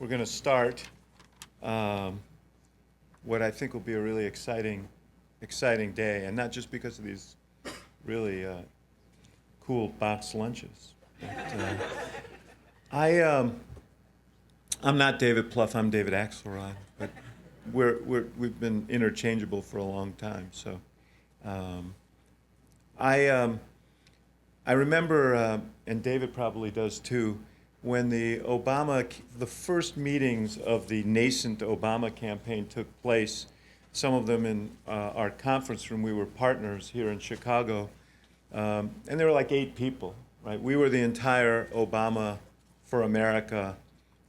we're going to start what I think will be a really exciting day, and not just because of these really cool box lunches. But, I'm not David Plouffe, I'm David Axelrod, but we've been interchangeable for a long time. So I remember, and David probably does too, when the first meetings of the nascent Obama campaign took place, some of them in our conference room. We were partners here in Chicago, and there were like 8 people, right? We were the entire Obama for America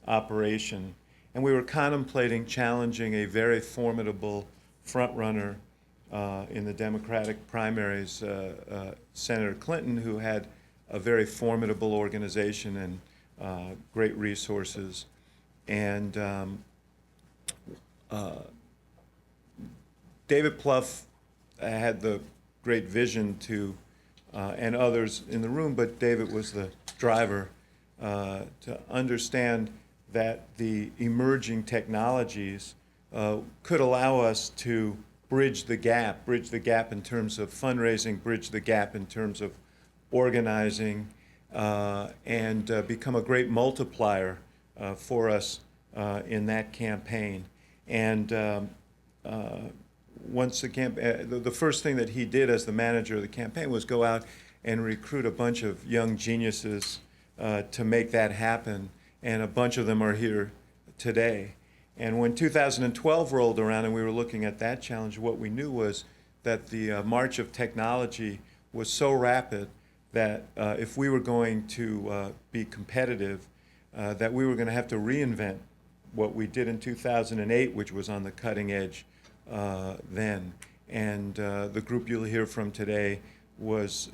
operation, and we were contemplating challenging a very formidable front-runner in the Democratic primaries, Senator Clinton, who had a very formidable organization and great resources. And David Plouffe had the great vision to, and others in the room, but David was the driver to understand that the emerging technologies could allow us to bridge the gap in terms of fundraising, bridge the gap in terms of organizing, and become a great multiplier for us in that campaign. And once the first thing that he did as the manager of the campaign was go out and recruit a bunch of young geniuses to make that happen, and a bunch of them are here today. And when 2012 rolled around and we were looking at that challenge, what we knew was that the march of technology was so rapid that if we were going to be competitive, that we were going to have to reinvent what we did in 2008, which was on the cutting edge then. And the group you'll hear from today was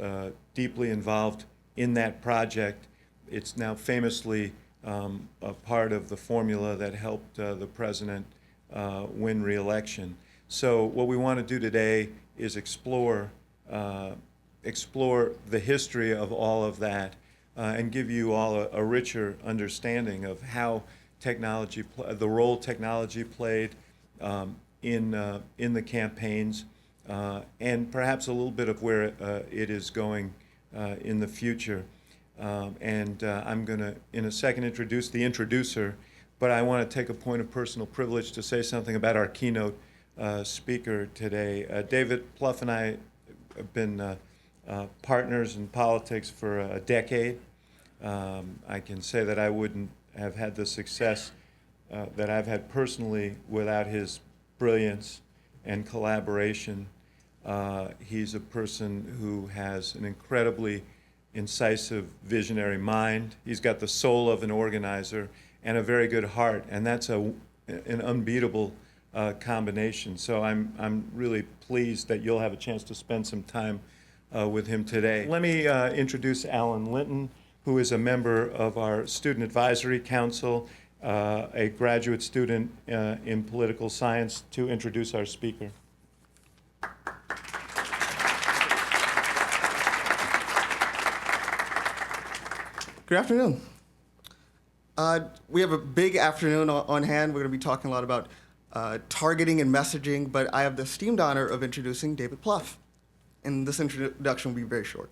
deeply involved in that project. It's now famously a part of the formula that helped the president win re-election. So what we want to do today is explore the history of all of that and give you all a richer understanding of how technology, the role technology played in the campaigns, and perhaps a little bit of where it is going in the future. I'm going to, in a second, introduce the introducer, but I want to take a point of personal privilege to say something about our keynote speaker today. David Plouffe and I have been partners in politics for a decade. I can say that I wouldn't have had the success that I've had personally without his brilliance and collaboration. He's a person who has an incredibly incisive, visionary mind. He's got the soul of an organizer and a very good heart, and that's an unbeatable combination. So I'm really pleased that you'll have a chance to spend some time with him today. Let me introduce Alan Linton, who is a member of our Student Advisory Council, a graduate student in political science, to introduce our speaker. Good afternoon. We have a big afternoon on hand. We're going to be talking a lot about targeting and messaging, but I have the esteemed honor of introducing David Plouffe, and this introduction will be very short.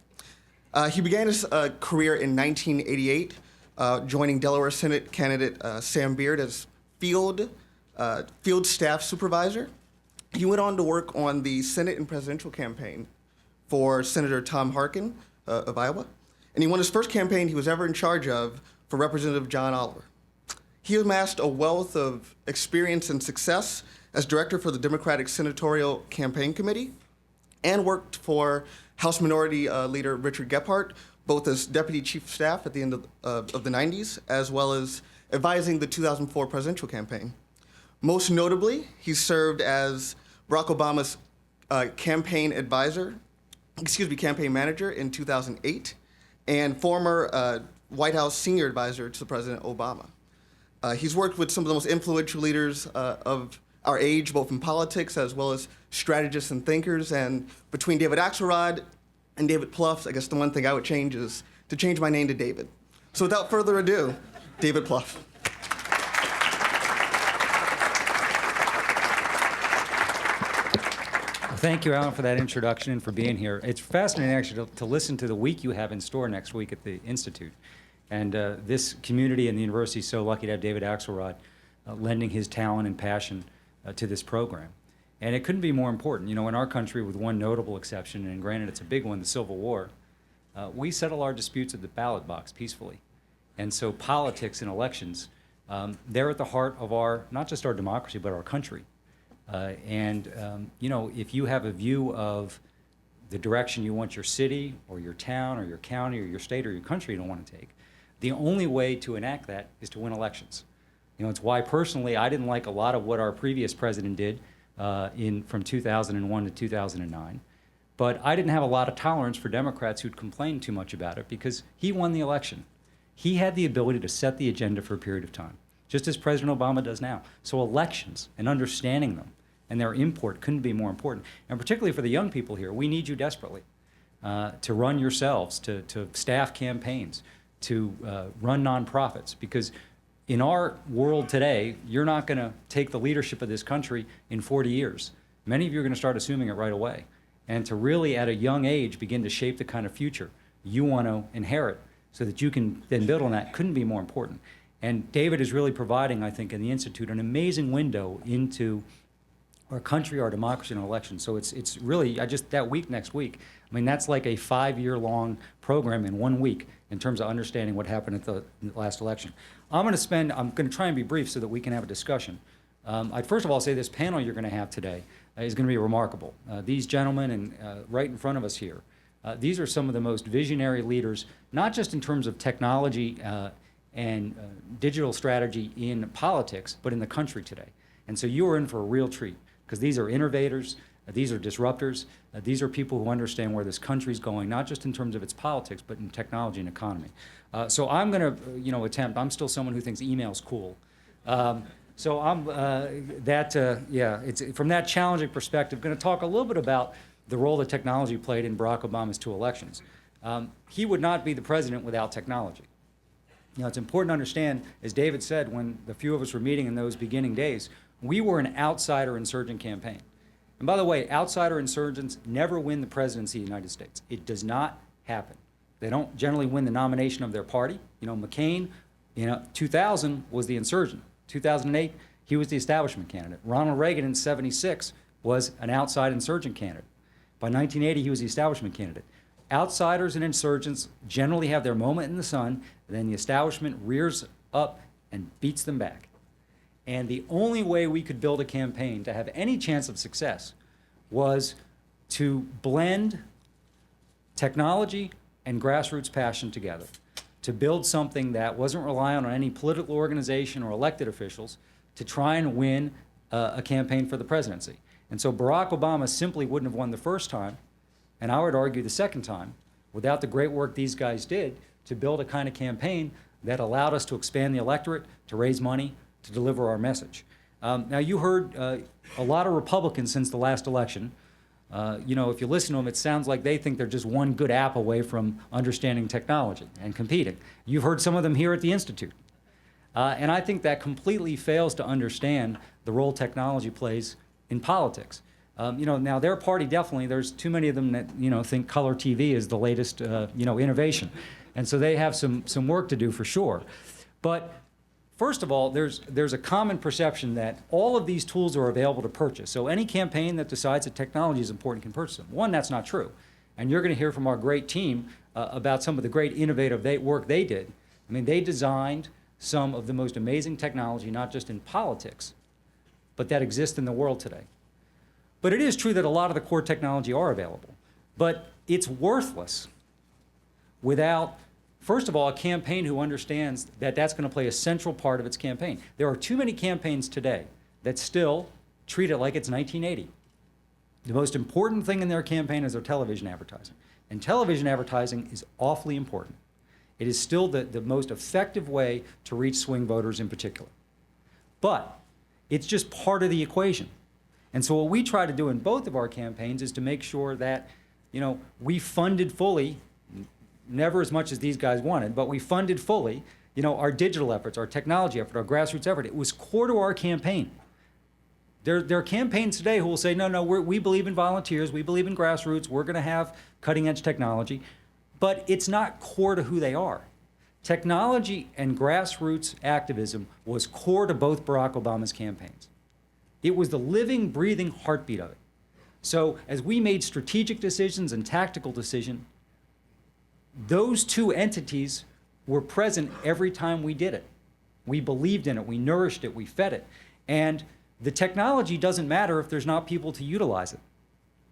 He began his career in 1988, joining Delaware Senate candidate Sam Beard as field staff supervisor. He went on to work on the Senate and presidential campaign for Senator Tom Harkin of Iowa. And he won his first campaign he was ever in charge of for Representative John Oliver. He amassed a wealth of experience and success as director for the Democratic Senatorial Campaign Committee and worked for House Minority Leader Richard Gephardt, both as Deputy Chief of Staff at the end of the 90s, as well as advising the 2004 presidential campaign. Most notably, he served as Barack Obama's campaign manager in 2008, and former White House senior advisor to President Obama. He's worked with some of the most influential leaders of our age, both in politics as well as strategists and thinkers. And between David Axelrod and David Plouffe, I guess the one thing I would change is to change my name to David. So without further ado, David Plouffe. Thank you, Alan, for that introduction and for being here. It's fascinating, actually, to listen to the week you have in store next week at the Institute. And this community and the university is so lucky to have David Axelrod lending his talent and passion to this program. And it couldn't be more important. You know, in our country, with one notable exception, and granted it's a big one, the Civil War, we settle our disputes at the ballot box peacefully. And so politics and elections, they're at the heart of our, not just our democracy, but our country. You know, if you have a view of the direction you want your city or your town or your county or your state or your country to want to take, the only way to enact that is to win elections. You know, it's why personally I didn't like a lot of what our previous president did from 2001 to 2009. But I didn't have a lot of tolerance for Democrats who'd complained too much about it because he won the election. He had the ability to set the agenda for a period of time, just as President Obama does now. So elections and understanding them and their import couldn't be more important. And particularly for the young people here, we need you desperately to run yourselves, to staff campaigns, to run nonprofits, because in our world today, you're not going to take the leadership of this country in 40 years. Many of you are going to start assuming it right away. And to really, at a young age, begin to shape the kind of future you want to inherit so that you can then build on that couldn't be more important. And David is really providing, I think, in the Institute, an amazing window into our country, our democracy, and our elections. So it's really, that week next week, I mean, that's like a 5-year-long program in 1 week in terms of understanding what happened at the last election. I'm going to try and be brief so that we can have a discussion. I'd first of all say this panel you're going to have today is going to be remarkable. These gentlemen and right in front of us here, these are some of the most visionary leaders, not just in terms of technology and digital strategy in politics, but in the country today. And so you are in for a real treat, because these are innovators, these are disruptors, these are people who understand where this country's going, not just in terms of its politics, but in technology and economy. So I'm going to, attempt. I'm still someone who thinks email's cool. So I'm it's from that challenging perspective, going to talk a little bit about the role that technology played in Barack Obama's 2 elections. He would not be the president without technology. You know, it's important to understand, as David said, when the few of us were meeting in those beginning days, we were an outsider insurgent campaign. And by the way, outsider insurgents never win the presidency of the United States. It does not happen. They don't generally win the nomination of their party. You know, McCain, 2000 was the insurgent. 2008, he was the establishment candidate. Ronald Reagan in '76 was an outside insurgent candidate. By 1980, he was the establishment candidate. Outsiders and insurgents generally have their moment in the sun, and then the establishment rears up and beats them back. And the only way we could build a campaign to have any chance of success was to blend technology and grassroots passion together, to build something that wasn't reliant on any political organization or elected officials to try and win a campaign for the presidency. And so Barack Obama simply wouldn't have won the first time, and I would argue the second time, without the great work these guys did to build a kind of campaign that allowed us to expand the electorate, to raise money, to deliver our message. Now, you heard a lot of Republicans since the last election. If you listen to them, it sounds like they think they're just one good app away from understanding technology and competing. You've heard some of them here at the Institute. And I think that completely fails to understand the role technology plays in politics. Now their party definitely, there's too many of them that, think color TV is the latest, innovation. And so they have some work to do for sure. But first of all, there's a common perception that all of these tools are available to purchase. So any campaign that decides that technology is important can purchase them. One, that's not true. And you're going to hear from our great team about some of the great innovative work they did. I mean, they designed some of the most amazing technology, not just in politics, but that exists in the world today. But it is true that a lot of the core technology are available. But it's worthless without, first of all, a campaign who understands that that's going to play a central part of its campaign. There are too many campaigns today that still treat it like it's 1980. The most important thing in their campaign is their television advertising. And television advertising is awfully important. It is still the most effective way to reach swing voters in particular. But it's just part of the equation. And so what we try to do in both of our campaigns is to make sure that, we funded fully, never as much as these guys wanted, but we funded fully, our digital efforts, our technology effort, our grassroots effort. It was core to our campaign. There are campaigns today who will say, no, we believe in volunteers, we believe in grassroots, we're going to have cutting edge technology, but it's not core to who they are. Technology and grassroots activism was core to both Barack Obama's campaigns. It was the living, breathing heartbeat of it. So as we made strategic decisions and tactical decisions, those two entities were present every time we did it. We believed in it, we nourished it, we fed it. And the technology doesn't matter if there's not people to utilize it,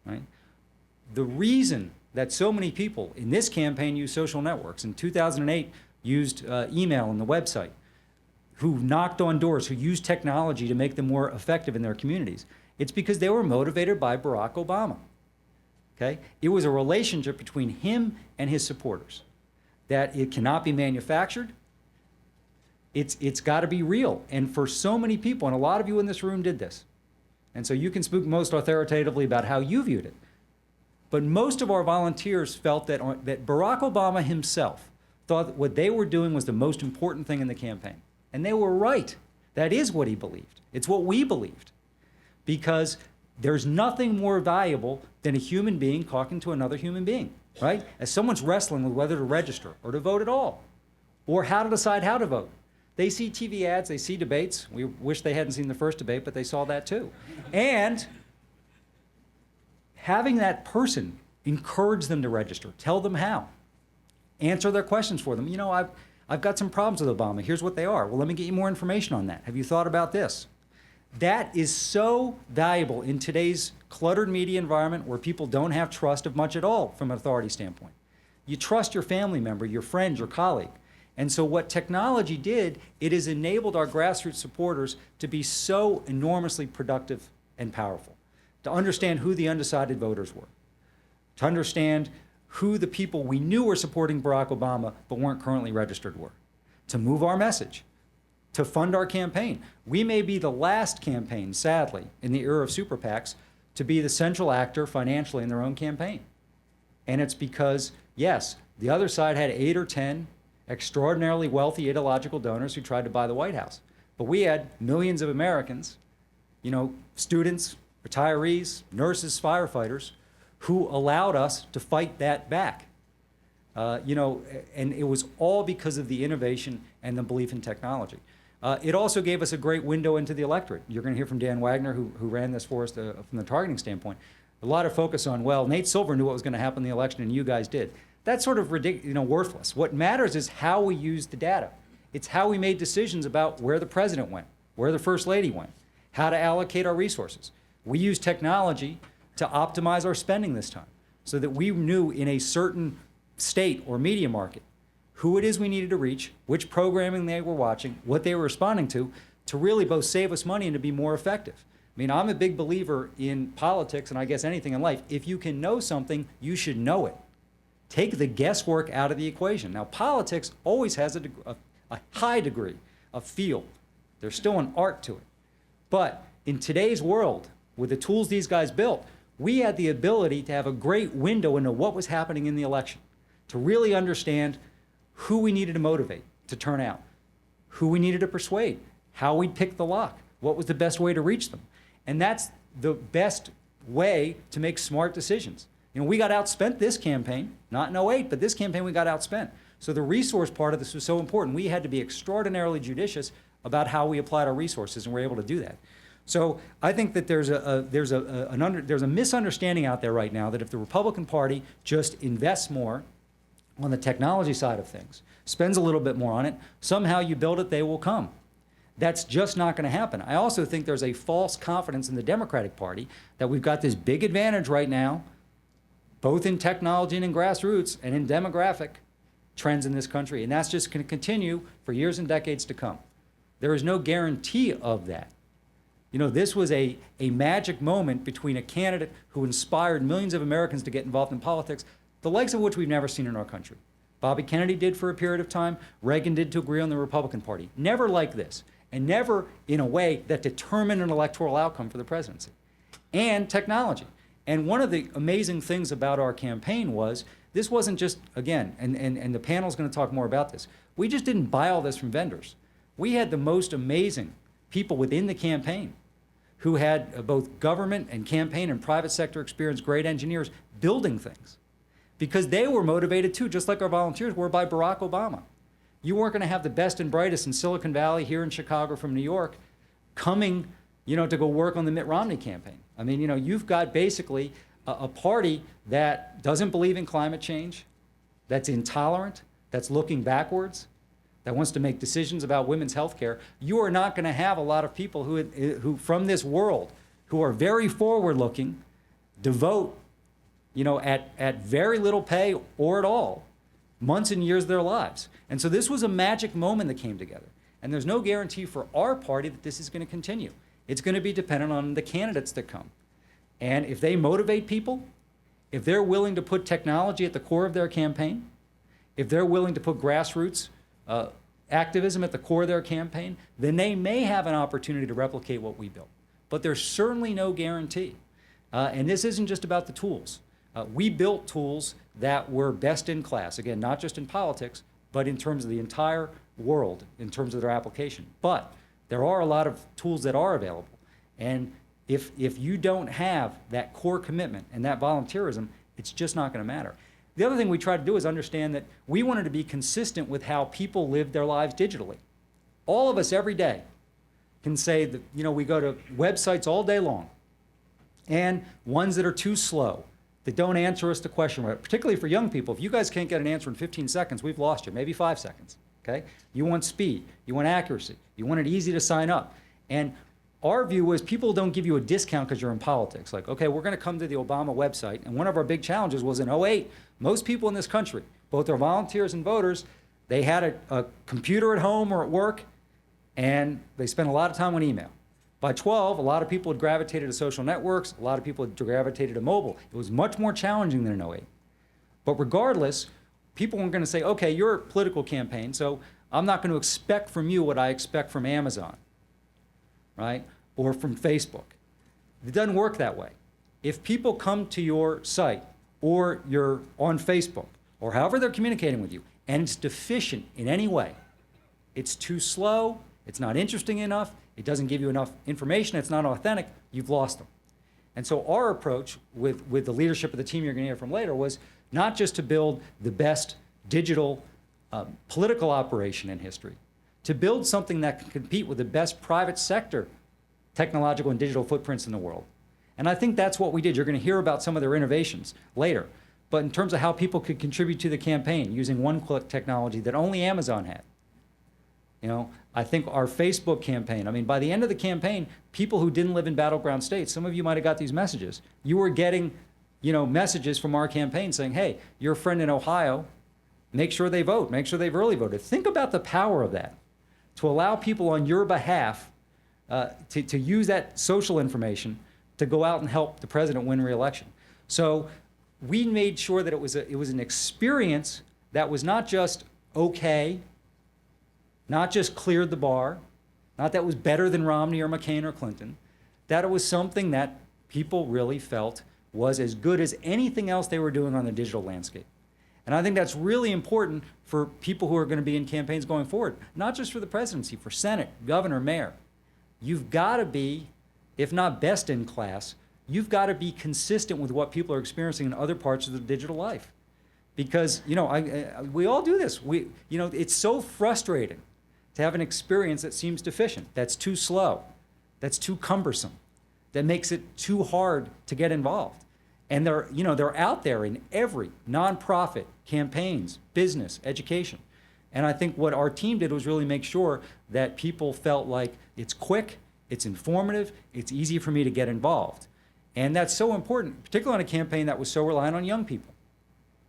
right? The reason that so many people in this campaign used social networks, in 2008 used email and the website, who knocked on doors, who used technology to make them more effective in their communities, it's because they were motivated by Barack Obama, okay? It was a relationship between him and his supporters, that it cannot be manufactured. It's got to be real. And for so many people, and a lot of you in this room did this, and so you can speak most authoritatively about how you viewed it. But most of our volunteers felt that Barack Obama himself thought that what they were doing was the most important thing in the campaign. And they were right. That is what he believed. It's what we believed. Because there's nothing more valuable than a human being talking to another human being, right? As someone's wrestling with whether to register or to vote at all, or how to decide how to vote. They see TV ads, they see debates. We wish they hadn't seen the first debate, but they saw that too. And having that person encourage them to register, tell them how, answer their questions for them. You know, I've got some problems with Obama. Here's what they are. Well, let me get you more information on that. Have you thought about this? That is so valuable in today's cluttered media environment where people don't have trust of much at all from an authority standpoint. You trust your family member, your friend, your colleague. And so what technology did, it has enabled our grassroots supporters to be so enormously productive and powerful, to understand who the undecided voters were, to understand who the people we knew were supporting Barack Obama but weren't currently registered were, to move our message, to fund our campaign. We may be the last campaign, sadly, in the era of super PACs, to be the central actor financially in their own campaign. And it's because, yes, the other side had 8 or 10 extraordinarily wealthy ideological donors who tried to buy the White House. But we had millions of Americans, you know, students, retirees, nurses, firefighters, who allowed us to fight that back. You know, and it was all because of the innovation and the belief in technology. It also gave us a great window into the electorate. You're going to hear from Dan Wagner, who ran this for us from the targeting standpoint. A lot of focus on, well, Nate Silver knew what was going to happen in the election, and you guys did. That's sort of ridiculous, you know, worthless. What matters is how we use the data. It's how we made decisions about where the president went, where the first lady went, how to allocate our resources. We used technology to optimize our spending this time so that we knew in a certain state or media market who it is we needed to reach, which programming they were watching, what they were responding to really both save us money and to be more effective. I mean, I'm a big believer in politics, and I guess anything in life. If you can know something, you should know it. Take the guesswork out of the equation. Now, politics always has a high degree of feel. There's still an art to it. But in today's world, with the tools these guys built, we had the ability to have a great window into what was happening in the election, to really understand who we needed to motivate to turn out, who we needed to persuade, how we'd pick the lock, what was the best way to reach them. And that's the best way to make smart decisions. You know, we got outspent this campaign, not in 08, but this campaign we got outspent. So the resource part of this was so important. We had to be extraordinarily judicious about how we applied our resources, and we're able to do that. So I think that there's a misunderstanding out there right now that if the Republican Party just invests more on the technology side of things, spends a little bit more on it, somehow you build it, they will come. That's just not going to happen. I also think there's a false confidence in the Democratic Party that we've got this big advantage right now, both in technology and in grassroots and in demographic trends in this country. And that's just going to continue for years and decades to come. There is no guarantee of that. You know, this was a magic moment between a candidate who inspired millions of Americans to get involved in politics, the likes of which we've never seen in our country. Bobby Kennedy did for a period of time. Reagan did to agree on the Republican Party. Never like this, and never in a way that determined an electoral outcome for the presidency. And technology. And one of the amazing things about our campaign was this wasn't just, again, and the panel's going to talk more about this, we just didn't buy all this from vendors. We had the most amazing people within the campaign who had both government and campaign and private sector experience, great engineers building things. Because they were motivated too, just like our volunteers were by Barack Obama. You weren't going to have the best and brightest in Silicon Valley, here in Chicago from New York, coming, to go work on the Mitt Romney campaign. I mean, you've got basically a party that doesn't believe in climate change, that's intolerant, that's looking backwards, that wants to make decisions about women's health care. You are not going to have a lot of people who from this world, who are very forward-looking, devote, at very little pay or at all, months and years of their lives. And so this was a magic moment that came together. And there's no guarantee for our party that this is going to continue. It's going to be dependent on the candidates that come. And if they motivate people, if they're willing to put technology at the core of their campaign, if they're willing to put grassroots activism at the core of their campaign, then they may have an opportunity to replicate what we built. But there's certainly no guarantee. And this isn't just about the tools. We built tools that were best in class, again, not just in politics, but in terms of the entire world, in terms of their application. But there are a lot of tools that are available. And if you don't have that core commitment and that volunteerism, it's just not going to matter. The other thing we tried to do is understand that we wanted to be consistent with how people live their lives digitally. All of us every day can say that, we go to websites all day long, and ones that are too slow, that don't answer us the question, particularly for young people. If you guys can't get an answer in 15 seconds, we've lost you, maybe 5 seconds, okay? You want speed, you want accuracy, you want it easy to sign up. And our view was people don't give you a discount because you're in politics. Like, okay, we're going to come to the Obama website, and one of our big challenges was in '08, most people in this country, both our volunteers and voters, they had a computer at home or at work, and they spent a lot of time on email. By 12, a lot of people had gravitated to social networks, a lot of people had gravitated to mobile. It was much more challenging than in '08. But regardless, people weren't going to say, okay, you're a political campaign, so I'm not going to expect from you what I expect from Amazon, right? Or from Facebook. It doesn't work that way. If people come to your site, or you're on Facebook, or however they're communicating with you, and it's deficient in any way, it's too slow, it's not interesting enough, it doesn't give you enough information, it's not authentic, you've lost them. And so our approach with the leadership of the team you're going to hear from later was not just to build the best digital political operation in history, to build something that can compete with the best private sector technological and digital footprints in the world. And I think that's what we did. You're going to hear about some of their innovations later. But in terms of how people could contribute to the campaign using one-click technology that only Amazon had. I think our Facebook campaign, by the end of the campaign, people who didn't live in battleground states, some of you might have got these messages. You were getting, messages from our campaign saying, hey, your friend in Ohio, make sure they vote, make sure they've early voted. Think about the power of that, to allow people on your behalf to use that social information to go out and help the president win re-election. So we made sure that it was an experience that was not just okay, not just cleared the bar, not that it was better than Romney or McCain or Clinton, that it was something that people really felt was as good as anything else they were doing on the digital landscape. And I think that's really important for people who are going to be in campaigns going forward, not just for the presidency, for Senate, governor, mayor. You've got to be, if not best in class, you've got to be consistent with what people are experiencing in other parts of the digital life. Because, we all do this. It's so frustrating to have an experience that seems deficient, that's too slow, that's too cumbersome, that makes it too hard to get involved. And they're out there in every nonprofit, campaigns, business, education. And I think what our team did was really make sure that people felt like it's quick, it's informative, it's easy for me to get involved. And that's so important, particularly on a campaign that was so reliant on young people.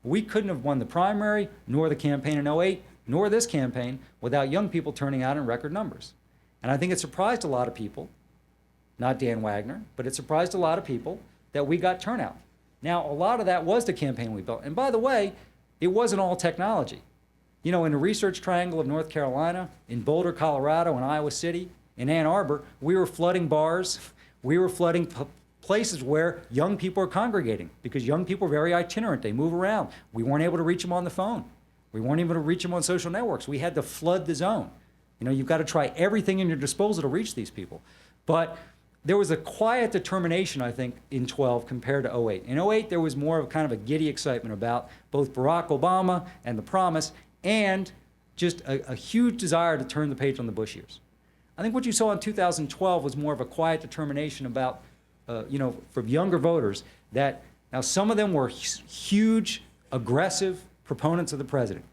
We couldn't have won the primary, nor the campaign in '08, nor this campaign without young people turning out in record numbers. And I think it surprised a lot of people, not Dan Wagner, but it surprised a lot of people that we got turnout. Now, a lot of that was the campaign we built. And by the way, it wasn't all technology. In the Research Triangle of North Carolina, in Boulder, Colorado, in Iowa City, in Ann Arbor, we were flooding bars, we were flooding places where young people are congregating because young people are very itinerant, they move around. We weren't able to reach them on the phone. We weren't able to reach them on social networks. We had to flood the zone. You've got to try everything in your disposal to reach these people. But there was a quiet determination, I think, in 12 compared to '08. In '08, there was more of kind of a giddy excitement about both Barack Obama and the promise, and just a huge desire to turn the page on the Bush years. I think what you saw in 2012 was more of a quiet determination about, from younger voters, that now some of them were huge, aggressive proponents of the president.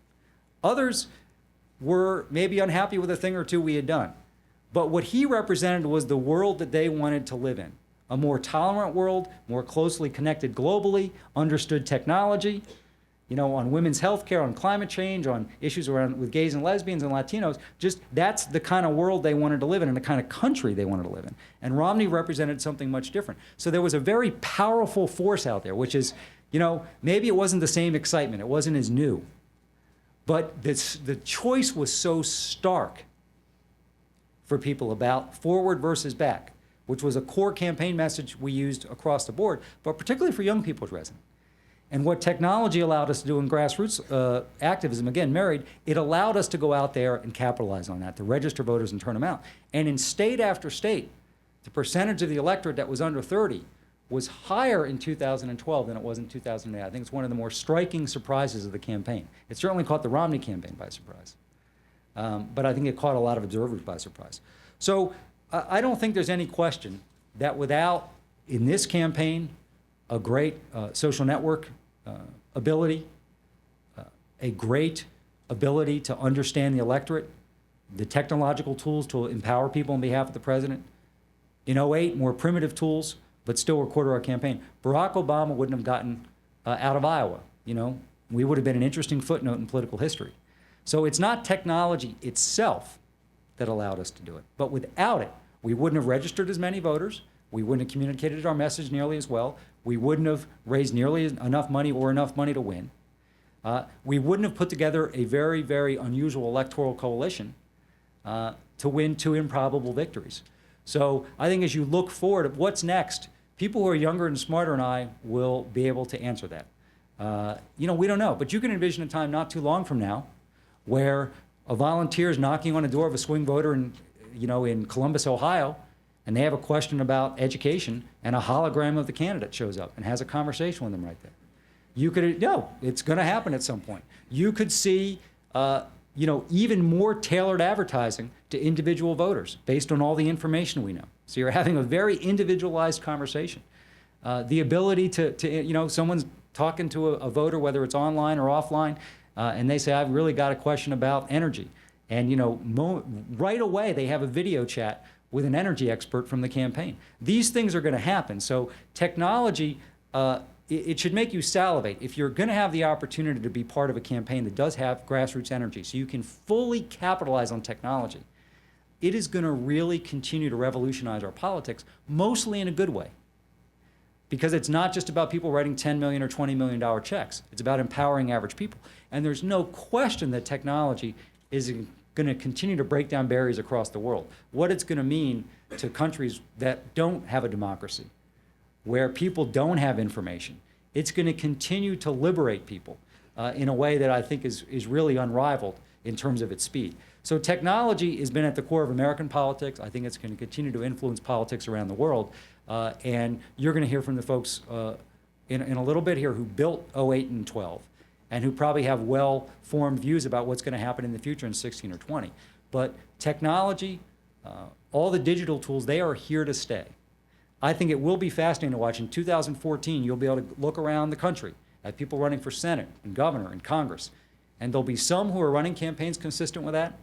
Others were maybe unhappy with a thing or two we had done. But what he represented was the world that they wanted to live in. A more tolerant world, more closely connected globally, understood technology, on women's health care, on climate change, on issues around with gays and lesbians and Latinos. Just that's the kind of world they wanted to live in and the kind of country they wanted to live in. And Romney represented something much different. So there was a very powerful force out there, which is, maybe it wasn't the same excitement. It wasn't as new. But the choice was so stark for people about forward versus back, which was a core campaign message we used across the board, but particularly for young people, it resonant. And what technology allowed us to do in grassroots activism, again, married, it allowed us to go out there and capitalize on that, to register voters and turn them out. And in state after state, the percentage of the electorate that was under 30 was higher in 2012 than it was in 2008. I think it's one of the more striking surprises of the campaign. It certainly caught the Romney campaign by surprise. But I think it caught a lot of observers by surprise. So I don't think there's any question that without, in this campaign, a great social network ability, a great ability to understand the electorate, the technological tools to empower people on behalf of the president. In '08, more primitive tools, but still were core to our campaign. Barack Obama wouldn't have gotten out of Iowa. We would have been an interesting footnote in political history. So it's not technology itself that allowed us to do it. But without it, we wouldn't have registered as many voters. We wouldn't have communicated our message nearly as well. We wouldn't have raised nearly enough money or enough money to win. We wouldn't have put together a very, very unusual electoral coalition to win 2 improbable victories. So I think as you look forward at what's next, people who are younger and smarter than I will be able to answer that. We don't know, but you can envision a time not too long from now where a volunteer is knocking on the door of a swing voter in Columbus, Ohio, and they have a question about education, and a hologram of the candidate shows up and has a conversation with them right there. It's going to happen at some point. You could see, even more tailored advertising to individual voters based on all the information we know. So you're having a very individualized conversation. The ability to someone's talking to a voter, whether it's online or offline, and they say, I've really got a question about energy. And right away they have a video chat with an energy expert from the campaign. These things are going to happen. So technology, it should make you salivate. If you're going to have the opportunity to be part of a campaign that does have grassroots energy, so you can fully capitalize on technology, it is going to really continue to revolutionize our politics, mostly in a good way. Because it's not just about people writing $10 million or $20 million checks. It's about empowering average people. And there's no question that technology is going to continue to break down barriers across the world. What it's going to mean to countries that don't have a democracy, where people don't have information, it's going to continue to liberate people in a way that I think is really unrivaled in terms of its speed. So technology has been at the core of American politics. I think it's going to continue to influence politics around the world. And you're going to hear from the folks in a little bit here who built '08 and '12 and who probably have well-formed views about what's going to happen in the future in 16 or 20. But technology, all the digital tools, they are here to stay. I think it will be fascinating to watch. In 2014, you'll be able to look around the country at people running for Senate and governor and Congress. And there'll be some who are running campaigns consistent with that,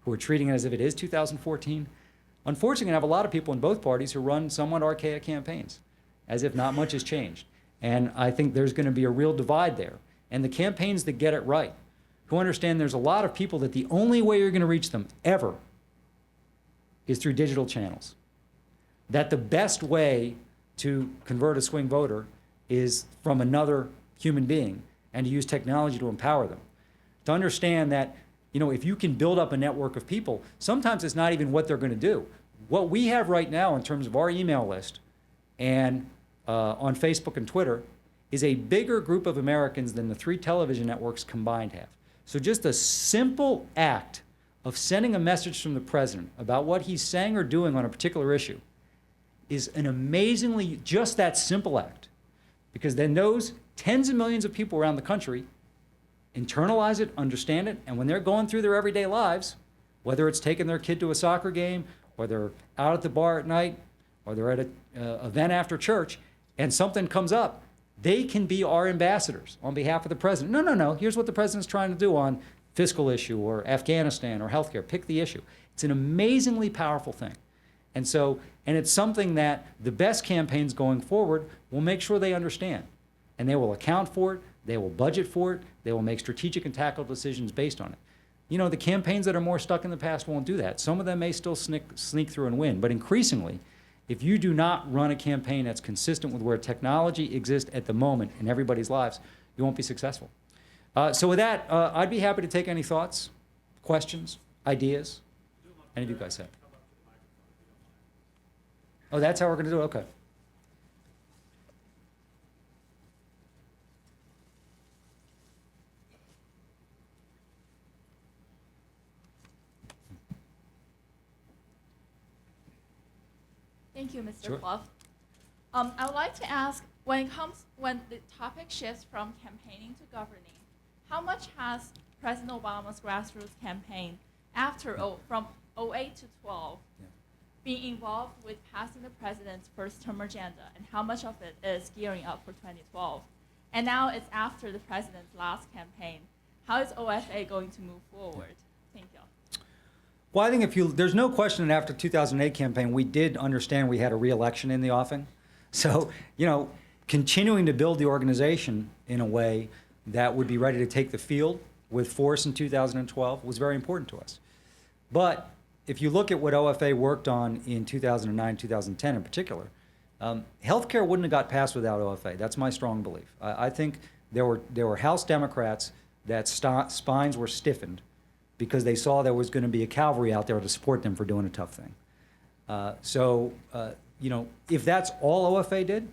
who are treating it as if it is 2014. Unfortunately, I have a lot of people in both parties who run somewhat archaic campaigns, as if not much has changed. And I think there's going to be a real divide there. And the campaigns that get it right, who understand there's a lot of people that the only way you're going to reach them ever is through digital channels. That the best way to convert a swing voter is from another human being and to use technology to empower them. To understand that, if you can build up a network of people, sometimes it's not even what they're going to do. What we have right now in terms of our email list and on Facebook and Twitter is a bigger group of Americans than the 3 television networks combined have. So just a simple act of sending a message from the president about what he's saying or doing on a particular issue is an amazingly, just that simple act. Because then those tens of millions of people around the country internalize it, understand it, and when they're going through their everyday lives, whether it's taking their kid to a soccer game, or they're out at the bar at night, or they're at an event after church, and something comes up, they can be our ambassadors on behalf of the president. No, here's what the president's trying to do on fiscal issue or Afghanistan or healthcare. Pick the issue. It's an amazingly powerful thing. And so, and it's something that the best campaigns going forward will make sure they understand. And they will account for it, they will budget for it, they will make strategic and tactical decisions based on it. You know, the campaigns that are more stuck in the past won't do that. Some of them may still sneak through and win, but increasingly, if you do not run a campaign that's consistent with where technology exists at the moment in everybody's lives, you won't be successful. So with that, I'd be happy to take any thoughts, questions, ideas. Any of you guys have? Oh, that's how we're going to do it? Okay. Thank you, Mr. Sure. Plouffe. I would like to ask, when the topic shifts from campaigning to governing, how much has President Obama's grassroots campaign from 08 to 12 been involved with passing the president's first term agenda, and how much of it is gearing up for 2012? And now it's after the president's last campaign. How is OFA going to move forward? Thank you. Well, I think there's no question that after 2008 campaign, we did understand we had a re-election in the offing. So, you know, continuing to build the organization in a way that would be ready to take the field with force in 2012 was very important to us. But if you look at what OFA worked on in 2009, 2010 in particular, healthcare wouldn't have got passed without OFA. That's my strong belief. I think there were House Democrats that spines were stiffened because they saw there was going to be a cavalry out there to support them for doing a tough thing. You know, if that's all OFA did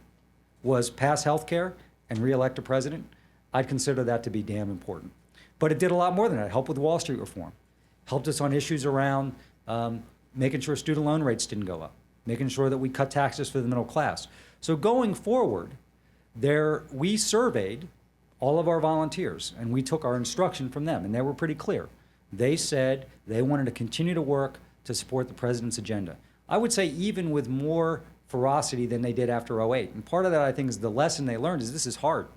was pass health care and re-elect a president, I'd consider that to be damn important. But it did a lot more than that. It helped with Wall Street reform. Helped us on issues around making sure student loan rates didn't go up, making sure that we cut taxes for the middle class. So going forward, we surveyed all of our volunteers, and we took our instruction from them, and they were pretty clear. They said they wanted to continue to work to support the president's agenda. I would say even with more ferocity than they did after 08. And part of that, I think, is the lesson they learned is this is hard.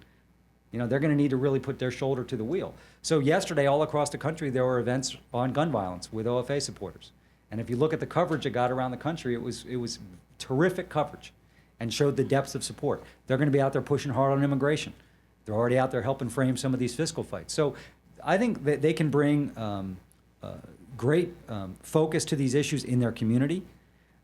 You know, they're going to need to really put their shoulder to the wheel. So yesterday, all across the country, there were events on gun violence with OFA supporters. And if you look at the coverage it got around the country, it was terrific coverage and showed the depths of support. They're going to be out there pushing hard on immigration. They're already out there helping frame some of these fiscal fights. So I think that they can bring great focus to these issues in their community.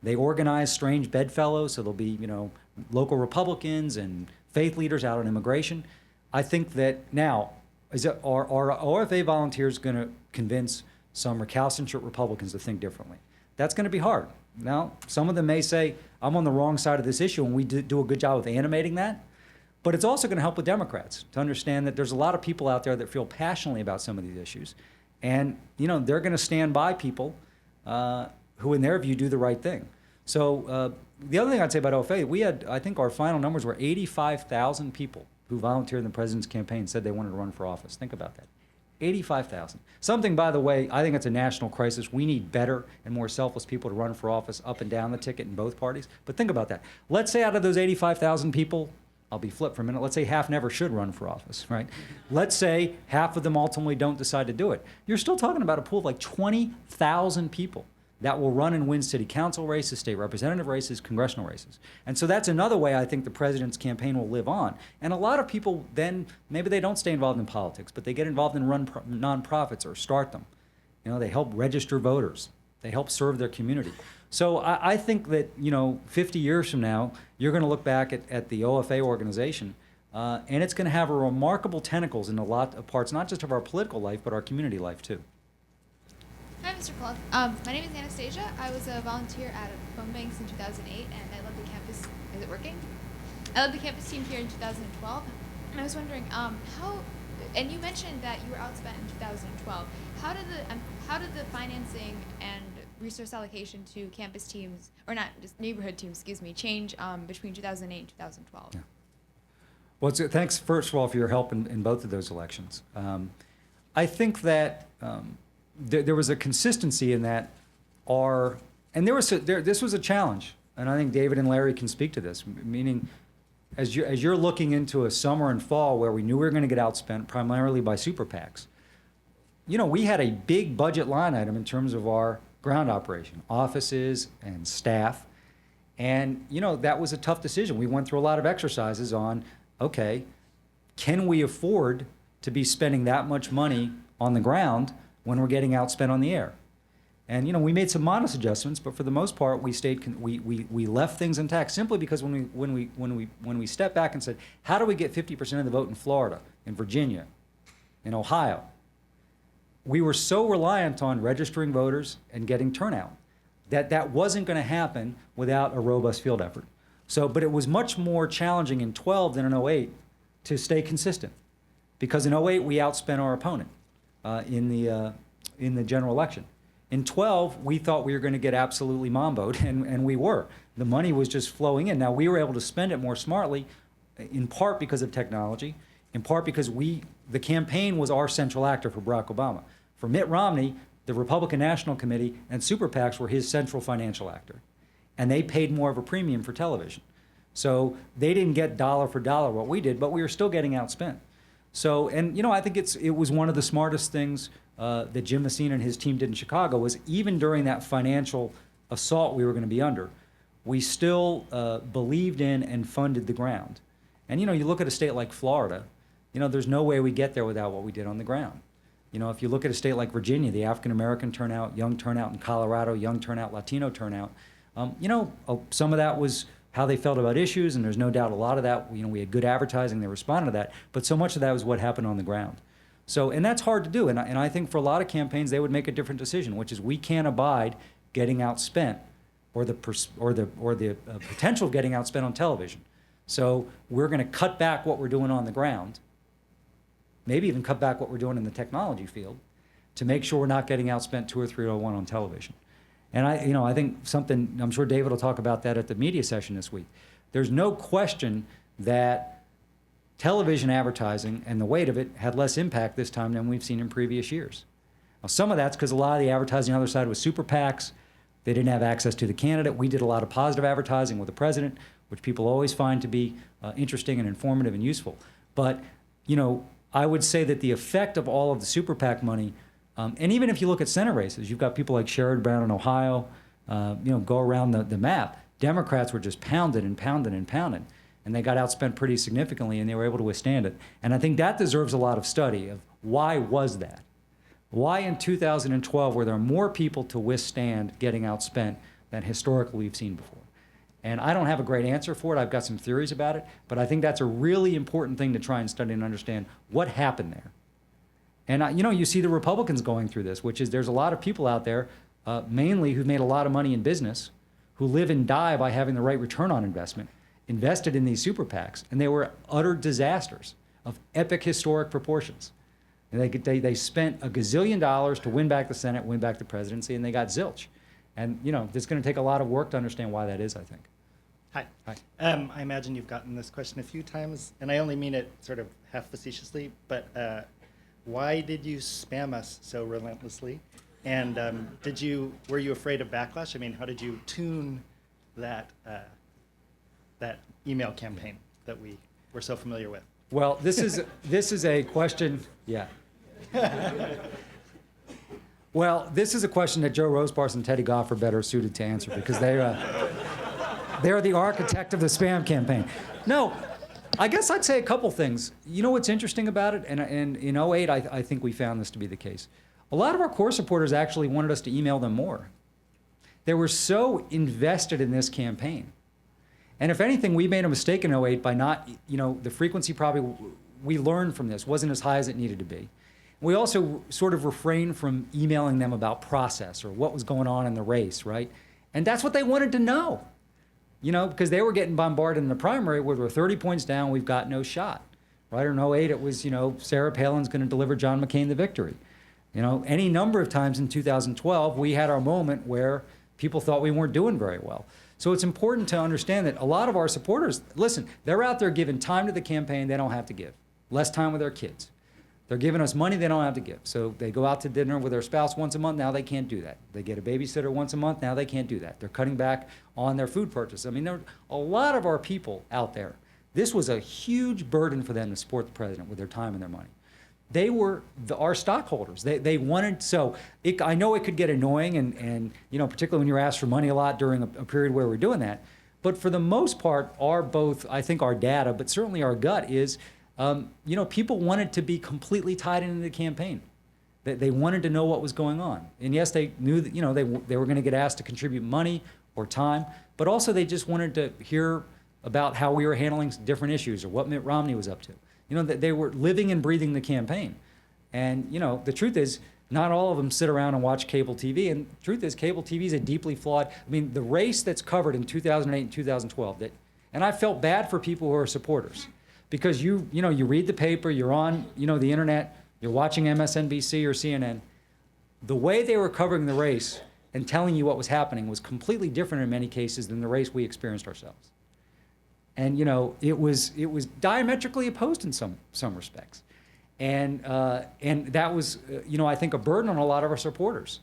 They organize strange bedfellows, so there'll be, you know, local Republicans and faith leaders out on immigration. I think that now, are OFA volunteers going to convince some recalcitrant Republicans to think differently? That's going to be hard. Now, some of them may say, I'm on the wrong side of this issue, and we do a good job of animating that. But it's also going to help with Democrats to understand that there's a lot of people out there that feel passionately about some of these issues. And, you know, they're going to stand by people who, in their view, do the right thing. So the other thing I'd say about OFA, we had, I think our final numbers were 85,000 people who volunteered in the president's campaign said they wanted to run for office. Think about that. 85,000. Something, by the way, I think it's a national crisis. We need better and more selfless people to run for office up and down the ticket in both parties. But think about that. Let's say out of those 85,000 people, I'll be flipped for a minute, let's say half never should run for office, right? Let's say half of them ultimately don't decide to do it. You're still talking about a pool of like 20,000 people that will run and win city council races, state representative races, congressional races. And so that's another way I think the president's campaign will live on. And a lot of people then, maybe they don't stay involved in politics, but they get involved and run nonprofits or start them. You know, they help register voters. They help serve their community. So I think that, you know, 50 years from now, you're going to look back at the OFA organization, and it's going to have a remarkable tentacles in a lot of parts, not just of our political life, but our community life too. Hi, Mr. Plouffe. My name is Anastasia. I was a volunteer at phone banks in 2008, and I led the campus. Is it working? I led the campus team here in 2012, and I was wondering how. And you mentioned that you were outspent in 2012. How did the financing and resource allocation to campus teams, or not just neighborhood teams, excuse me, change between 2008 and 2012? Yeah. Well, thanks, first of all, for your help in both of those elections. I think that there was a consistency in that this was a challenge, and I think David and Larry can speak to this, meaning as you're looking into a summer and fall where we knew we were going to get outspent primarily by super PACs, we had a big budget line item in terms of our ground operation, offices and staff, and that was a tough decision. We went through a lot of exercises on, okay, can we afford to be spending that much money on the ground when we're getting outspent on the air? And we made some modest adjustments, but for the most part, we stayed. We left things intact simply because when we stepped back and said, how do we get 50% of the vote in Florida, in Virginia, in Ohio? We were so reliant on registering voters and getting turnout that wasn't going to happen without a robust field effort. But it was much more challenging in 12 than in 08 to stay consistent, because in 08 we outspent our opponent in the general election. In 12, we thought we were going to get absolutely mamboed, and we were. The money was just flowing in. Now, we were able to spend it more smartly, in part because of technology, in part because the campaign was our central actor for Barack Obama. For Mitt Romney, the Republican National Committee and super PACs were his central financial actor, and they paid more of a premium for television. So they didn't get dollar for dollar what we did, but we were still getting outspent. I think it was one of the smartest things that Jim Messina and his team did in Chicago was even during that financial assault we were going to be under, we still believed in and funded the ground. And you look at a state like Florida, there's no way we get there without what we did on the ground. If you look at a state like Virginia, the African American turnout, young turnout in Colorado, young turnout, Latino turnout, some of that was how they felt about issues, and there's no doubt a lot of that, we had good advertising, they responded to that, but so much of that was what happened on the ground. And that's hard to do, and I think for a lot of campaigns, they would make a different decision, which is we can't abide getting outspent or the potential of getting outspent on television. So we're going to cut back what we're doing on the ground, maybe even cut back what we're doing in the technology field to make sure we're not getting outspent 2 or 3 to 1 on television. And I think something, I'm sure David will talk about that at the media session this week. There's no question that television advertising and the weight of it had less impact this time than we've seen in previous years. Now, some of that's because a lot of the advertising on the other side was super PACs. They didn't have access to the candidate. We did a lot of positive advertising with the president, which people always find to be interesting and informative and useful. But, I would say that the effect of all of the super PAC money, and even if you look at Senate races, you've got people like Sherrod Brown in Ohio, go around the map. Democrats were just pounded and pounded and pounded, and they got outspent pretty significantly, and they were able to withstand it. And I think that deserves a lot of study of why was that? Why in 2012 were there more people to withstand getting outspent than historically we've seen before? And I don't have a great answer for it. I've got some theories about it, but I think that's a really important thing to try and study and understand what happened there. And you see the Republicans going through this, which is there's a lot of people out there, mainly who've made a lot of money in business, who live and die by having the right return on investment, invested in these super PACs, and they were utter disasters of epic historic proportions. And they spent $1 gazillion to win back the Senate, win back the presidency, and they got zilch. And it's going to take a lot of work to understand why that is, I think. Hi. Hi. I imagine you've gotten this question a few times, and I only mean it sort of half facetiously, but why did you spam us so relentlessly? And were you afraid of backlash? I mean, how did you tune that email campaign that we were so familiar with? Well, this is a question, yeah. Well, this is a question that Joe Rospars and Teddy Goff are better suited to answer because they're the architect of the spam campaign. No, I guess I'd say a couple things. You know what's interesting about it? And in 08, I think we found this to be the case. A lot of our core supporters actually wanted us to email them more. They were so invested in this campaign. And if anything, we made a mistake in 08 by not, the frequency probably, we learned from this, wasn't as high as it needed to be. We also sort of refrained from emailing them about process or what was going on in the race, right? And that's what they wanted to know, because they were getting bombarded in the primary where we're 30 points down, we've got no shot, right? Or in 08, it was, Sarah Palin's going to deliver John McCain the victory. You know, any number of times in 2012, we had our moment where people thought we weren't doing very well. So it's important to understand that a lot of our supporters, listen, they're out there giving time to the campaign they don't have to give, less time with their kids. They're giving us money they don't have to give. So they go out to dinner with their spouse once a month, now they can't do that. They get a babysitter once a month, now they can't do that. They're cutting back on their food purchase. I mean, there are a lot of our people out there. This was a huge burden for them to support the president with their time and their money. They were our stockholders. They wanted, so I know it could get annoying and you know, particularly when you're asked for money a lot during a period where we're doing that. But for the most part, I think our data, but certainly our gut is, you know, people wanted to be completely tied into the campaign. They wanted to know what was going on. And yes, they knew that, you know, they were going to get asked to contribute money or time, but also they just wanted to hear about how we were handling different issues or what Mitt Romney was up to. You know, that they were living and breathing the campaign. And, you know, the truth is, not all of them sit around and watch cable TV. And the truth is, cable TV is a deeply flawed, I mean, the race that's covered in 2008 and 2012, and I felt bad for people who are supporters. Because you know, you read the paper, you're on, you know, the internet, you're watching MSNBC or CNN. The way they were covering the race and telling you what was happening was completely different in many cases than the race we experienced ourselves. And you know, it was diametrically opposed in some respects, and that was you know, I think a burden on a lot of our supporters.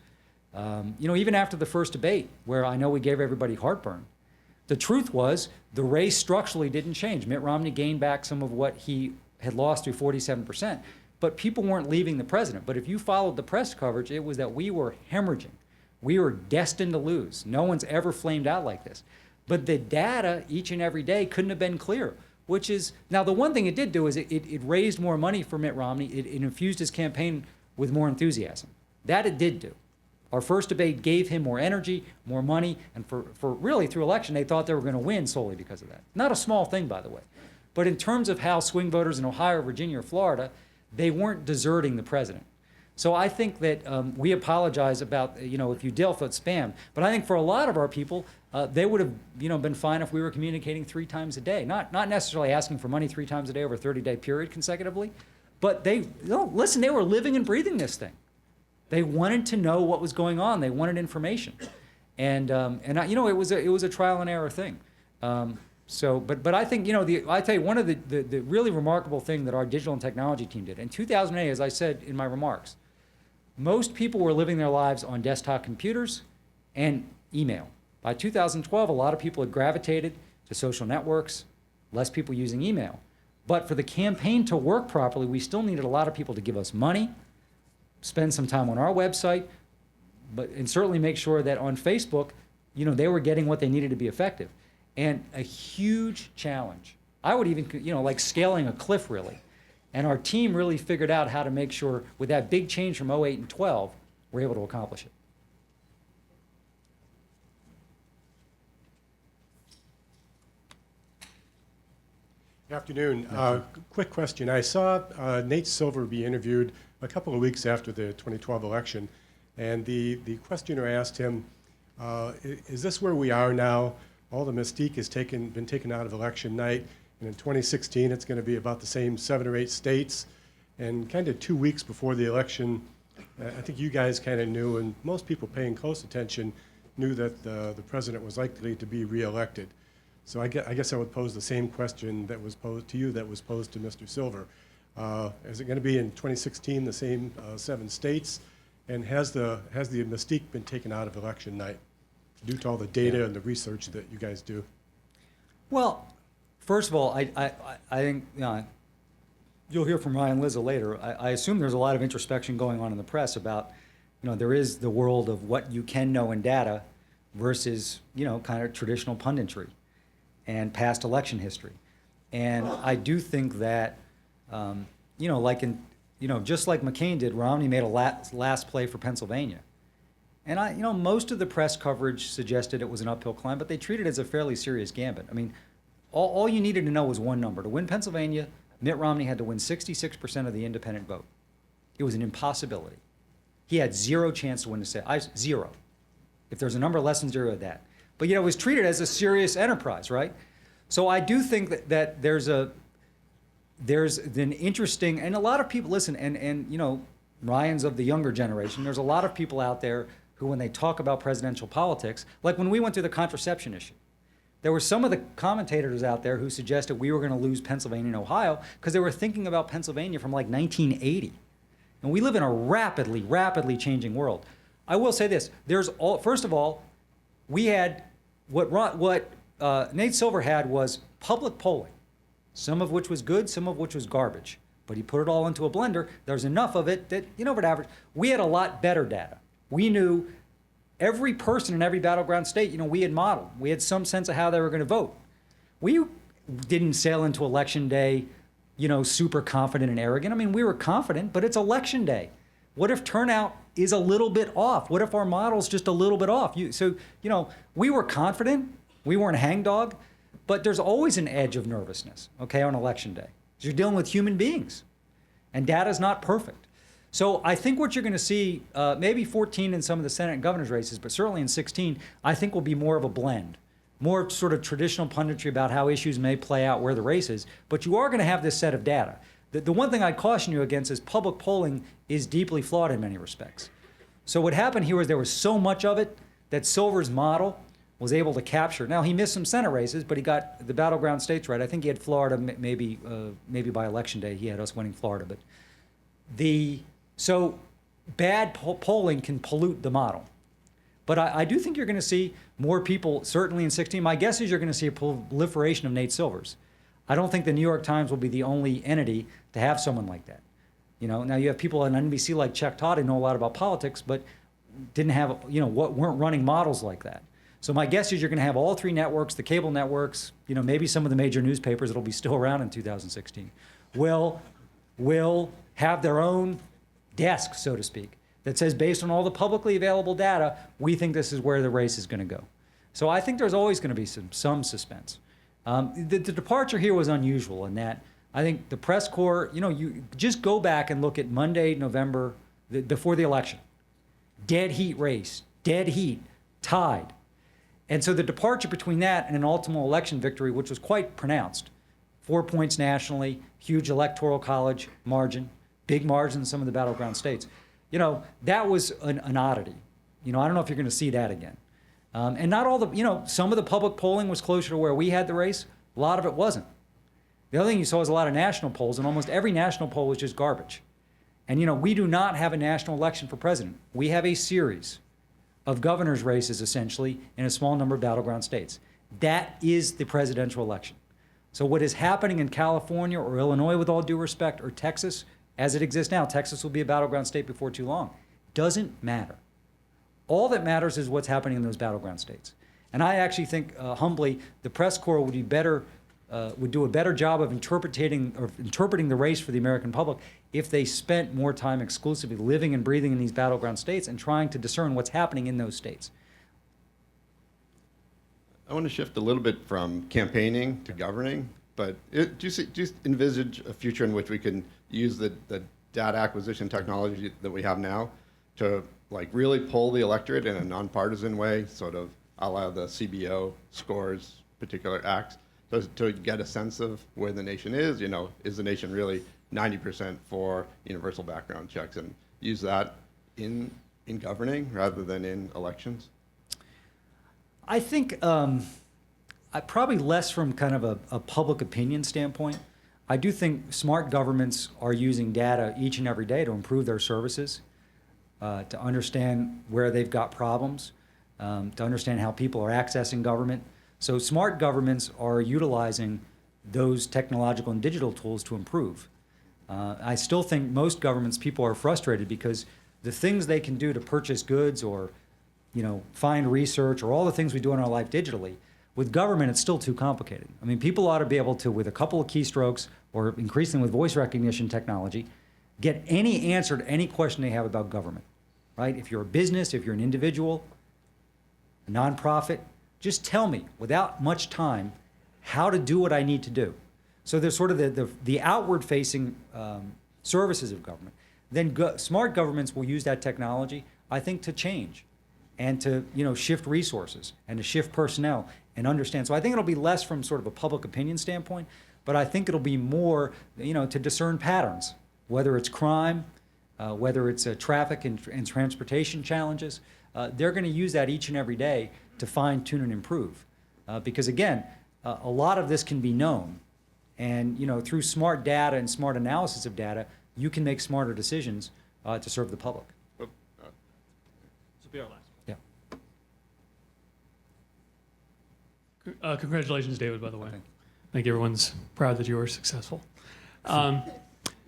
You know, even after the first debate, where I know we gave everybody heartburn, the truth was the race structurally didn't change. Mitt Romney gained back some of what he had lost through 47%, but people weren't leaving the president. But if you followed the press coverage, it was that we were hemorrhaging. We were destined to lose. No one's ever flamed out like this. But the data each and every day couldn't have been clearer, which is, now the one thing it did do is it raised more money for Mitt Romney. It infused his campaign with more enthusiasm. That it did do. Our first debate gave him more energy, more money, and for really through election, they thought they were going to win solely because of that. Not a small thing, by the way. But in terms of how swing voters in Ohio, Virginia, or Florida, they weren't deserting the president. So I think that we apologize about, you know, if you dealt with spam. But I think for a lot of our people, they would have, you know, been fine if we were communicating 3 times a day. Not necessarily asking for money 3 times a day over a 30-day period consecutively, but listen, they were living and breathing this thing. They wanted to know what was going on. They wanted information, and you know, it was a trial and error thing. But I think, you know, I tell you, one of the really remarkable thing that our digital and technology team did in 2008, as I said in my remarks, most people were living their lives on desktop computers and email. By 2012, a lot of people had gravitated to social networks, less people using email. But for the campaign to work properly, we still needed a lot of people to give us money, spend some time on our website, and certainly make sure that on Facebook, you know, they were getting what they needed to be effective. And a huge challenge. I would even, you know, like scaling a cliff, really. And our team really figured out how to make sure, with that big change from 08 and 12, we're able to accomplish it. Afternoon. Quick question. I saw Nate Silver be interviewed a couple of weeks after the 2012 election, and the questioner asked him, is this where we are now? All the mystique has been taken out of election night, and in 2016 it's going to be about the same 7 or 8 states. And kind of 2 weeks before the election, I think you guys kind of knew, and most people paying close attention knew that the president was likely to be reelected. So I guess I would pose the same question that was posed to you that was posed to Mr. Silver. Is it going to be in 2016 the same 7 states? And has the mystique been taken out of election night due to all the data and the research that you guys do? Well, first of all, I think, you know, you'll hear from Ryan and Lizza later. I assume there's a lot of introspection going on in the press about, you know, there is the world of what you can know in data versus, you know, kind of traditional punditry and past election history. And I do think that, you know, like in, you know, just like McCain did, Romney made a last play for Pennsylvania. And you know, most of the press coverage suggested it was an uphill climb, but they treated it as a fairly serious gambit. I mean, all you needed to know was one number. To win Pennsylvania, Mitt Romney had to win 66% of the independent vote. It was an impossibility. He had 0 chance to win the state. 0. If there's a number less than 0, that. But, you know, it was treated as a serious enterprise, right? So I do think that there's an interesting, and a lot of people, listen, and you know, Ryan's of the younger generation. There's a lot of people out there who, when they talk about presidential politics, like when we went through the contraception issue, there were some of the commentators out there who suggested we were going to lose Pennsylvania and Ohio because they were thinking about Pennsylvania from like 1980. And we live in a rapidly, rapidly changing world. I will say this. First of all, we had what Nate Silver had was public polling, some of which was good, some of which was garbage. But he put it all into a blender. There's enough of it that, for the average, we had a lot better data. We knew every person in every battleground state, we had modeled. We had some sense of how they were going to vote. We didn't sail into election day, super confident and arrogant. I mean, we were confident, but it's election day. What if turnout is a little bit off? What if our model's just a little bit off? We were confident. We weren't hangdog, but there's always an edge of nervousness, okay, on election day. You're dealing with human beings, and data's not perfect. So I think what you're going to see, maybe 14 in some of the Senate and governor's races, but certainly in 16, I think will be more of a blend, more sort of traditional punditry about how issues may play out where the race is. But you are going to have this set of data. The one thing I'd caution you against is public polling is deeply flawed in many respects. So what happened here is there was so much of it that Silver's model was able to capture. Now, he missed some Senate races, but he got the battleground states right. I think he had Florida, maybe by election day, he had us winning Florida. But so bad polling can pollute the model. But I do think you're going to see more people, certainly in 16. My guess is you're going to see a proliferation of Nate Silvers. I don't think the New York Times will be the only entity to have someone like that. Now you have people on NBC like Chuck Todd who know a lot about politics, but didn't have, weren't running models like that. So my guess is you're going to have all three networks, the cable networks, maybe some of the major newspapers that'll be still around in 2016, will have their own desk, so to speak, that says based on all the publicly available data, we think this is where the race is going to go. So I think there's always going to be some suspense. The departure here was unusual in that I think the press corps, you just go back and look at Monday, November, before the election. Dead heat race, dead heat, tied. And so the departure between that and an ultimate election victory, which was quite pronounced, 4 points nationally, huge electoral college margin, big margin in some of the battleground states, that was an oddity. I don't know if you're going to see that again. And not all some of the public polling was closer to where we had the race. A lot of it wasn't. The other thing you saw was a lot of national polls, and almost every national poll was just garbage. And, we do not have a national election for president. We have a series of governor's races, essentially, in a small number of battleground states. That is the presidential election. So what is happening in California or Illinois, with all due respect, or Texas, as it exists now, Texas will be a battleground state before too long, doesn't matter. All that matters is what's happening in those battleground states. And I actually think, humbly, the press corps would do a better job of interpreting the race for the American public if they spent more time exclusively living and breathing in these battleground states and trying to discern what's happening in those states. I want to shift a little bit from campaigning to governing, but do you envisage a future in which we can use the data acquisition technology that we have now to really poll the electorate in a nonpartisan way, sort of a la the CBO scores particular acts, to get a sense of where the nation is? Is the nation really 90% for universal background checks, and use that in governing rather than in elections? I think probably less from kind of a public opinion standpoint. I do think smart governments are using data each and every day to improve their services, to understand where they've got problems, to understand how people are accessing government. So smart governments are utilizing those technological and digital tools to improve. I still think most governments, people are frustrated because the things they can do to purchase goods or find research or all the things we do in our life digitally, with government, it's still too complicated. I mean, people ought to be able to, with a couple of keystrokes or increasingly with voice recognition technology, get any answer to any question they have about government, right? If you're a business, if you're an individual, a nonprofit, just tell me, without much time, how to do what I need to do. So there's sort of the outward-facing services of government. Then smart governments will use that technology, I think, to change and to shift resources and to shift personnel and understand. So I think it'll be less from sort of a public opinion standpoint, but I think it'll be more to discern patterns, whether it's crime, whether it's traffic and transportation challenges. They're going to use that each and every day to fine tune and improve. Because again, a lot of this can be known. And through smart data and smart analysis of data, you can make smarter decisions to serve the public. This will be our last. Yeah. Congratulations, David, by the way. Thank you. I think everyone's proud that you were successful.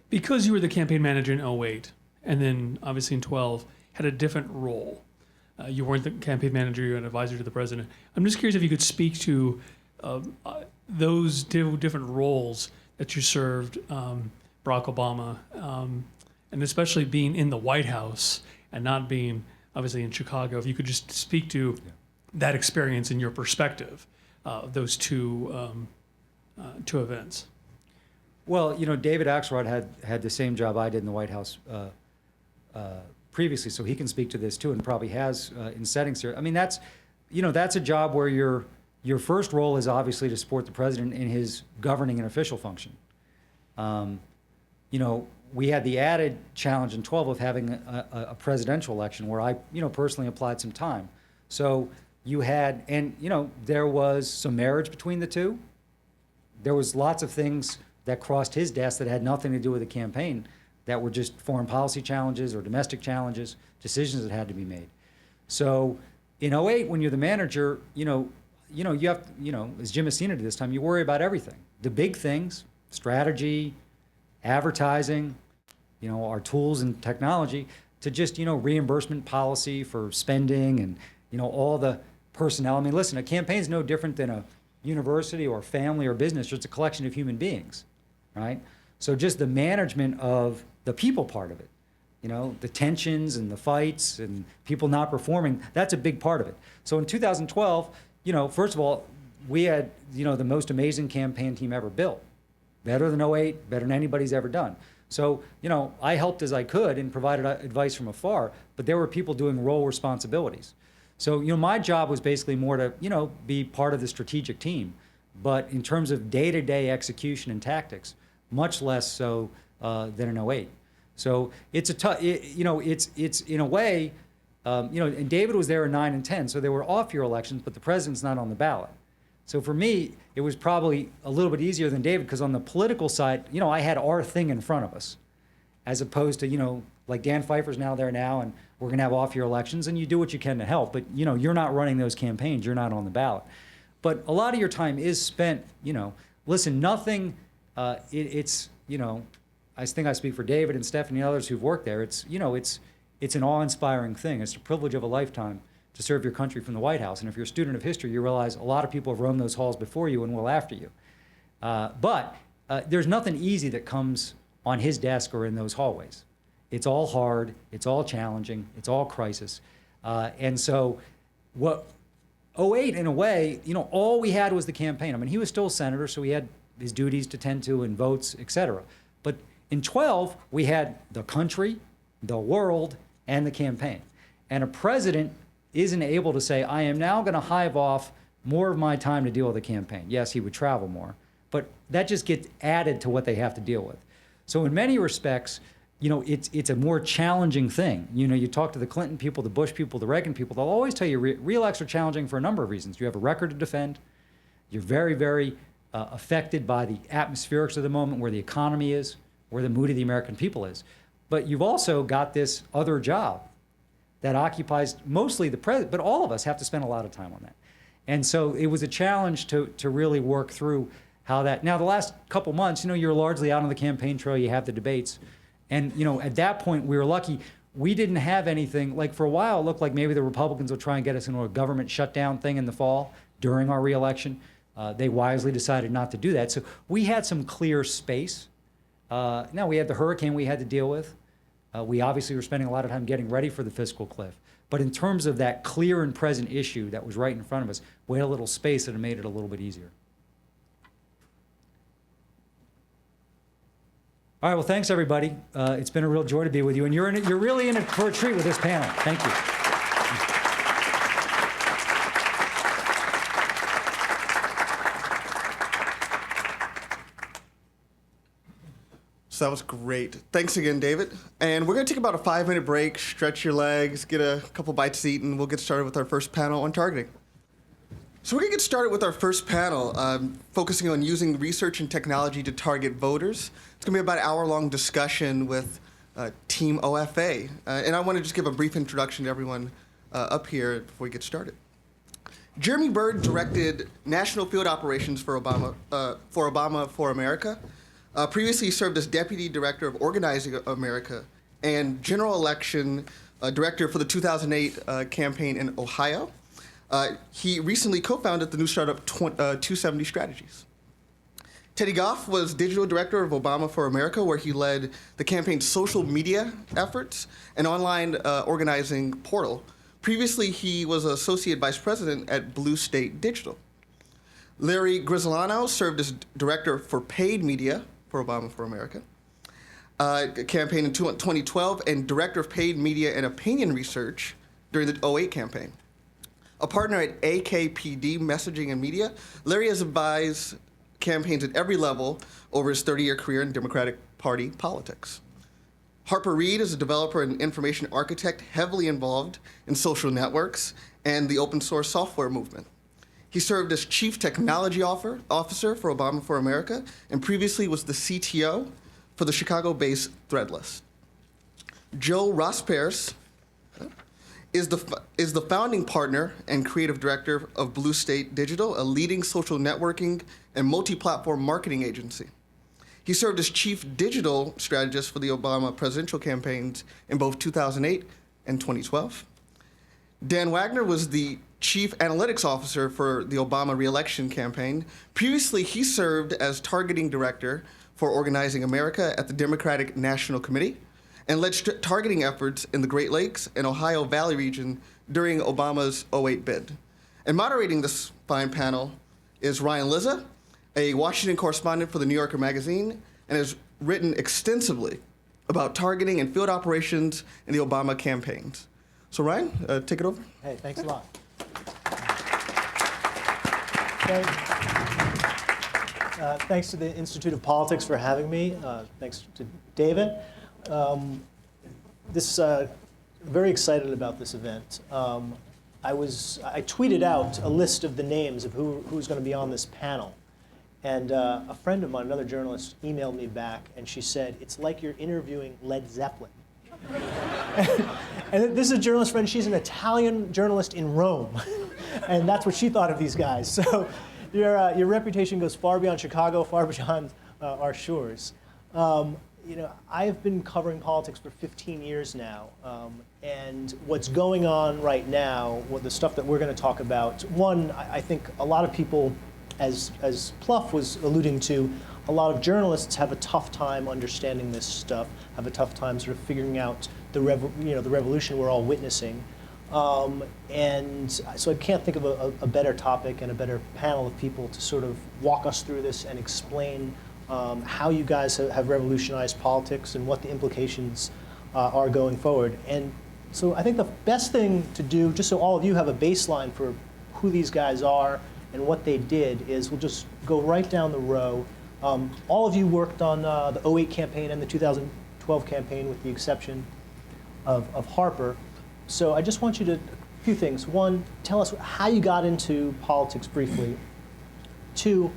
Because you were the campaign manager in 08, and then obviously in 12, had a different role. You weren't the campaign manager, you were an advisor to the president. I'm just curious if you could speak to those different roles that you served Barack Obama, and especially being in the White House and not being obviously in Chicago. If you could just speak to that experience and your perspective of those two events. Well, David Axelrod had the same job I did in the White House previously, so he can speak to this too, and probably has in settings here. I mean, that's a job where your first role is obviously to support the president in his governing and official function. We had the added challenge in 12 of having a presidential election where I, personally applied some time. So you had, and there was some marriage between the two. There was lots of things that crossed his desk that had nothing to do with the campaign, that were just foreign policy challenges or domestic challenges, decisions that had to be made. So in 08, when you're the manager, you have, as Jim Messina did this time, you worry about everything. The big things, strategy, advertising, our tools and technology, to just, reimbursement policy for spending and, all the personnel. I mean, listen, a campaign's no different than a university or family or business, just a collection of human beings, right? So just the management of the people part of it, the tensions and the fights and people not performing, that's a big part of it. So in 2012, first of all, we had, the most amazing campaign team ever built. Better than 08, better than anybody's ever done. So, I helped as I could and provided advice from afar, but there were people doing role responsibilities. So, my job was basically more to, be part of the strategic team. But in terms of day-to-day execution and tactics, much less so than in 08. So it's a tough, it's in a way, and David was there in 9 and 10, so they were off-year elections, but the president's not on the ballot. So for me, it was probably a little bit easier than David, because on the political side, I had our thing in front of us, as opposed to, like Dan Pfeiffer's now there now, and we're going to have off-year elections, and you do what you can to help, but, you're not running those campaigns, you're not on the ballot. But a lot of your time is spent, listen, nothing, I think I speak for David and Stephanie and others who've worked there. It's an awe-inspiring thing. It's the privilege of a lifetime to serve your country from the White House. And if you're a student of history, you realize a lot of people have roamed those halls before you and will after you. But there's nothing easy that comes on his desk or in those hallways. It's all hard. It's all challenging. It's all crisis. And so 08, in a way, all we had was the campaign. I mean, he was still a senator, so he had his duties to tend to and votes, et cetera. But in 12, we had the country, the world, and the campaign. And a president isn't able to say, I am now going to hive off more of my time to deal with the campaign. Yes, he would travel more, but that just gets added to what they have to deal with. So in many respects, it's a more challenging thing. You talk to the Clinton people, the Bush people, the Reagan people, they'll always tell you re-elects are challenging for a number of reasons. You have a record to defend. You're very, very affected by the atmospherics of the moment, where the economy is, where the mood of the American people is. But you've also got this other job that occupies mostly the president, but all of us have to spend a lot of time on that. And so it was a challenge to really work through how that. Now, the last couple months, you're largely out on the campaign trail, you have the debates. And, at that point, we were lucky. We didn't have anything, like for a while, it looked like maybe the Republicans would try and get us into a government shutdown thing in the fall during our reelection. They wisely decided not to do that. So we had some clear space. Now, we had the hurricane we had to deal with. We obviously were spending a lot of time getting ready for the fiscal cliff. But in terms of that clear and present issue that was right in front of us, we had a little space that made it a little bit easier. All right, well, thanks, everybody. It's been a real joy to be with you. And you're really in it for a treat with this panel. Thank you. So that was great. Thanks again, David. And we're going to take about a 5-minute break, stretch your legs, get a couple bites to eat, and we'll get started with our first panel on targeting. So we're going to get started with our first panel, focusing on using research and technology to target voters. It's going to be about an hour-long discussion with Team OFA. And I want to just give a brief introduction to everyone up here before we get started. Jeremy Bird directed National Field Operations for Obama for America. Previously, he served as Deputy Director of Organizing America and General Election Director for the 2008 campaign in Ohio. He recently co-founded the new startup 270 Strategies. Teddy Goff was Digital Director of Obama for America, where he led the campaign's social media efforts and online organizing portal. Previously, he was Associate Vice President at Blue State Digital. Larry Grisolano served as Director for Paid Media for Obama for America campaign in 2012 and Director of Paid Media and Opinion Research during the 2008 campaign. A partner at AKPD Messaging and Media, Larry has advised campaigns at every level over his 30-year career in Democratic Party politics. Harper Reed is a developer and information architect heavily involved in social networks and the open source software movement. He served as Chief Technology Officer for Obama for America and previously was the CTO for the Chicago-based Threadless. Joe Rospars is the founding partner and creative director of Blue State Digital, a leading social networking and multi-platform marketing agency. He served as chief digital strategist for the Obama presidential campaigns in both 2008 and 2012. Dan Wagner was the chief analytics officer for the Obama re-election campaign. Previously, he served as targeting director for Organizing America at the Democratic National Committee and led targeting efforts in the Great Lakes and Ohio Valley region during Obama's 2008 bid. And moderating this fine panel is Ryan Lizza, a Washington correspondent for the New Yorker magazine, and has written extensively about targeting and field operations in the Obama campaigns. So Ryan, take it over. Hey, thanks a lot. Thanks to the Institute of Politics for having me. Thanks to David. Very excited about this event. I tweeted out a list of the names of who's going to be on this panel. And a friend of mine, another journalist, emailed me back, and she said, it's like you're interviewing Led Zeppelin. And this is a journalist friend. She's an Italian journalist in Rome. And that's what she thought of these guys. So your reputation goes far beyond Chicago, far beyond our shores. I've been covering politics for 15 years now. And what's going on right now, the stuff that we're going to talk about, one, I think a lot of people, as Plouffe was alluding to, a lot of journalists have a tough time understanding this stuff, have a tough time sort of figuring out the revolution we're all witnessing. And so I can't think of a better topic and a better panel of people to sort of walk us through this and explain how you guys have revolutionized politics and what the implications are going forward. And so I think the best thing to do, just so all of you have a baseline for who these guys are and what they did, is we'll just go right down the row. All of you worked on the 2008 campaign and the 2012 campaign, with the exception of Harper. So I just want you to, a few things. One, tell us how you got into politics briefly. Two,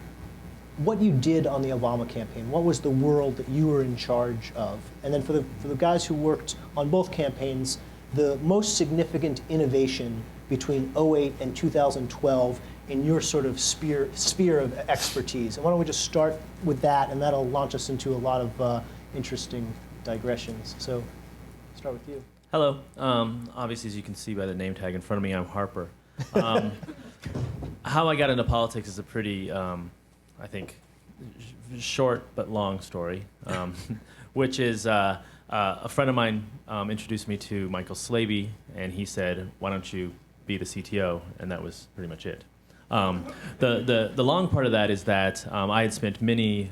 what you did on the Obama campaign. What was the world that you were in charge of? And then for the guys who worked on both campaigns, the most significant innovation between 2008 and 2012 in your sort of sphere of expertise. And why don't we just start with that, and that'll launch us into a lot of interesting digressions. So start with you. Hello. Obviously, as you can see by the name tag in front of me, I'm Harper. How I got into politics is a pretty, I think, short but long story, which is a friend of mine introduced me to Michael Slaby, and he said, why don't you be the CTO? And that was pretty much it. The long part of that is that I had spent many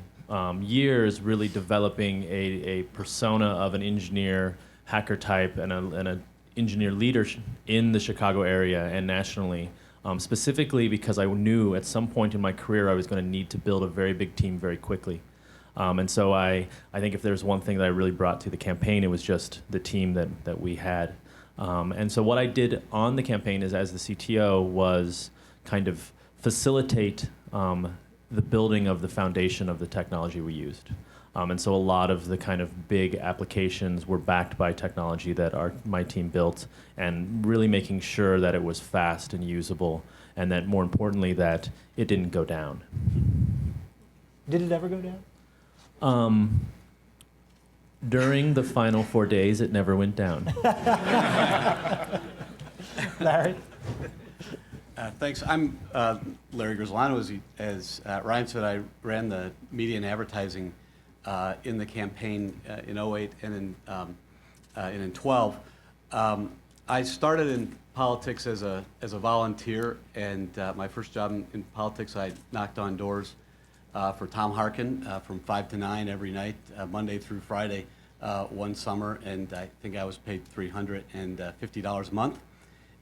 years really developing a persona of an engineer, hacker type, and an engineer leader in the Chicago area and nationally, specifically because I knew at some point in my career I was going to need to build a very big team very quickly. And so I think if there's one thing that I really brought to the campaign, it was just the team that we had. And so what I did on the campaign is, as the CTO, was kind of facilitate the building of the foundation of the technology we used. And so a lot of the kind of big applications were backed by technology that my team built, and really making sure that it was fast and usable, and that, more importantly, that it didn't go down. Did it ever go down? During the final 4 days, it never went down. Larry? Thanks. I'm Larry Grisolano. As Ryan said, I ran the media and advertising in the campaign in 08 and in 12. I started in politics as a volunteer, and my first job in politics, I knocked on doors for Tom Harkin from 5 to 9 every night, Monday through Friday, one summer, and I think I was paid $350 a month.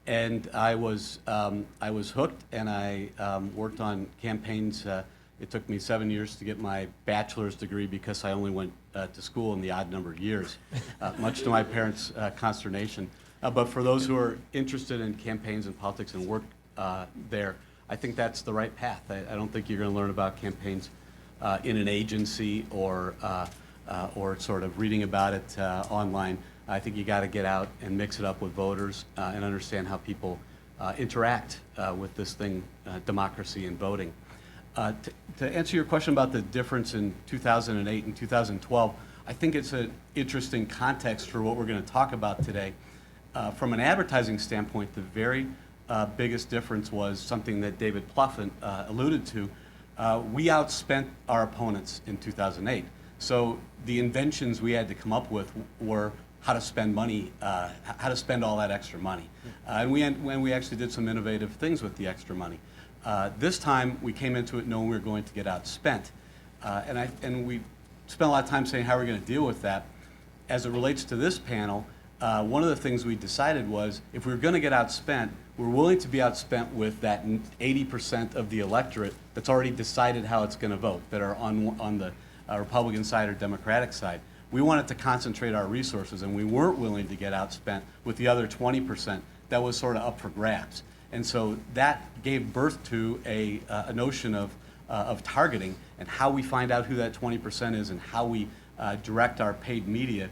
And I was hooked, and I worked on campaigns. It took me 7 years to get my bachelor's degree because I only went to school in the odd number of years, much to my parents' consternation. But for those who are interested in campaigns and politics and work there, I think that's the right path. I don't think you're going to learn about campaigns in an agency or sort of reading about it online. I think you got to get out and mix it up with voters and understand how people interact with this thing, democracy and voting. To answer your question about the difference in 2008 and 2012, I think it's an interesting context for what we're going to talk about today. From an advertising standpoint, the very biggest difference was something that David Plouffe alluded to. We outspent our opponents in 2008. So the inventions we had to come up with were how to spend money, how to spend all that extra money. And we actually did some innovative things with the extra money. This time, we came into it knowing we were going to get outspent. And we spent a lot of time saying how we're going to deal with that. As it relates to this panel, one of the things we decided was if we were going to get outspent, we're willing to be outspent with that 80% of the electorate that's already decided how it's going to vote, that are on the Republican side or Democratic side. We wanted to concentrate our resources, and we weren't willing to get outspent with the other 20% that was sort of up for grabs. And so that gave birth to a notion of targeting and how we find out who that 20% is and how we direct our paid media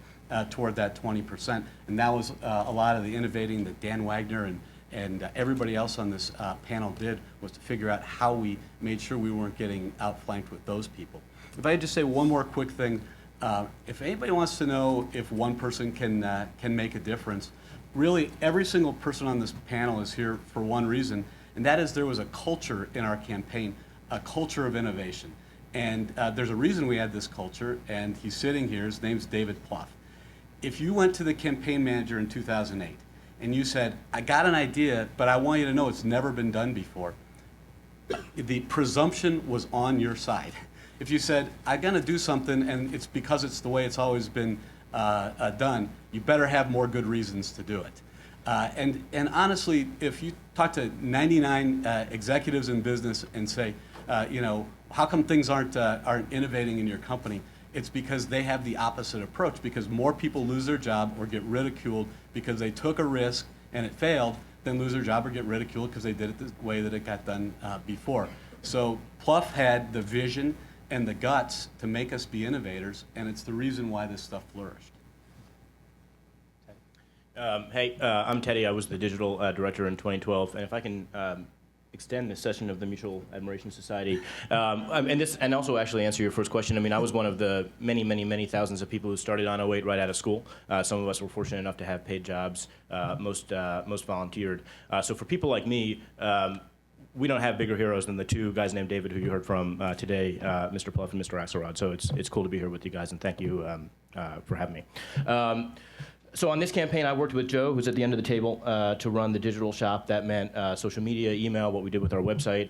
toward that 20%. And that was a lot of the innovating that Dan Wagner and everybody else on this panel did, was to figure out how we made sure we weren't getting outflanked with those people. If I could just say one more quick thing, if anybody wants to know if one person can make a difference, really every single person on this panel is here for one reason, and that is there was a culture in our campaign, a culture of innovation. And there's a reason we had this culture, and he's sitting here. His name's David Plouffe. If you went to the campaign manager in 2008 and you said, I got an idea, but I want you to know it's never been done before, the presumption was on your side. If you said, I'm going to do something and it's because it's the way it's always been done, you better have more good reasons to do it. And honestly, if you talk to 99 executives in business and say, how come things aren't innovating in your company? It's because they have the opposite approach, because more people lose their job or get ridiculed because they took a risk and it failed than lose their job or get ridiculed because they did it the way that it got done before. So Plouffe had the vision and the guts to make us be innovators, and it's the reason why this stuff flourished. Hey, I'm Teddy. I was the digital director in 2012, and if I can extend the session of the Mutual Admiration Society, and also actually answer your first question. I mean, I was one of the many thousands of people who started on 08 right out of school. Some of us were fortunate enough to have paid jobs. Most volunteered. So for people like me, we don't have bigger heroes than the two guys named David who you heard from today, Mr. Plouffe and Mr. Axelrod. So it's cool to be here with you guys, and thank you for having me. So on this campaign, I worked with Joe, who's at the end of the table, to run the digital shop. That meant social media, email, what we did with our website,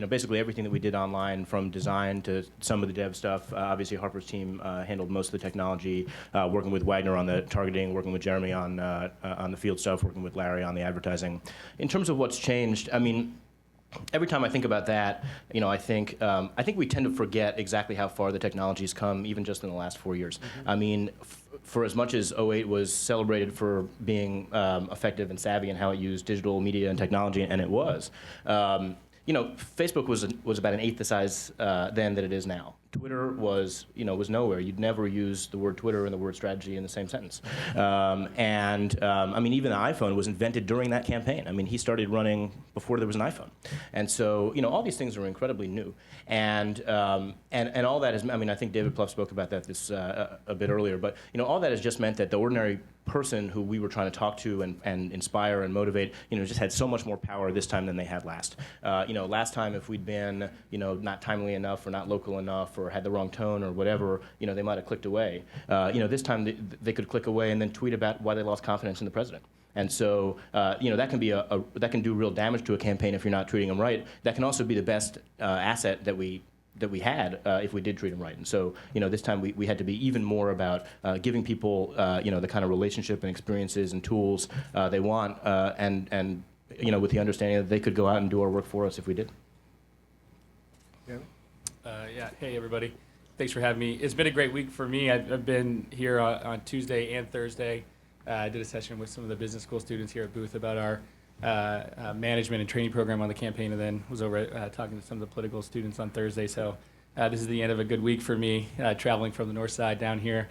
basically everything that we did online, from design to some of the dev stuff. Obviously, Harper's team handled most of the technology, working with Wagner on the targeting, working with Jeremy on the field stuff, working with Larry on the advertising. In terms of what's changed, I mean, every time I think about that, I think we tend to forget exactly how far the technology's come, even just in the last 4 years. I mean, for as much as '08 was celebrated for being effective and savvy in how it used digital media and technology, and it was, Facebook was about an eighth the size then that it is now. Twitter was nowhere. You'd never use the word Twitter and the word strategy in the same sentence. I mean, even the iPhone was invented during that campaign. I mean, he started running before there was an iPhone. And so, all these things are incredibly new. And all that is, I mean, I think David Plouffe spoke about that a bit earlier, but, all that has just meant that the ordinary person who we were trying to talk to and inspire and motivate, just had so much more power this time than they had last. Last time if we'd been, not timely enough or not local enough or had the wrong tone or whatever, they might have clicked away. This time they could click away and then tweet about why they lost confidence in the president. And so, that can be that can do real damage to a campaign if you're not treating them right. That can also be the best asset that we had if we did treat them right. And so, this time we had to be even more about giving people, the kind of relationship and experiences and tools they want, and with the understanding that they could go out and do our work for us if we did. Yeah. Hey, everybody. Thanks for having me. It's been a great week for me. I've been here on Tuesday and Thursday. I did a session with some of the business school students here at Booth about our management and training program on the campaign, and then was over talking to some of the political students on Thursday. So this is the end of a good week for me, traveling from the north side down here.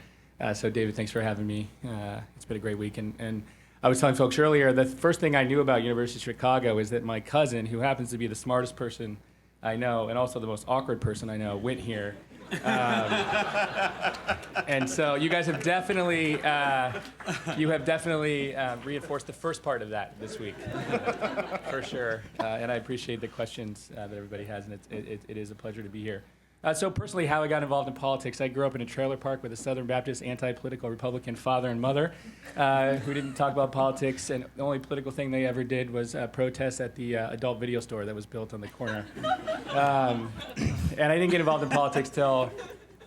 So David, thanks for having me. It's been a great week. And I was telling folks earlier, the first thing I knew about University of Chicago is that my cousin, who happens to be the smartest person I know and also the most awkward person I know, went here. And so you guys have definitely reinforced the first part of that this week, for sure. And I appreciate the questions that everybody has, and it is a pleasure to be here. So personally, how I got involved in politics, I grew up in a trailer park with a Southern Baptist anti-political Republican father and mother who didn't talk about politics, and the only political thing they ever did was protest at the adult video store that was built on the corner. And I didn't get involved in politics till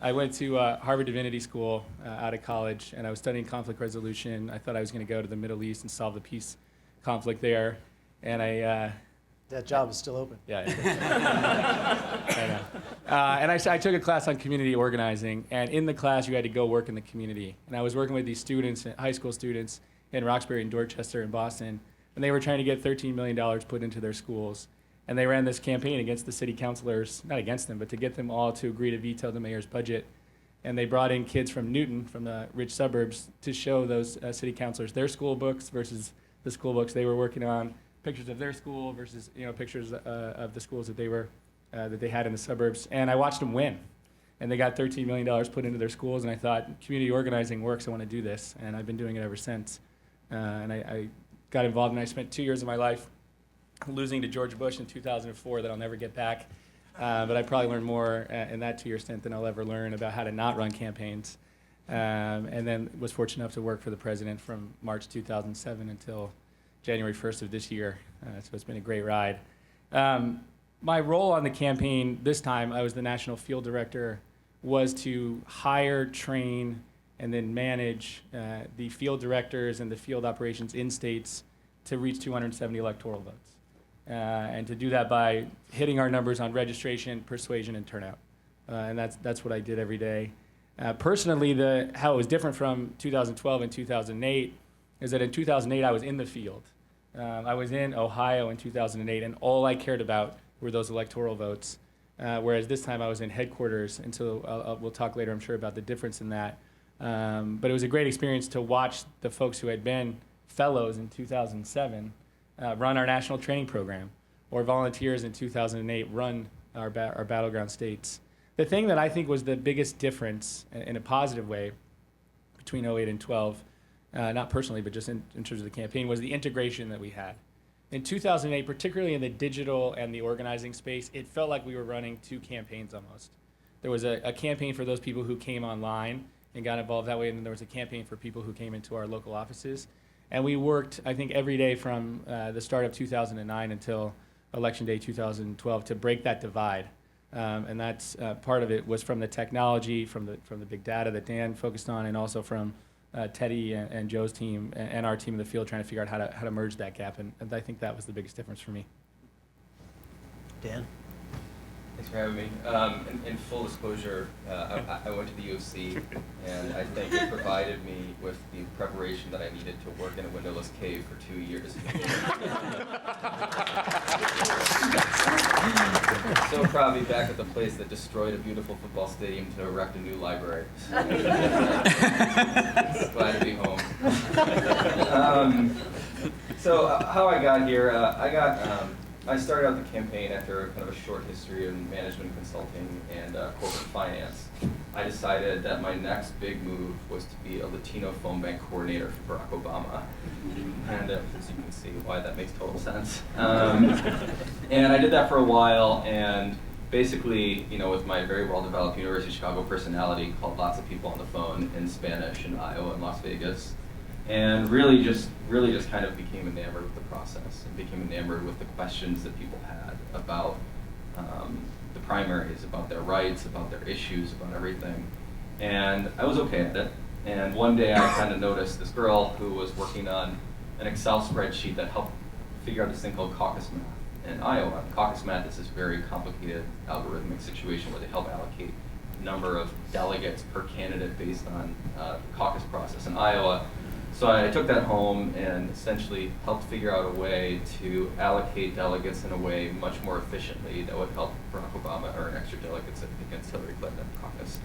I went to Harvard Divinity School out of college, and I was studying conflict resolution. I thought I was going to go to the Middle East and solve the peace conflict there, and that job is still open. Yeah. I know. And I took a class on community organizing, and in the class you had to go work in the community. And I was working with these students, high school students in Roxbury and Dorchester and Boston, and they were trying to get $13 million put into their schools. And they ran this campaign against the city councilors, not against them, but to get them all to agree to veto the mayor's budget. And they brought in kids from Newton, from the rich suburbs, to show those city councilors their school books versus the school books they were working on, pictures of their school versus pictures of the schools that they had in the suburbs. And I watched them win. And they got $13 million put into their schools, and I thought, community organizing works, I want to do this. And I've been doing it ever since. And I got involved, and I spent 2 years of my life losing to George Bush in 2004 that I'll never get back. But I probably learned more in that 2-year stint than I'll ever learn about how to not run campaigns. And then was fortunate enough to work for the president from March 2007 until January 1st of this year. So it's been a great ride. My role on the campaign this time, I was the national field director, was to hire, train, and then manage the field directors and the field operations in states to reach 270 electoral votes. And to do that by hitting our numbers on registration, persuasion, and turnout. And that's what I did every day. Personally, how it was different from 2012 and 2008 is that in 2008 I was in the field. I was in Ohio in 2008, and all I cared about were those electoral votes. Whereas this time I was in headquarters, and so we'll talk later, I'm sure, about the difference in that. But it was a great experience to watch the folks who had been fellows in 2007 run our national training program, or volunteers in 2008 run our battleground states. The thing that I think was the biggest difference in a positive way between 08 and 12, not personally, but just in terms of the campaign, was the integration that we had. In 2008, particularly in the digital and the organizing space, it felt like we were running two campaigns almost. There was a campaign for those people who came online and got involved that way, and then there was a campaign for people who came into our local offices. And we worked, I think, every day from the start of 2009 until Election Day 2012 to break that divide. And that's part of it was from the technology, from the big data that Dan focused on, and also from Teddy and Joe's team and our team in the field trying to figure out how to merge that gap. And I think that was the biggest difference for me. Dan? Thanks for having me. In full disclosure, I went to the U of C, and I think it provided me with the preparation that I needed to work in a windowless cave for 2 years. So proud to be back at the place that destroyed a beautiful football stadium to erect a new library. Glad to be home. How I got here, I started out the campaign after kind of a short history in management consulting and corporate finance. I decided that my next big move was to be a Latino phone bank coordinator for Barack Obama. And as you can see why that makes total sense. And I did that for a while, and basically, with my very well-developed University of Chicago personality, called lots of people on the phone in Spanish in Iowa and Las Vegas. And really just kind of became enamored with the process and became enamored with the questions that people had about the primaries, about their rights, about their issues, about everything. And I was okay at it. And one day I kind of noticed this girl who was working on an Excel spreadsheet that helped figure out this thing called caucus math in Iowa. Caucus math is this very complicated algorithmic situation where they help allocate number of delegates per candidate based on the caucus process in Iowa. So I took that home and essentially helped figure out a way to allocate delegates in a way much more efficiently that would help Barack Obama earn extra delegates against Hillary Clinton in the caucus.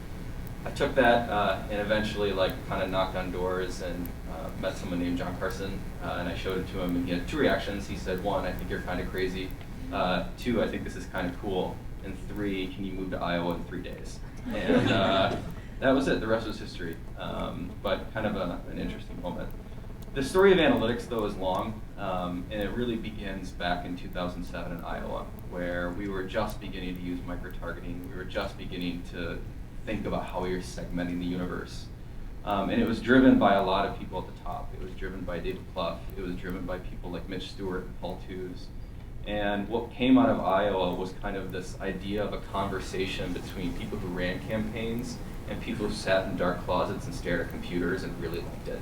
I took that and eventually kind of knocked on doors and met someone named John Carson, and I showed it to him, and he had two reactions. He said, 1, I think you're kind of crazy. 2, I think this is kind of cool. And 3, can you move to Iowa in 3 days? And that was it. The rest was history, but kind of an interesting moment. The story of analytics, though, is long, and it really begins back in 2007 in Iowa, where we were just beginning to use micro-targeting. We were just beginning to think about how we were segmenting the universe. And it was driven by a lot of people at the top. It was driven by David Plouffe. It was driven by people like Mitch Stewart and Paul Tooze. And what came out of Iowa was kind of this idea of a conversation between people who ran campaigns and people who sat in dark closets and stared at computers and really liked it.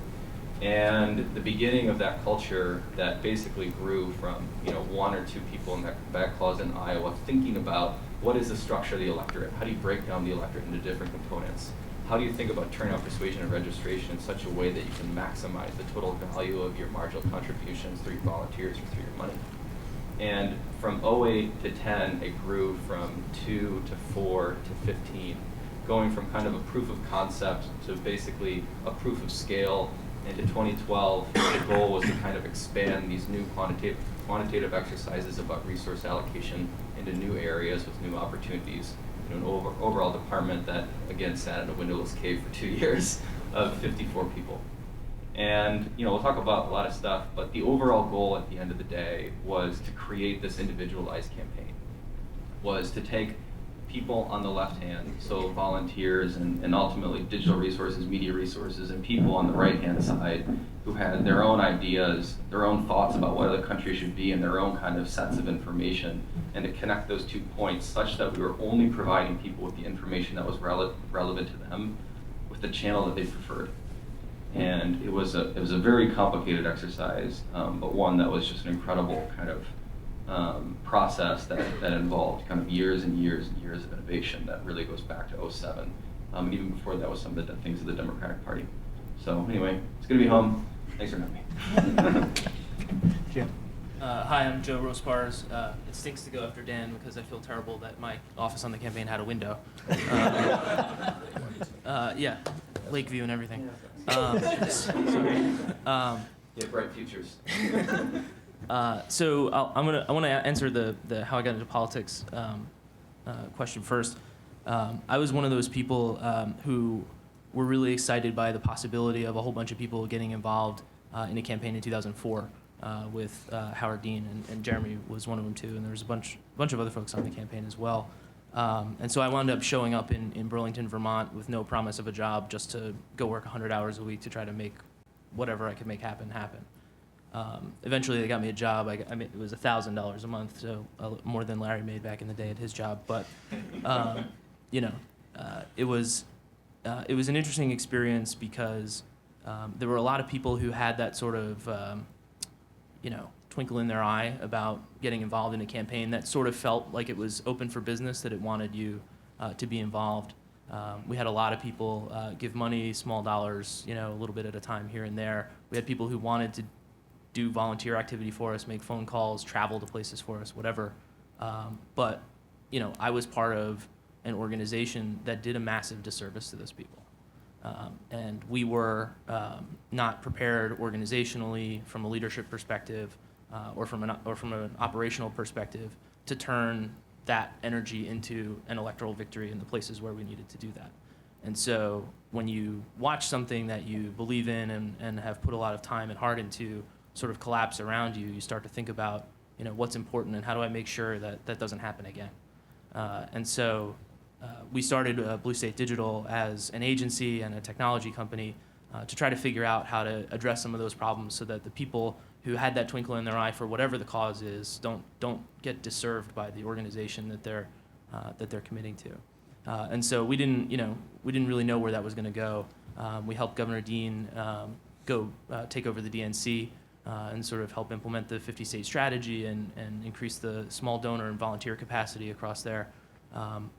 And the beginning of that culture that basically grew from 1 or 2 people in that back closet in Iowa thinking about what is the structure of the electorate? How do you break down the electorate into different components? How do you think about turnout, persuasion, and registration in such a way that you can maximize the total value of your marginal contributions through your volunteers or through your money? And from 08 to 10, it grew from 2 to 4 to 15, going from kind of a proof of concept to basically a proof of scale. Into 2012, the goal was to kind of expand these new quantitative exercises about resource allocation into new areas with new opportunities. An overall department that, again, sat in a windowless cave for 2 years of 54 people. And we'll talk about a lot of stuff, but the overall goal at the end of the day was to create this individualized campaign, was to take people on the left hand, so volunteers and ultimately digital resources, media resources, and people on the right hand side who had their own ideas, their own thoughts about what the country should be, and their own kind of sets of information, and to connect those 2 points such that we were only providing people with the information that was relevant to them with the channel that they preferred. And it was a very complicated exercise, but one that was just an incredible kind of process that involved kind of years and years and years of innovation that really goes back to 07. And even before that was some of the things of the Democratic Party. So anyway, it's good to be home. Thanks for having me. Jim. Hi, I'm Joe Rospars. It stinks to go after Dan because I feel terrible that my office on the campaign had a window. Yeah, Lakeview and everything. Sorry. Yeah, bright futures. So I want to answer the how I got into politics question first. I was one of those people who were really excited by the possibility of a whole bunch of people getting involved in a campaign in 2004 with Howard Dean, and Jeremy was one of them too, and there was a bunch of other folks on the campaign as well. And so I wound up showing up in Burlington, Vermont with no promise of a job, just to go work 100 hours a week to try to make whatever I could make happen. Eventually they got me a job. I mean, it was $1,000 a month, so more than Larry made back in the day at his job. But it was an interesting experience because there were a lot of people who had that sort of twinkle in their eye about getting involved in a campaign that sort of felt like it was open for business, that it wanted you to be involved. We had a lot of people give money, small dollars, a little bit at a time here and there. We had people who wanted to do volunteer activity for us, make phone calls, travel to places for us, whatever. But I was part of an organization that did a massive disservice to those people. And we were not prepared organizationally from a leadership perspective or from an operational perspective to turn that energy into an electoral victory in the places where we needed to do that. And so when you watch something that you believe in and have put a lot of time and heart into sort of collapse around you, you start to think about what's important and how do I make sure that that doesn't happen again. And so we started Blue State Digital as an agency and a technology company to try to figure out how to address some of those problems so that the people who had that twinkle in their eye for whatever the cause is don't get disserved by the organization that they're committing to. And so we didn't really know where that was going to go. We helped Governor Dean go take over the DNC and sort of help implement the 50-state strategy and increase the small donor and volunteer capacity across there.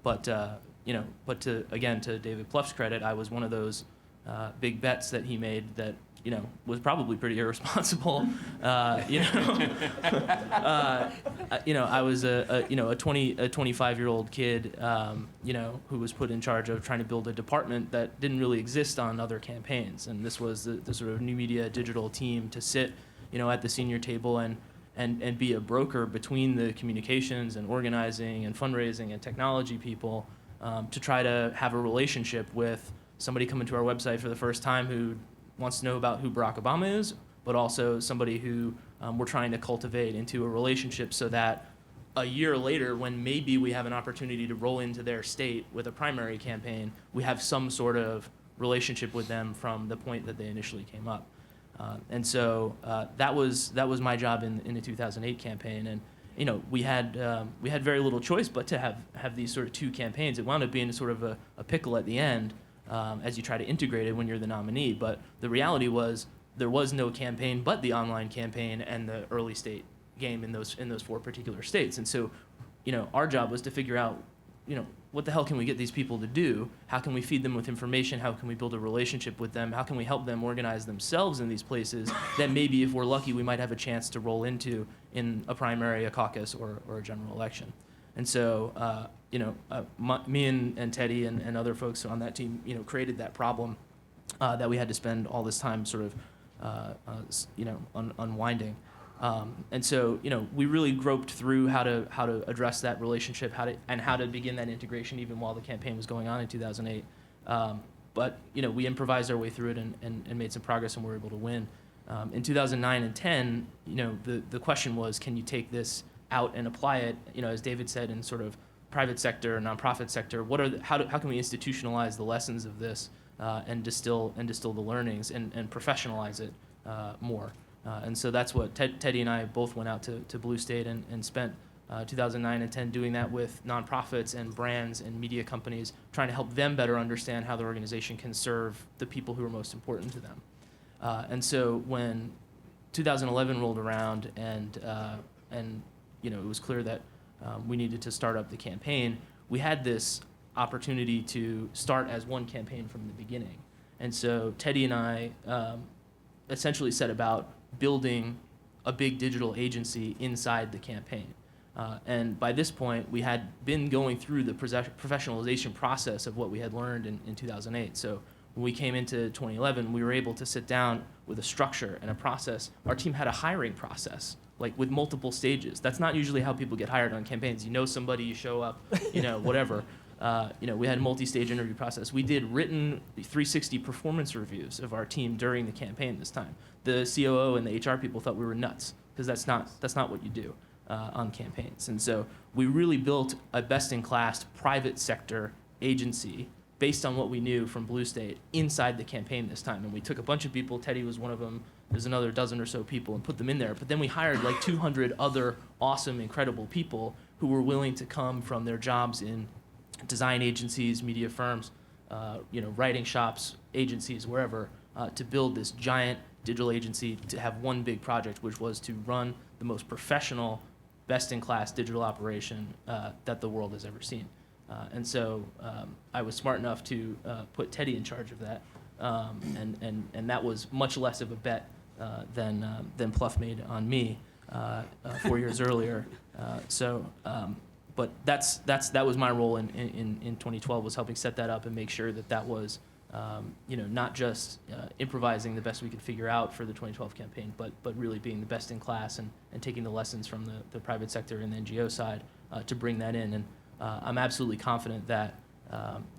But to David Plouffe's credit, I was one of those big bets that he made that was probably pretty irresponsible. I was a 25-year-old kid, who was put in charge of trying to build a department that didn't really exist on other campaigns, and this was the sort of new media digital team to sit, at the senior table and be a broker between the communications and organizing and fundraising and technology people to try to have a relationship with somebody coming to our website for the first time who wants to know about who Barack Obama is, but also somebody who we're trying to cultivate into a relationship so that a year later, when maybe we have an opportunity to roll into their state with a primary campaign, we have some sort of relationship with them from the point that they initially came up. And so that was my job in the 2008 campaign, and we had very little choice but to have these sort of two campaigns. It wound up being sort of a pickle at the end as you try to integrate it when you're the nominee. But the reality was there was no campaign but the online campaign and the early state game in those 4 particular states. And so, our job was to figure out, what the hell can we get these people to do? How can we feed them with information? How can we build a relationship with them? How can we help them organize themselves in these places that maybe, if we're lucky, we might have a chance to roll into in a primary, a caucus, or a general election? And so, me and Teddy and other folks on that team, created that problem that we had to spend all this time sort of, unwinding. And so, we really groped through how to address that relationship, how to begin that integration even while the campaign was going on in 2008. But we improvised our way through it and made some progress and were able to win. In 2009 and 10, the question was, can you take this out and apply it, as David said, in sort of private sector, nonprofit sector? How can we institutionalize the lessons of this and distill the learnings and professionalize it more? And so that's what Teddy and I both went out to Blue State and spent 2009 and 10 doing that with nonprofits and brands and media companies, trying to help them better understand how their organization can serve the people who are most important to them. And so when 2011 rolled around and it was clear that we needed to start up the campaign, we had this opportunity to start as one campaign from the beginning. And so Teddy and I essentially set about building a big digital agency inside the campaign. And by this point, we had been going through the professionalization process of what we had learned in 2008. So when we came into 2011, we were able to sit down with a structure and a process. Our team had a hiring process, like with multiple stages. That's not usually how people get hired on campaigns. You know somebody, you show up, whatever. We had a multi-stage interview process. We did written 360 performance reviews of our team during the campaign this time. The COO and the HR people thought we were nuts because that's not what you do on campaigns. And so we really built a best-in-class private sector agency based on what we knew from Blue State inside the campaign this time. And we took a bunch of people. Teddy was one of them. There's another dozen or so people, and put them in there. But then we hired like 200 other awesome, incredible people who were willing to come from their jobs in design agencies, media firms, writing shops, agencies, wherever, to build this giant digital agency to have one big project, which was to run the most professional, best-in-class digital operation that the world has ever seen. And so I was smart enough to put Teddy in charge of that, and that was much less of a bet than Plouffe made on me 4 years earlier. But that was my role in 2012, was helping set that up and make sure that was not just improvising the best we could figure out for the 2012 campaign, but really being the best in class and taking the lessons from the private sector and the NGO side to bring that in. And I'm absolutely confident that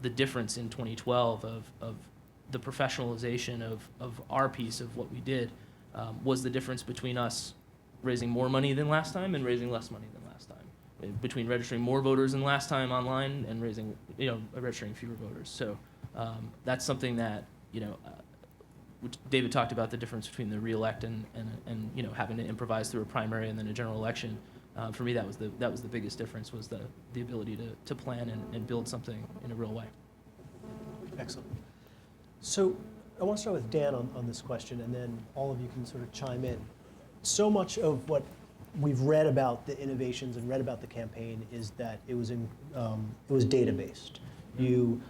the difference in 2012 of the professionalization of our piece of what we did was the difference between us raising more money than last time and raising less money than last time, between registering more voters than last time online and registering fewer voters. So that's something that, which David talked about, the difference between the re-elect and having to improvise through a primary and then a general election. For me, that was the biggest difference, was the ability to plan and build something in a real way. Excellent. So I want to start with Dan on this question, and then all of you can sort of chime in. So much of what we've read about the innovations and read about the campaign is that it was data-based. You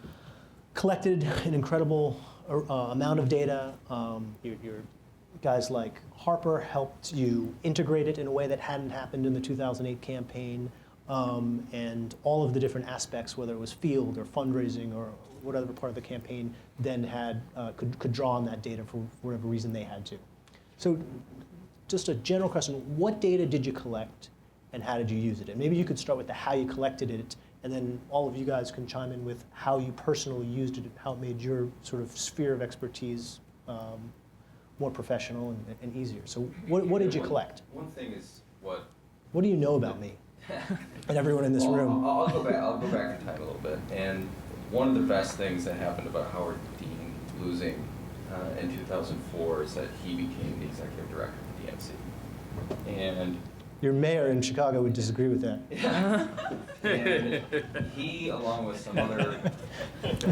collected an incredible amount of data. Your guys like Harper helped you integrate it in a way that hadn't happened in the 2008 campaign, and all of the different aspects, whether it was field or fundraising or whatever part of the campaign, then could draw on that data for whatever reason they had to. So just a general question, what data did you collect and how did you use it? And maybe you could start with the how you collected it, and then all of you guys can chime in with how you personally used it, how it made your sort of sphere of expertise more professional and easier. So what did you collect? One thing is what do you know about me and everyone in this room? I'll go back in time a little bit. And one of the best things that happened about Howard Dean losing in 2004 is that he became the executive director of the DNC. And your mayor in Chicago would disagree with that. Yeah. And he, along with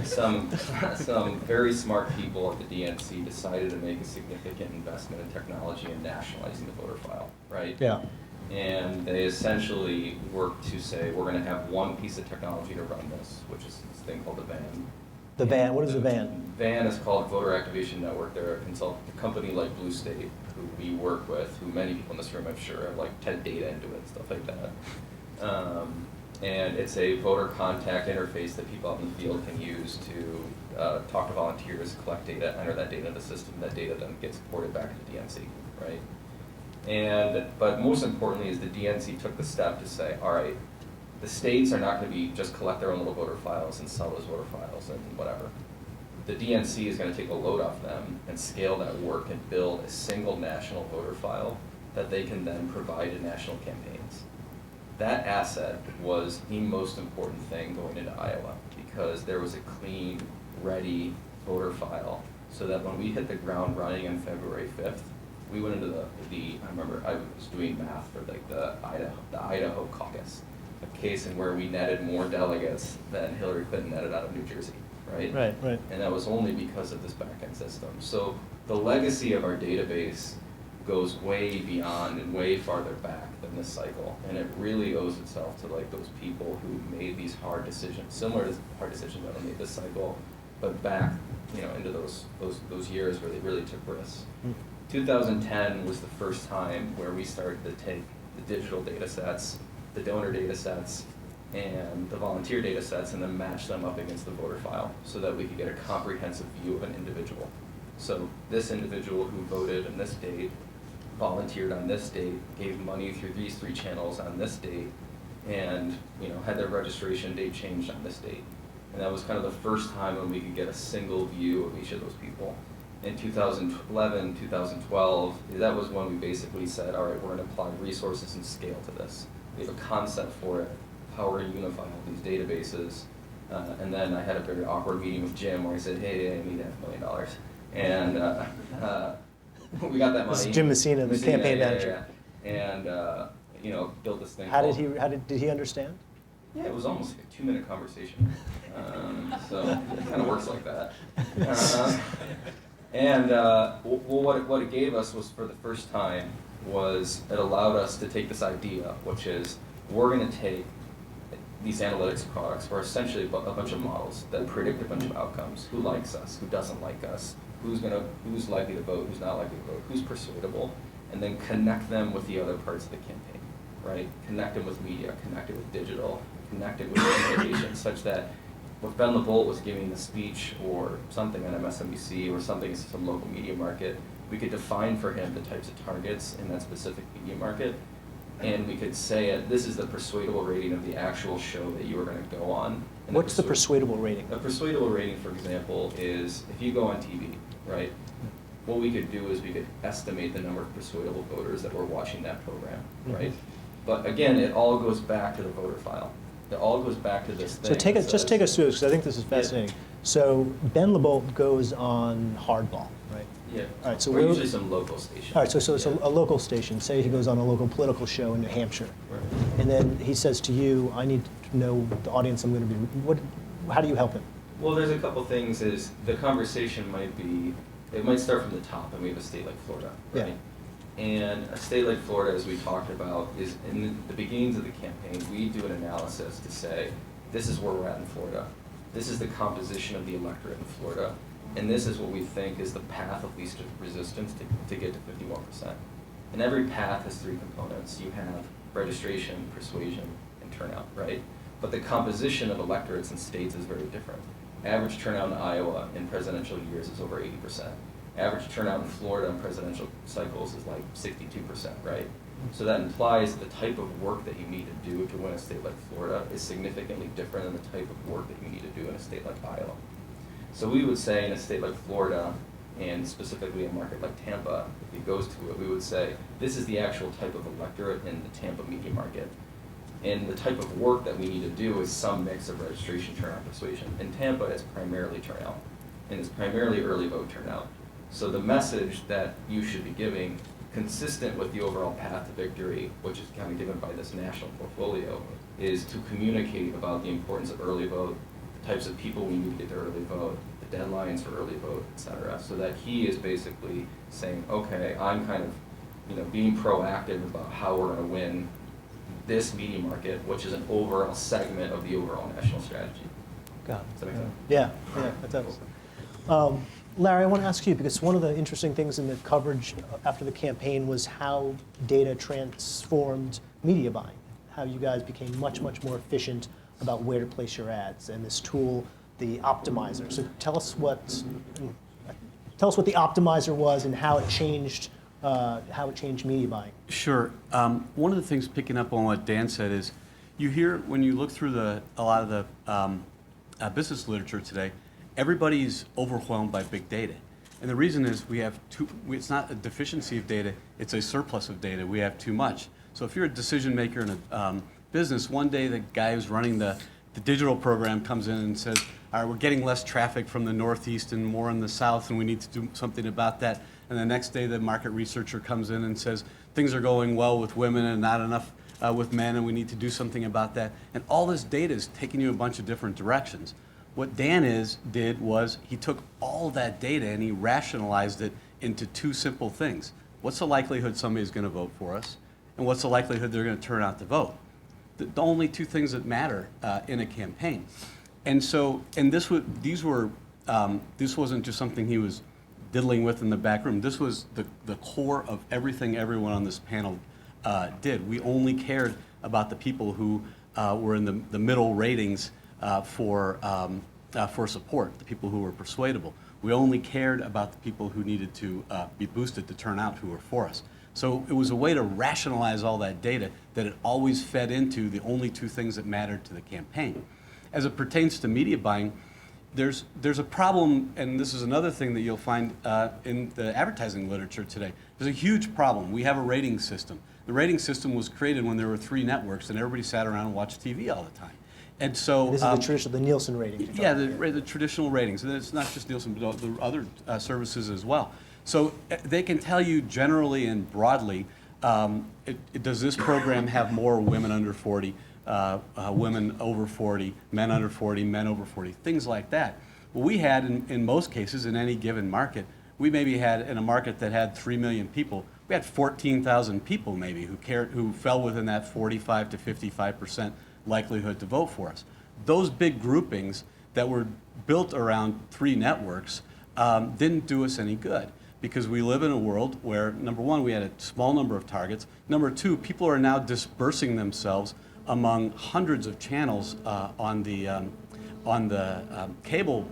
some very smart people at the DNC, decided to make a significant investment in technology and nationalizing the voter file, right? Yeah. And they essentially worked to say, we're going to have one piece of technology to run this, which is this thing called the VAN. The VAN, what is the VAN? VAN is called Voter Activation Network. They're a company like Blue State, who we work with, who many people in this room, I'm sure, have like 10 data into it and stuff like that. And it's a voter contact interface that people out in the field can use to talk to volunteers, collect data, enter that data in the system. That data then gets ported back to the DNC, right? But most importantly is the DNC took the step to say, all right, the states are not going to be just collect their own little voter files and sell those voter files and whatever. The DNC is going to take a load off them and scale that work and build a single national voter file that they can then provide to national campaigns. That asset was the most important thing going into Iowa, because there was a clean, ready voter file, so that when we hit the ground running on February 5th, we went into I remember I was doing math for like the Idaho caucus, a case in where we netted more delegates than Hillary Clinton netted out of New Jersey, right? Right. And that was only because of this back-end system. So the legacy of our database goes way beyond and way farther back than this cycle, and it really owes itself to like those people who made these hard decisions, similar to hard decisions that were made this cycle, but back, into those years where they really took risks. 2010 was the first time where we started to take the digital data sets, the donor data sets, and the volunteer data sets, and then match them up against the voter file so that we could get a comprehensive view of an individual. So this individual who voted on this date, volunteered on this date, gave money through these 3 channels on this date, and had their registration date changed on this date. And that was kind of the first time when we could get a single view of each of those people. In 2011, 2012, that was when we basically said, all right, we're going to apply resources and scale to this. We have a concept for it, how we're going to unify all these databases. And then I had a very awkward meeting with Jim where I said, hey, I need $500,000. And we got that money. This is Jim Messina, the campaign manager. And built this thing. Did he understand? Yeah, it was almost like a 2-minute conversation. So it kind of works like that. And what it gave us was, for the first time, was it allowed us to take this idea, which is we're going to take these analytics products, or essentially a bunch of models that predict a bunch of outcomes: who likes us, who doesn't like us, who's likely to vote, who's not likely to vote, who's persuadable, and then connect them with the other parts of the campaign, right? Connect them with media, connect it with digital, connect it with communication, such that if Ben LeBolt was giving a speech or something on MSNBC or something in some local media market, we could define for him the types of targets in that specific media market, and we could say this is the persuadable rating of the actual show that you are going to go on. And What's the persuadable rating? A persuadable rating, for example, is if you go on TV, right? What we could do is we could estimate the number of persuadable voters that were watching that program, right? But again, it all goes back to the voter file. It all goes back to this thing. So just take us through this, because I think this is fascinating. Yeah. So Ben LeBolt goes on Hardball, right? Yeah. All right. So or usually some local station. All right. So it's a local station. Say he goes on a local political show in New Hampshire, Right. and then he says to you, "I need to know the audience I'm going to be." How do you help him? Well, there's a couple things. Is the conversation might start from the top, and we have a state like Florida, right? Yeah. And a state like Florida, as we talked about, is in the beginnings of the campaign, we do an analysis to say, this is where we're at in Florida. This is the composition of the electorate in Florida. And this is what we think is the path of least resistance to get to 51%. And every path has three components. You have registration, persuasion, and turnout, right? But the composition of electorates in states is very different. Average turnout in Iowa in presidential years is over 80%. Average turnout in Florida in presidential cycles is like 62%, right? So that implies the type of work that you need to do to win a state like Florida is significantly different than the type of work that you need to do in a state like Iowa. So we would say in a state like Florida, and specifically a market like Tampa, if he goes to it, we would say, this is the actual type of electorate in the Tampa media market. And the type of work that we need to do is some mix of registration, turnout, persuasion. In Tampa, it's primarily turnout, and it's primarily early vote turnout. So the message that you should be giving, consistent with the overall path to victory, which is kind of given by this national portfolio, is to communicate about the importance of early vote, the types of people we need to get to early vote, the deadlines for early vote, et cetera, so that he is basically saying, okay, I'm kind of being proactive about how we're going to win this media market, which is an overall segment of the overall national strategy. Got it. Does that make sense? Yeah, that does. Larry, I want to ask you, because one of the interesting things in the coverage after the campaign was how data transformed media buying, how you guys became much, much more efficient about where to place your ads, and this tool, the optimizer. So tell us what the optimizer was and how it changed media buying. Sure. One of the things, picking up on what Dan said, is you hear when you look through a lot of the business literature today, everybody's overwhelmed by big data. And the reason is it's not a deficiency of data, it's a surplus of data. We have too much. So if you're a decision maker in a business, one day the guy who's running the digital program comes in and says, all right, we're getting less traffic from the Northeast and more in the South, and we need to do something about that. And the next day the market researcher comes in and says, things are going well with women and not enough with men, and we need to do something about that. And all this data is taking you a bunch of different directions. What Dan did was he took all that data and he rationalized it into two simple things. What's the likelihood somebody's going to vote for us? And what's the likelihood they're going to turn out to vote? The only two things that matter in a campaign. And so, this wasn't just something he was diddling with in the back room. This was the core of everything everyone on this panel did. We only cared about the people who were in the middle ratings for support, the people who were persuadable. We only cared about the people who needed to be boosted to turn out, who were for us. So it was a way to rationalize all that data that it always fed into the only two things that mattered to the campaign. As it pertains to media buying, there's a problem, and this is another thing that you'll find in the advertising literature today. There's a huge problem. We have a rating system. The rating system was created when there were 3 networks and everybody sat around and watched TV all the time. And so this is the traditional, the Nielsen rating. Yeah, the traditional ratings. And it's not just Nielsen, but the other services as well. So they can tell you generally and broadly, does this program have more women under 40, women over 40, men under 40, men over 40, things like that. Well, we had, in most cases, in any given market, we maybe had, in a market that had 3 million people, we had 14,000 people maybe who fell within that 45 to 55% likelihood to vote for us. Those big groupings that were built around 3 networks didn't do us any good, because we live in a world where, number one, we had a small number of targets. Number two, people are now dispersing themselves among hundreds of channels on the cable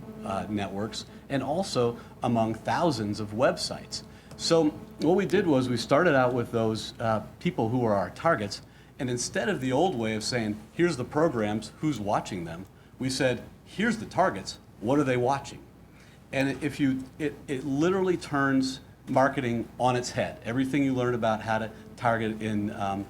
networks, and also among thousands of websites. So what we did was we started out with those people who are our targets, and instead of the old way of saying, here's the programs, who's watching them, we said, here's the targets, what are they watching? And it literally turns marketing on its head. Everything you learned about how to target in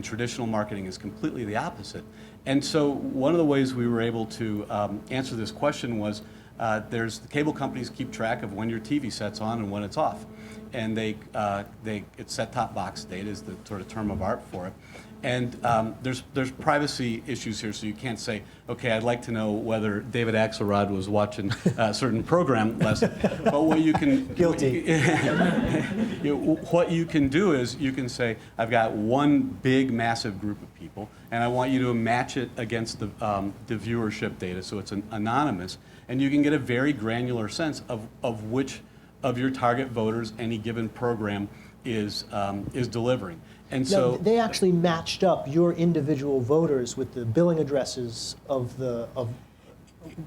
traditional marketing is completely the opposite. And so one of the ways we were able to answer this question was, the cable companies keep track of when your TV set's on and when it's off. And it's set-top box data is the sort of term of art for it. And there's privacy issues here, so you can't say, okay, I'd like to know whether David Axelrod was watching a certain program last night. But what you can what you can do is you can say, I've got one big, massive group of people, and I want you to match it against the viewership data, so it's anonymous, and you can get a very granular sense of which of your target voters any given program is delivering. And so they actually matched up your individual voters with the billing addresses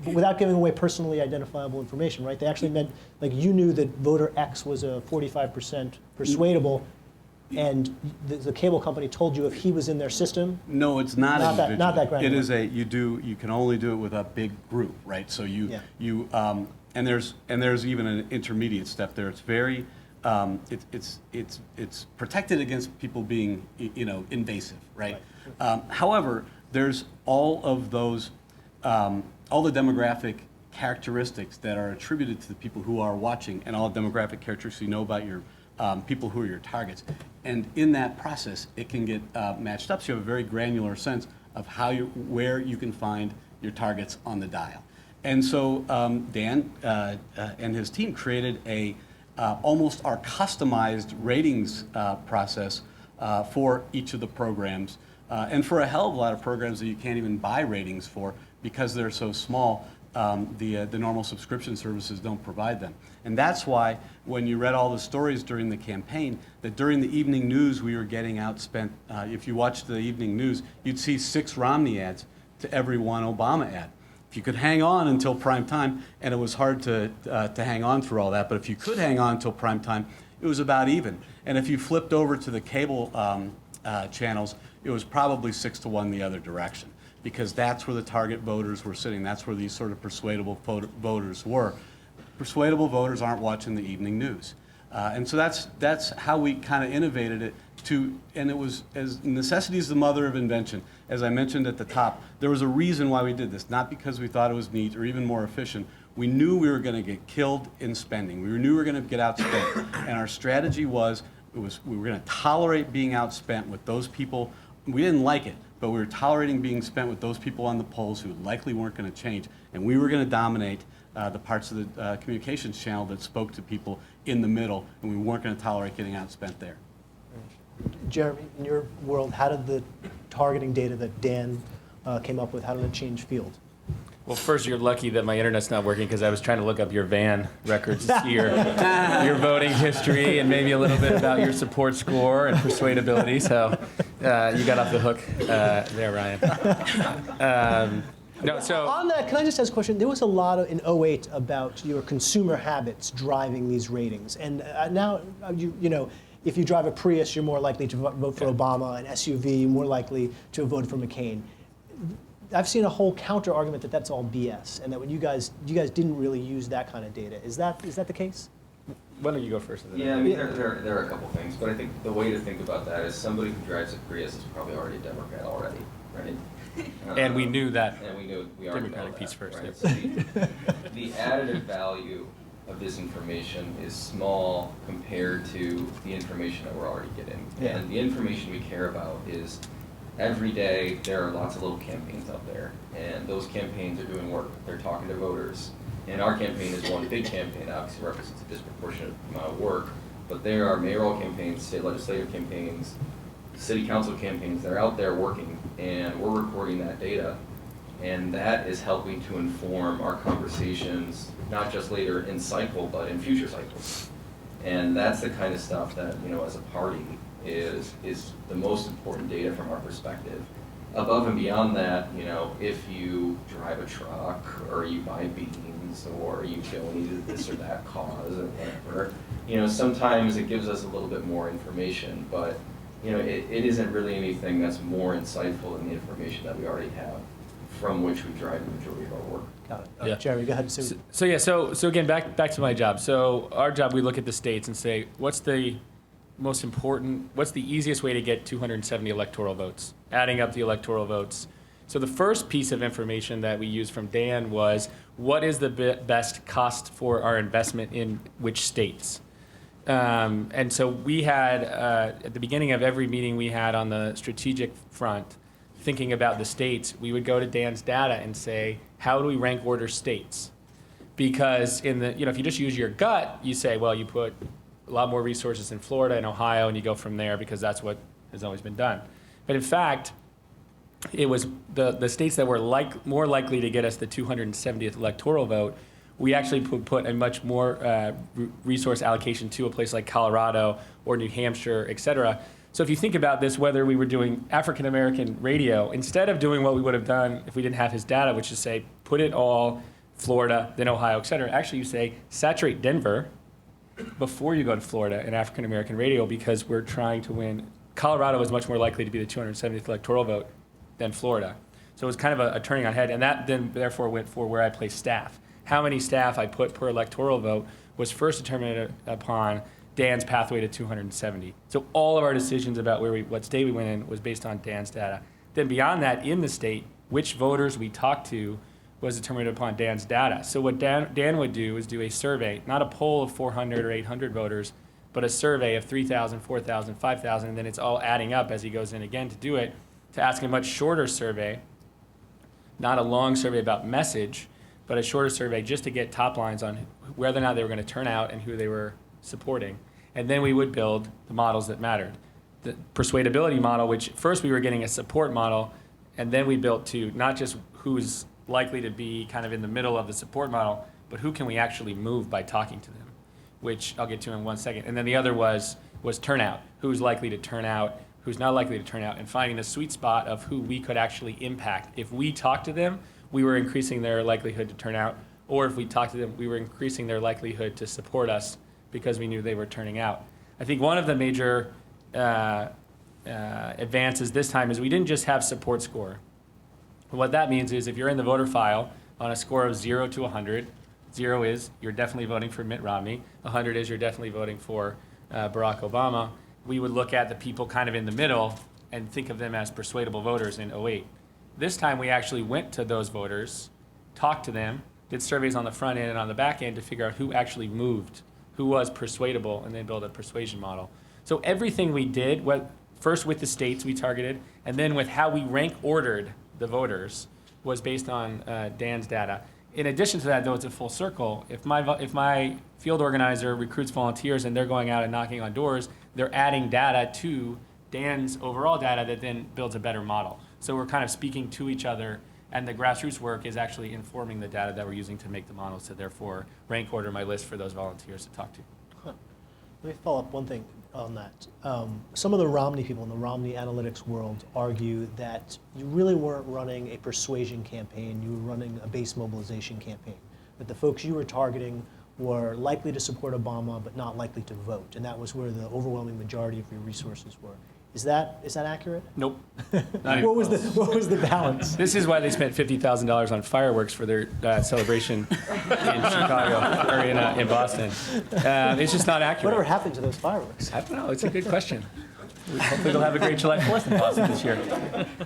without giving away personally identifiable information, right? They actually meant, like, you knew that voter X was a 45% persuadable, and the cable company told you if he was in their system. No, it's not individual. Not that granular. It is you can only do it with a big group, right? So and there's even an intermediate step there. It's very it's protected against people being invasive, right? However, there's all of those all the demographic characteristics that are attributed to the people who are watching, and all the demographic characteristics you know about your people who are your targets. And in that process, it can get matched up, so you have a very granular sense of where you can find your targets on the dial. And so Dan and his team created almost our customized ratings process for each of the programs, and for a hell of a lot of programs that you can't even buy ratings for because they're so small. The normal subscription services don't provide them. And that's why when you read all the stories during the campaign, that during the evening news we were getting outspent. If you watched the evening news, you'd see 6 Romney ads to every 1 Obama ad. If you could hang on until prime time, and it was hard to hang on through all that, but if you could hang on until prime time, it was about even. And if you flipped over to the cable channels, it was probably 6 to 1 the other direction, because that's where the target voters were sitting. That's where these sort of persuadable voters were. Persuadable voters aren't watching the evening news. And so that's how we kind of innovated it and it was, as necessity is the mother of invention. As I mentioned at the top, there was a reason why we did this, not because we thought it was neat or even more efficient. We knew we were going to get killed in spending. We knew we were going to get outspent. And our strategy was we were going to tolerate being outspent with those people. We didn't like it, but we were tolerating being spent with those people on the polls who likely weren't going to change. And we were going to dominate the parts of the communications channel that spoke to people in the middle, and we weren't going to tolerate getting outspent there. Jeremy, in your world, how did the targeting data that Dan came up with, how did it change field? Well, first, you're lucky that my internet's not working, because I was trying to look up your van records to see your voting history and maybe a little bit about your support score and persuadability. So you got off the hook there, Ryan. No, so on that, can I just ask a question? There was a lot in 2008 about your consumer habits driving these ratings, and now if you drive a Prius, you're more likely to vote for Obama. An SUV, you're more likely to vote for McCain. I've seen a whole counter argument that that's all BS, and that when you guys didn't really use that kind of data. Is that the case? Why don't you go first? Yeah, I mean, there are a couple things, but I think the way to think about that is somebody who drives a Prius is probably already a Democrat already, right? And we knew that. And we knew we already Democratic know Pete's that, first. right? So the additive value of this information is small compared to the information that we're already getting. Yeah. And the information we care about is every day there are lots of little campaigns out there, and those campaigns are doing work. They're talking to voters. And our campaign is one big campaign, obviously represents a disproportionate amount of work, but there are mayoral campaigns, state legislative campaigns, city council campaigns that are out there working, and we're recording that data. And that is helping to inform our conversations, not just later in cycle, but in future cycles. And that's the kind of stuff that, as a party is the most important data from our perspective. Above and beyond that, if you drive a truck or you buy beans or you donated this or that cause or whatever, sometimes it gives us a little bit more information, but it isn't really anything that's more insightful than the information that we already have, from which we drive the majority of our work. Got it. Yeah. Jeremy, go ahead. So again, back to my job. So our job, we look at the states and say, what's the most important, what's the easiest way to get 270 electoral votes, adding up the electoral votes. So the first piece of information that we used from Dan was, what is the best cost for our investment in which states? And so we had, at the beginning of every meeting we had on the strategic front, thinking about the states, we would go to Dan's data and say, how do we rank order states? Because if you just use your gut, you say, well, you put a lot more resources in Florida and Ohio, and you go from there because that's what has always been done. But in fact, it was the states that were more likely to get us the 270th electoral vote. We actually put a much more resource allocation to a place like Colorado or New Hampshire, et cetera. So if you think about this, whether we were doing African American radio, instead of doing what we would have done if we didn't have his data, which is say, put it all Florida, then Ohio, et cetera, actually you say, saturate Denver before you go to Florida in African American radio, because we're trying to win. Colorado is much more likely to be the 270th electoral vote than Florida. So it was kind of a turning on head, and that then therefore went for where I placed staff. How many staff I put per electoral vote was first determined upon Dan's pathway to 270. So all of our decisions about what state we went in was based on Dan's data. Then beyond that, in the state, which voters we talked to was determined upon Dan's data. So what Dan would do is do a survey, not a poll of 400 or 800 voters, but a survey of 3,000, 4,000, 5,000, and then it's all adding up as he goes in again to do it, to ask a much shorter survey, not a long survey about message, but a shorter survey just to get top lines on whether or not they were going to turn out and who they were supporting. And then we would build the models that mattered. The persuadability model, which first we were getting a support model, and then we built to not just who's likely to be kind of in the middle of the support model, but who can we actually move by talking to them, which I'll get to in 1 second. And then the other was turnout, who's likely to turn out, who's not likely to turn out, and finding the sweet spot of who we could actually impact. If we talked to them, we were increasing their likelihood to turn out, or if we talked to them, we were increasing their likelihood to support us because we knew they were turning out. I think one of the major advances this time is we didn't just have support score. What that means is if you're in the voter file on a score of 0 to 100, 0 is you're definitely voting for Mitt Romney, 100 is you're definitely voting for Barack Obama, we would look at the people kind of in the middle and think of them as persuadable voters in 08. This time we actually went to those voters, talked to them, did surveys on the front end and on the back end to figure out who actually moved, who was persuadable, and then build a persuasion model. So everything we did, first with the states we targeted, and then with how we rank ordered the voters, was based on Dan's data. In addition to that, though, it's a full circle. If my field organizer recruits volunteers and they're going out and knocking on doors, they're adding data to Dan's overall data that then builds a better model. So we're kind of speaking to each other, and the grassroots work is actually informing the data that we're using to make the models to therefore rank order my list for those volunteers to talk to. Let me follow up one thing on that. Some of the Romney people in the Romney analytics world argue that you really weren't running a persuasion campaign, you were running a base mobilization campaign. That the folks you were targeting were likely to support Obama but not likely to vote, and that was where the overwhelming majority of your resources were. Is that accurate? Nope. What was the balance? This is why they spent $50,000 on fireworks for their celebration in Chicago or in Boston. It's just not accurate. Whatever happened to those fireworks? I don't know. It's a good question. Hopefully they'll have a great July 4th in Boston this year.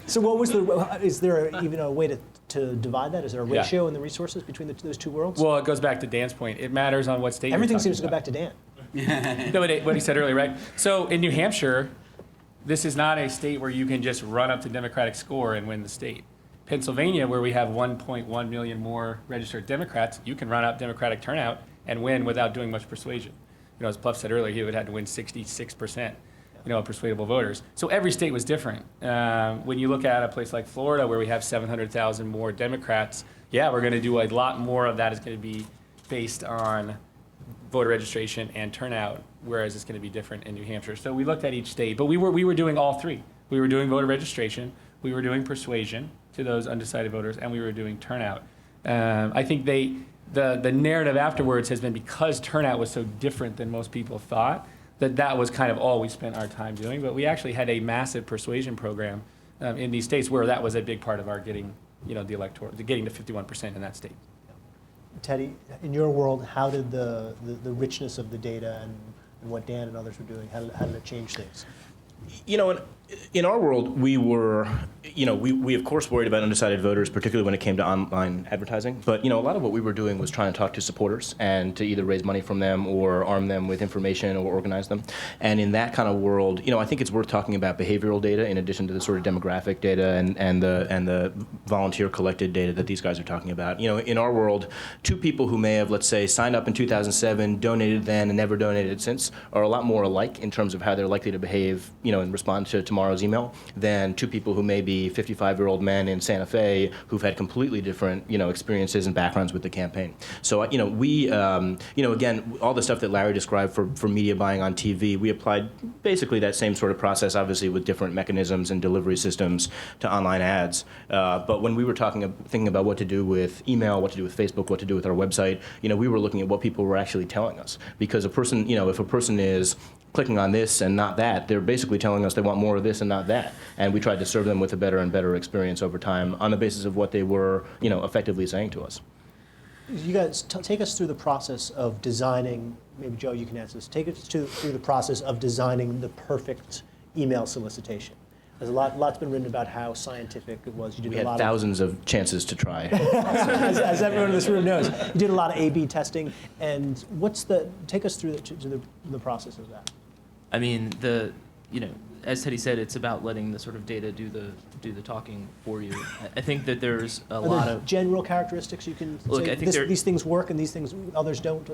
So what was is there even a way to divide that? Is there a ratio in the resources between those two worlds? Well, it goes back to Dan's point. It matters on what state Everything seems to go back to Dan. No, what he said earlier, right? So in New Hampshire, this is not a state where you can just run up to Democratic score and win the state. Pennsylvania, where we have 1.1 million more registered Democrats, you can run up Democratic turnout and win without doing much persuasion. As Plouffe said earlier, he would have to win 66%, of persuadable voters. So every state was different. When you look at a place like Florida, where we have 700,000 more Democrats, yeah, we're going to do a lot more of that is going to be based on voter registration and turnout, whereas it's going to be different in New Hampshire. So we looked at each state, but we were doing all three. We were doing voter registration, we were doing persuasion to those undecided voters, and we were doing turnout. I think the narrative afterwards has been, because turnout was so different than most people thought, that was kind of all we spent our time doing. But we actually had a massive persuasion program in these states where that was a big part of our getting, the electoral, getting to 51% in that state. Teddy, in your world, how did the richness of the data and what Dan and others were doing, how did it change things? In our world, we were, we of course worried about undecided voters, particularly when it came to online advertising. But, a lot of what we were doing was trying to talk to supporters and to either raise money from them or arm them with information or organize them. And in that kind of world, I think it's worth talking about behavioral data in addition to the sort of demographic data and the volunteer collected data that these guys are talking about. In our world, two people who may have, let's say, signed up in 2007, donated then, and never donated since, are a lot more alike in terms of how they're likely to behave, and respond to tomorrow's email than two people who may be 55-year-old men in Santa Fe who've had completely different, experiences and backgrounds with the campaign. So, we, again, all the stuff that Larry described for media buying on TV, we applied basically that same sort of process, obviously with different mechanisms and delivery systems to online ads. But when we were thinking about what to do with email, what to do with Facebook, what to do with our website, we were looking at what people were actually telling us. Because a person, if a person is clicking on this and not that, they're basically telling us they want more of this and not that. And we tried to serve them with a better and better experience over time on the basis of what they were, effectively saying to us. You guys, take us through the process of designing, maybe Joe, you can answer this, take us through the process of designing the perfect email solicitation. There's lot's been written about how scientific it was. You did We had thousands of chances to try. as everyone in this room knows. You did a lot of A/B testing, and take us through the process of that. I mean, as Teddy said, it's about letting the sort of data do the talking for you. I think that there's a lot of general characteristics you can look. say, I think these things work and these things others don't.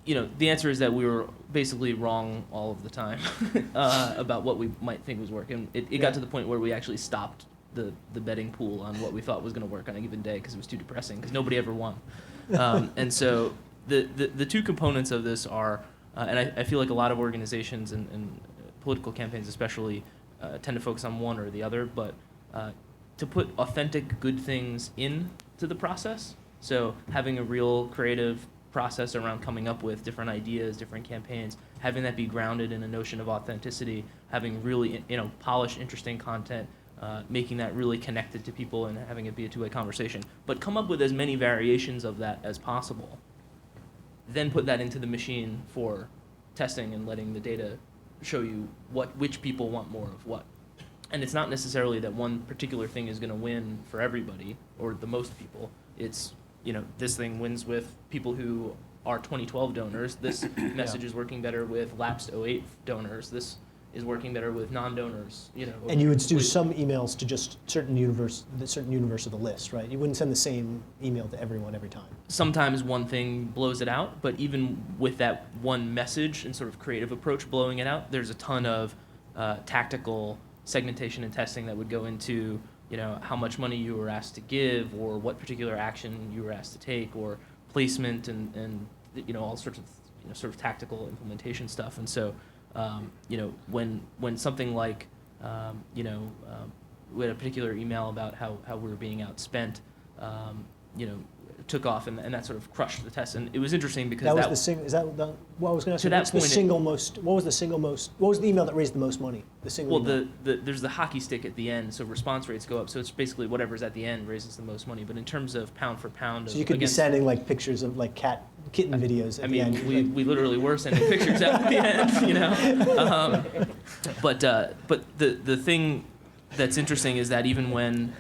The answer is that we were basically wrong all of the time about what we might think was working. It got to the point where we actually stopped the betting pool on what we thought was going to work on a given day because it was too depressing because nobody ever won. And so the two components of this are. And I feel like a lot of organizations and political campaigns especially tend to focus on one or the other, but to put authentic good things into the process, so having a real creative process around coming up with different ideas, different campaigns, having that be grounded in a notion of authenticity, having really polished, interesting content, making that really connected to people and having it be a two-way conversation, but come up with as many variations of that as possible. Then put that into the machine for testing and letting the data show you which people want more of what. And it's not necessarily that one particular thing is going to win for everybody or the most people. It's, this thing wins with people who are 2012 donors. This message is working better with lapsed 08 donors. This is working better with non-donors. And you would do some emails to just certain universe of the list, right? You wouldn't send the same email to everyone every time. Sometimes one thing blows it out, but even with that one message and sort of creative approach blowing it out, there's a ton of tactical segmentation and testing that would go into how much money you were asked to give or what particular action you were asked to take or placement and all sorts of sort of tactical implementation stuff. And so when something like we had a particular email about how we were being outspent, took off and that sort of crushed the test. And it was interesting because what I was going to ask you? What was the email that raised the most money? There's the hockey stick at the end, so response rates go up. So it's basically whatever's at the end raises the most money. But in terms of pound for pound, so you could be sending like pictures of like kitten videos. At the end. We literally were sending pictures out at the end, But the thing that's interesting is that even when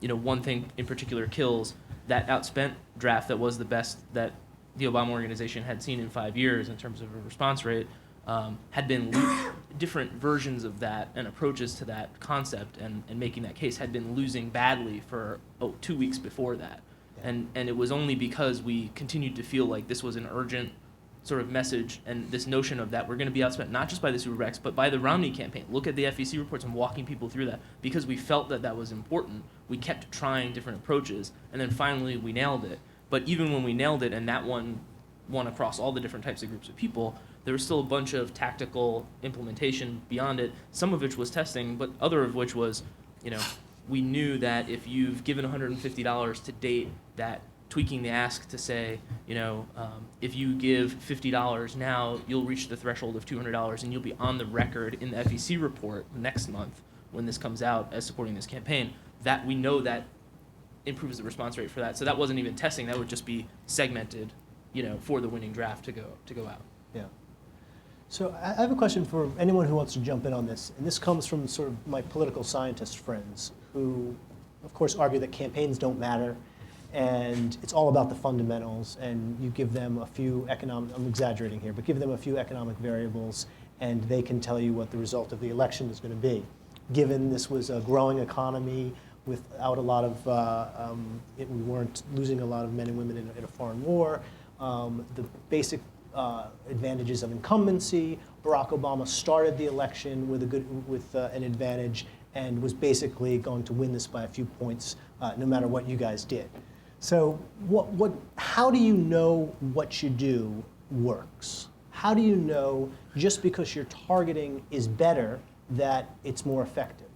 one thing in particular kills, that outspent draft that was the best that the Obama organization had seen in 5 years in terms of a response rate had been different versions of that and approaches to that concept and making that case had been losing badly for 2 weeks before that. And it was only because we continued to feel like this was an urgent sort of message and this notion of that we're going to be outspent not just by this Uber X, but by the Romney campaign. Look at the FEC reports and walking people through that. Because we felt that that was important, we kept trying different approaches, and then finally we nailed it. But even when we nailed it and that one won across all the different types of groups of people, there was still a bunch of tactical implementation beyond it, some of which was testing, but other of which was, we knew that if you've given $150 to date, that tweaking the ask to say, if you give $50 now, you'll reach the threshold of $200 and you'll be on the record in the FEC report next month when this comes out as supporting this campaign, that we know that improves the response rate for that. So that wasn't even testing, that would just be segmented, for the winning draft to go out. Yeah. So I have a question for anyone who wants to jump in on this, and this comes from sort of my political scientist friends who, of course, argue that campaigns don't matter, and it's all about the fundamentals, and you give them a few economic, I'm exaggerating here, but give them a few economic variables, and they can tell you what the result of the election is going to be. Given this was a growing economy without a lot of, we weren't losing a lot of men and women in a foreign war, the basic advantages of incumbency. Barack Obama started the election with an advantage and was basically going to win this by a few points, no matter what you guys did. So, how do you know what you do works? How do you know just because your targeting is better that it's more effective?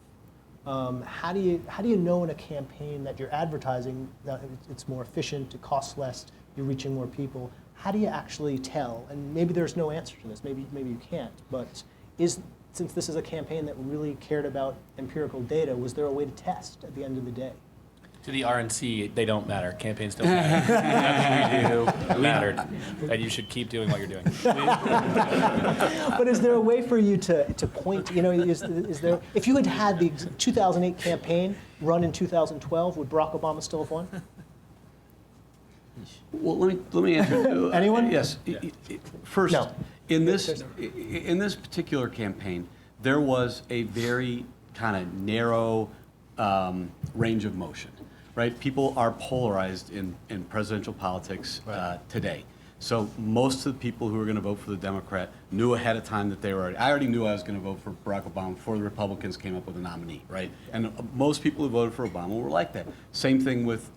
How do you know in a campaign that you're advertising that it's more efficient, it costs less, you're reaching more people? How do you actually tell? And maybe there's no answer to this. Maybe you can't. But since this is a campaign that really cared about empirical data, was there a way to test at the end of the day? To the RNC, they don't matter. Campaigns don't matter. Nothing we do mattered. And you should keep doing what you're doing. But is there a way for you to point, is there, if you had the 2008 campaign run in 2012, would Barack Obama still have won? Well, let me answer. Anyone? Yes. First, No. in this particular campaign, there was a very kind of narrow range of motion, right? People are polarized in presidential politics today. So most of the people who were going to vote for the Democrat knew ahead of time that I already knew I was going to vote for Barack Obama before the Republicans came up with a nominee, right? And most people who voted for Obama were like that. Same thing with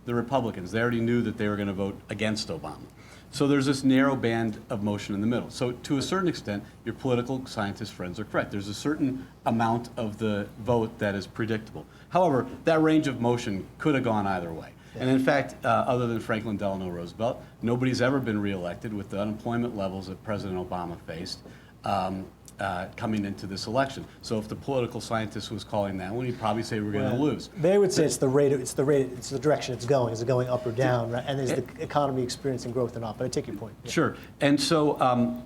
the Republicans. They already knew that they were going to vote against Obama. So there's this narrow band of motion in the middle. So to a certain extent, your political scientist friends are correct. There's a certain amount of the vote that is predictable. However, that range of motion could have gone either way. And in fact, other than Franklin Delano Roosevelt, nobody's ever been reelected with the unemployment levels that President Obama faced coming into this election. So if the political scientist was calling that one, he'd probably say we're going to lose. They would say it's the direction it's going. Is it going up or down? Right? And is the economy experiencing growth or not? But I take your point. Yeah. Sure. And so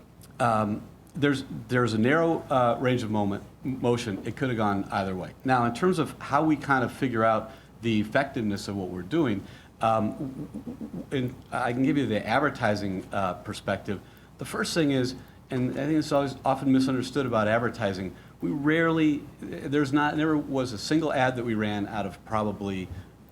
there's a narrow range of motion. It could have gone either way. Now, in terms of how we kind of figure out the effectiveness of what we're doing, and I can give you the advertising perspective. The first thing is, and I think it's always often misunderstood about advertising, never was a single ad that we ran out of probably,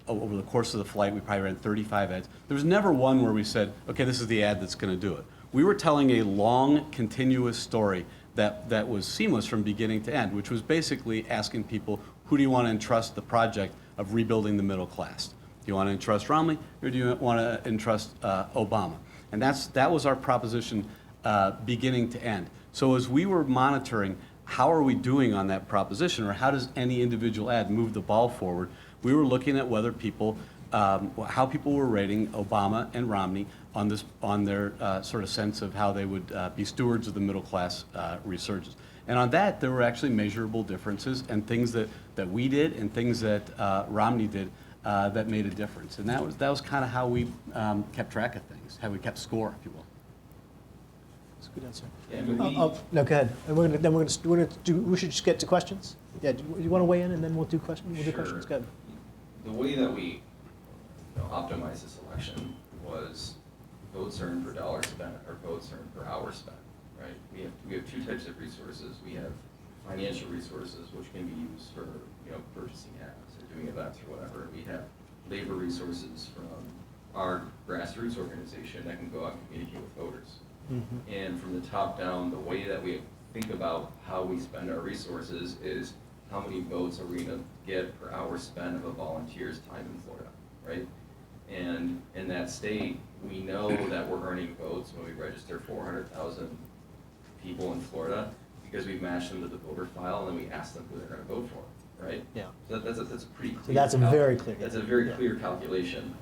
over the course of the flight, we probably ran 35 ads. There was never one where we said, okay, this is the ad that's going to do it. We were telling a long, continuous story that was seamless from beginning to end, which was basically asking people, who do you want to entrust the project of rebuilding the middle class? Do you want to entrust Romney, or do you want to entrust Obama? And that was our proposition beginning to end. So as we were monitoring how are we doing on that proposition, or how does any individual ad move the ball forward, we were looking at whether people, how people were rating Obama and Romney on their sort of sense of how they would be stewards of the middle class resurgence. And on that, there were actually measurable differences, and things that we did and things that Romney did that made a difference. And that was kind of how we kept track of things, how we kept score, if you will. That's a good answer. Yeah, no, go ahead. And we should just get to questions. Yeah, do you want to weigh in, and then we'll do questions. We'll do questions. Go ahead. The way that we optimized this election was votes earned per dollar spent or votes earned per hour spent. right? We have two types of resources. We have financial resources, which can be used for, purchasing ads or doing events or whatever. We have labor resources from our grassroots organization that can go out and communicate with voters. Mm-hmm. And from the top down, the way that we think about how we spend our resources is how many votes are we going to get per hour spent of a volunteer's time in Florida, right? And in that state, we know that we're earning votes when we register 400,000 people in Florida because we've matched them to the voter file and then we ask them who they're going to vote for, right? Yeah. So that's a pretty clear. So that's a very clear. That's a very clear calculation.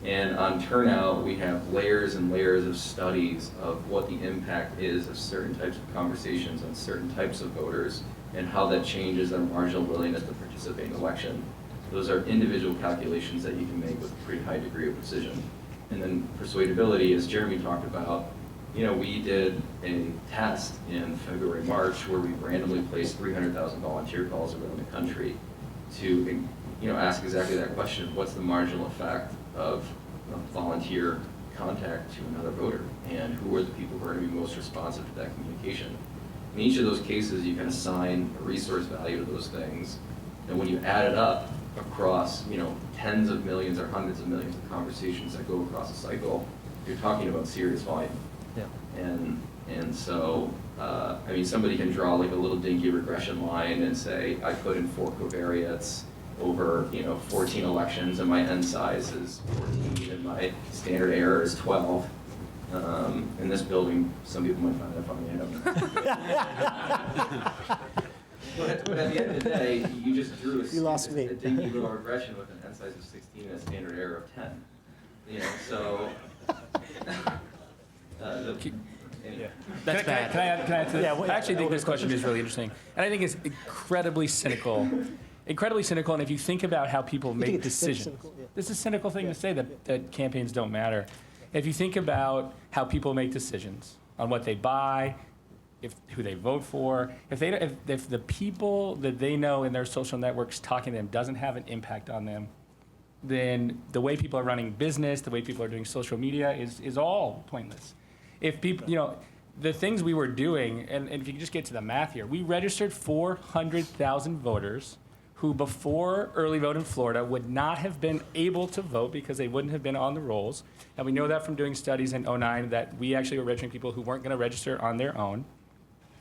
And on turnout, we have layers and layers of studies of what the impact is of certain types of conversations on certain types of voters and how that changes their marginal willingness to participate in the election. Those are individual calculations that you can make with a pretty high degree of precision. And then persuadability, as Jeremy talked about, we did a test in February, March, where we randomly placed 300,000 volunteer calls around the country to, ask exactly that question: what's the marginal effect of volunteer contact to another voter, and who are the people who are going to be most responsive to that communication? In each of those cases, you can assign a resource value to those things, and when you add it up across, tens of millions or hundreds of millions of conversations that go across a cycle, you're talking about serious volume. Yeah. And so, somebody can draw like a little dinky regression line and say, I put in 4 covariates over 14 elections, and my n size is 14, and my standard error is 12. In this building, some people might find that funny. I don't know. But at the end of the day, you just drew a dinky little regression with an n size of 16 and a standard error of 10. So. That's bad. Can I add to this? I actually think this question is really interesting. And I think it's incredibly cynical. And if you think about how people make decisions, this is a cynical thing to say that campaigns don't matter. If you think about how people make decisions on what they buy, who they vote for, if the people that they know in their social networks talking to them doesn't have an impact on them, then the way people are running business, the way people are doing social media is all pointless. If people, the things we were doing, and if you just get to the math here, we registered 400,000 voters who before early vote in Florida would not have been able to vote because they wouldn't have been on the rolls. And we know that from doing studies in 2009 that we actually were registering people who weren't going to register on their own.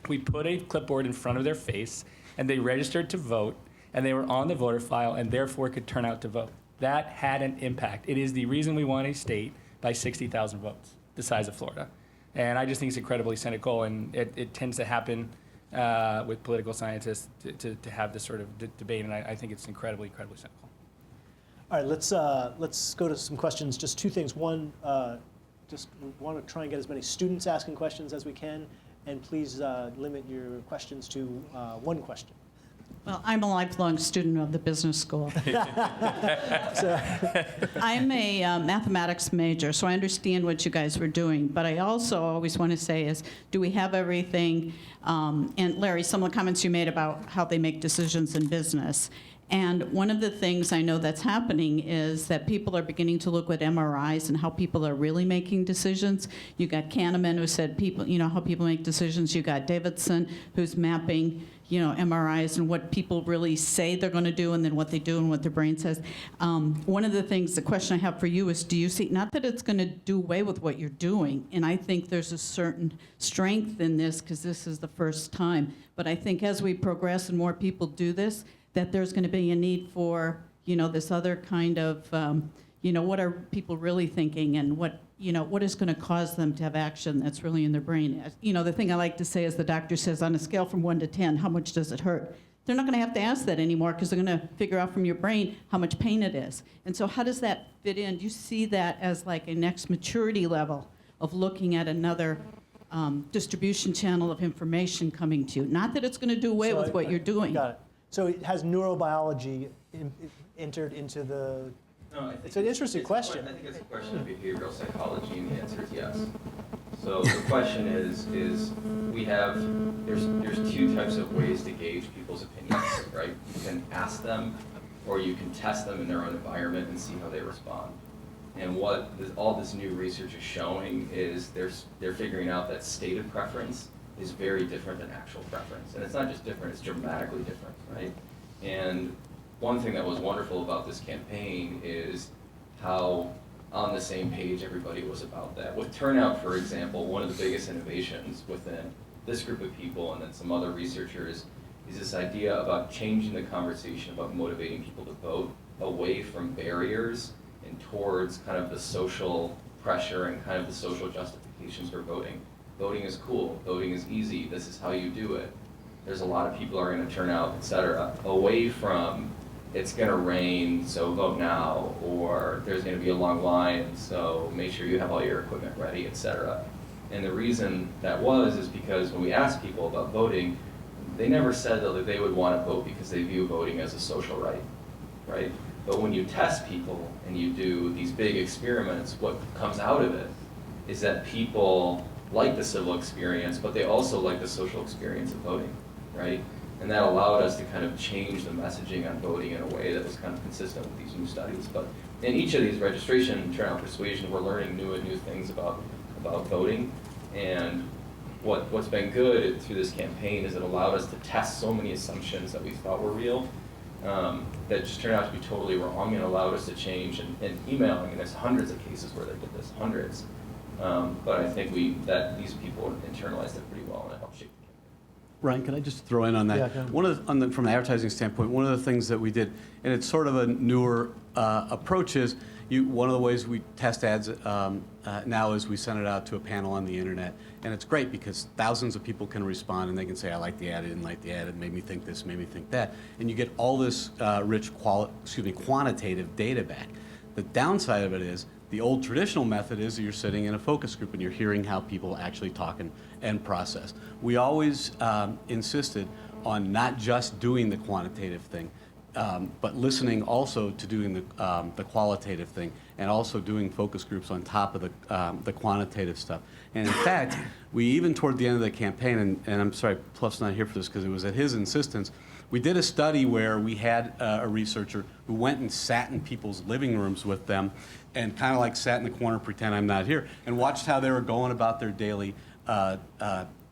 We put a clipboard in front of their face and they registered to vote and they were on the voter file and therefore could turn out to vote. That had an impact. It is the reason we won a state by 60,000 votes, the size of Florida. And I just think it's incredibly cynical, and it tends to happen with political scientists to have this sort of debate, and I think it's incredibly cynical. All right, let's go to some questions. Just 2 things. One, just want to try and get as many students asking questions as we can, and please limit your questions to 1 question. Well, I'm a lifelong student of the business school. I'm a mathematics major, so I understand what you guys were doing. But I also always want to say is, do we have everything? And Larry, some of the comments you made about how they make decisions in business. And one of the things I know that's happening is that people are beginning to look at MRIs and how people are really making decisions. You got Kahneman, who said people, how people make decisions. You got Davidson, who's mapping, MRIs and what people really say they're going to do and then what they do and what their brain says. One of the question I have for you is, do you see, not that it's going to do away with what you're doing, and I think there's a certain strength in this because this is the first time, but I think as we progress and more people do this, that there's going to be a need for, this other kind of, what are people really thinking and what is going to cause them to have action that's really in their brain. The thing I like to say is the doctor says, on a scale from 1 to 10, how much does it hurt? They're not going to have to ask that anymore because they're going to figure out from your brain how much pain it is. And so how does that fit in? Do you see that as like a next maturity level of looking at another distribution channel of information coming to you? Not that it's going to do away with what you're doing. Got it. So it has neurobiology entered into the... No, it's an interesting question. I think it's a question of behavioral psychology, and the answer is yes. So the question is there's 2 types of ways to gauge people's opinions, right? You can ask them, or you can test them in their own environment and see how they respond. And what all this new research is showing is they're figuring out that stated preference is very different than actual preference. And it's not just different, it's dramatically different, right? And one thing that was wonderful about this campaign is how on the same page everybody was about that. With turnout, for example, one of the biggest innovations within this group of people and then some other researchers is this idea about changing the conversation about motivating people to vote away from barriers and towards kind of the social pressure and kind of the social justifications for voting. Voting is cool, voting is easy, this is how you do it. There's a lot of people who are going to turn out, et cetera, away from it's going to rain, so vote now, or there's going to be a long line, so make sure you have all your equipment ready, et cetera. And the reason that was is because when we asked people about voting, they never said that they would want to vote because they view voting as a social right, right? But when you test people and you do these big experiments, what comes out of it is that people like the civil experience, but they also like the social experience of voting, right? And that allowed us to kind of change the messaging on voting in a way that was kind of consistent with these new studies. But in each of these registration, turnout, persuasion, we're learning new things about voting. And what's been good through this campaign is it allowed us to test so many assumptions that we thought were real that just turned out to be totally wrong, and allowed us to change. And emailing, and there's hundreds of cases where they did this, hundreds. But I think these people internalized it pretty well, and it helped shape. Ryan, can I just throw in on that? Yeah, go ahead. From an advertising standpoint, one of the things that we did, and it's sort of a newer approach, is one of the ways we test ads now is we send it out to a panel on the internet. And it's great because thousands of people can respond and they can say, I like the ad, I didn't like the ad, it made me think this, made me think that. And you get all this rich quantitative data back. The downside of it is, the old traditional method is that you're sitting in a focus group and you're hearing how people actually talk and process. We always insisted on not just doing the quantitative thing, but listening also to doing the qualitative thing, and also doing focus groups on top of the quantitative stuff. And in fact, we even toward the end of the campaign, and I'm sorry, Plouffe's not here for this because it was at his insistence, we did a study where we had a researcher who went and sat in people's living rooms with them and kind of like sat in the corner, pretend I'm not here, and watched how they were going about their daily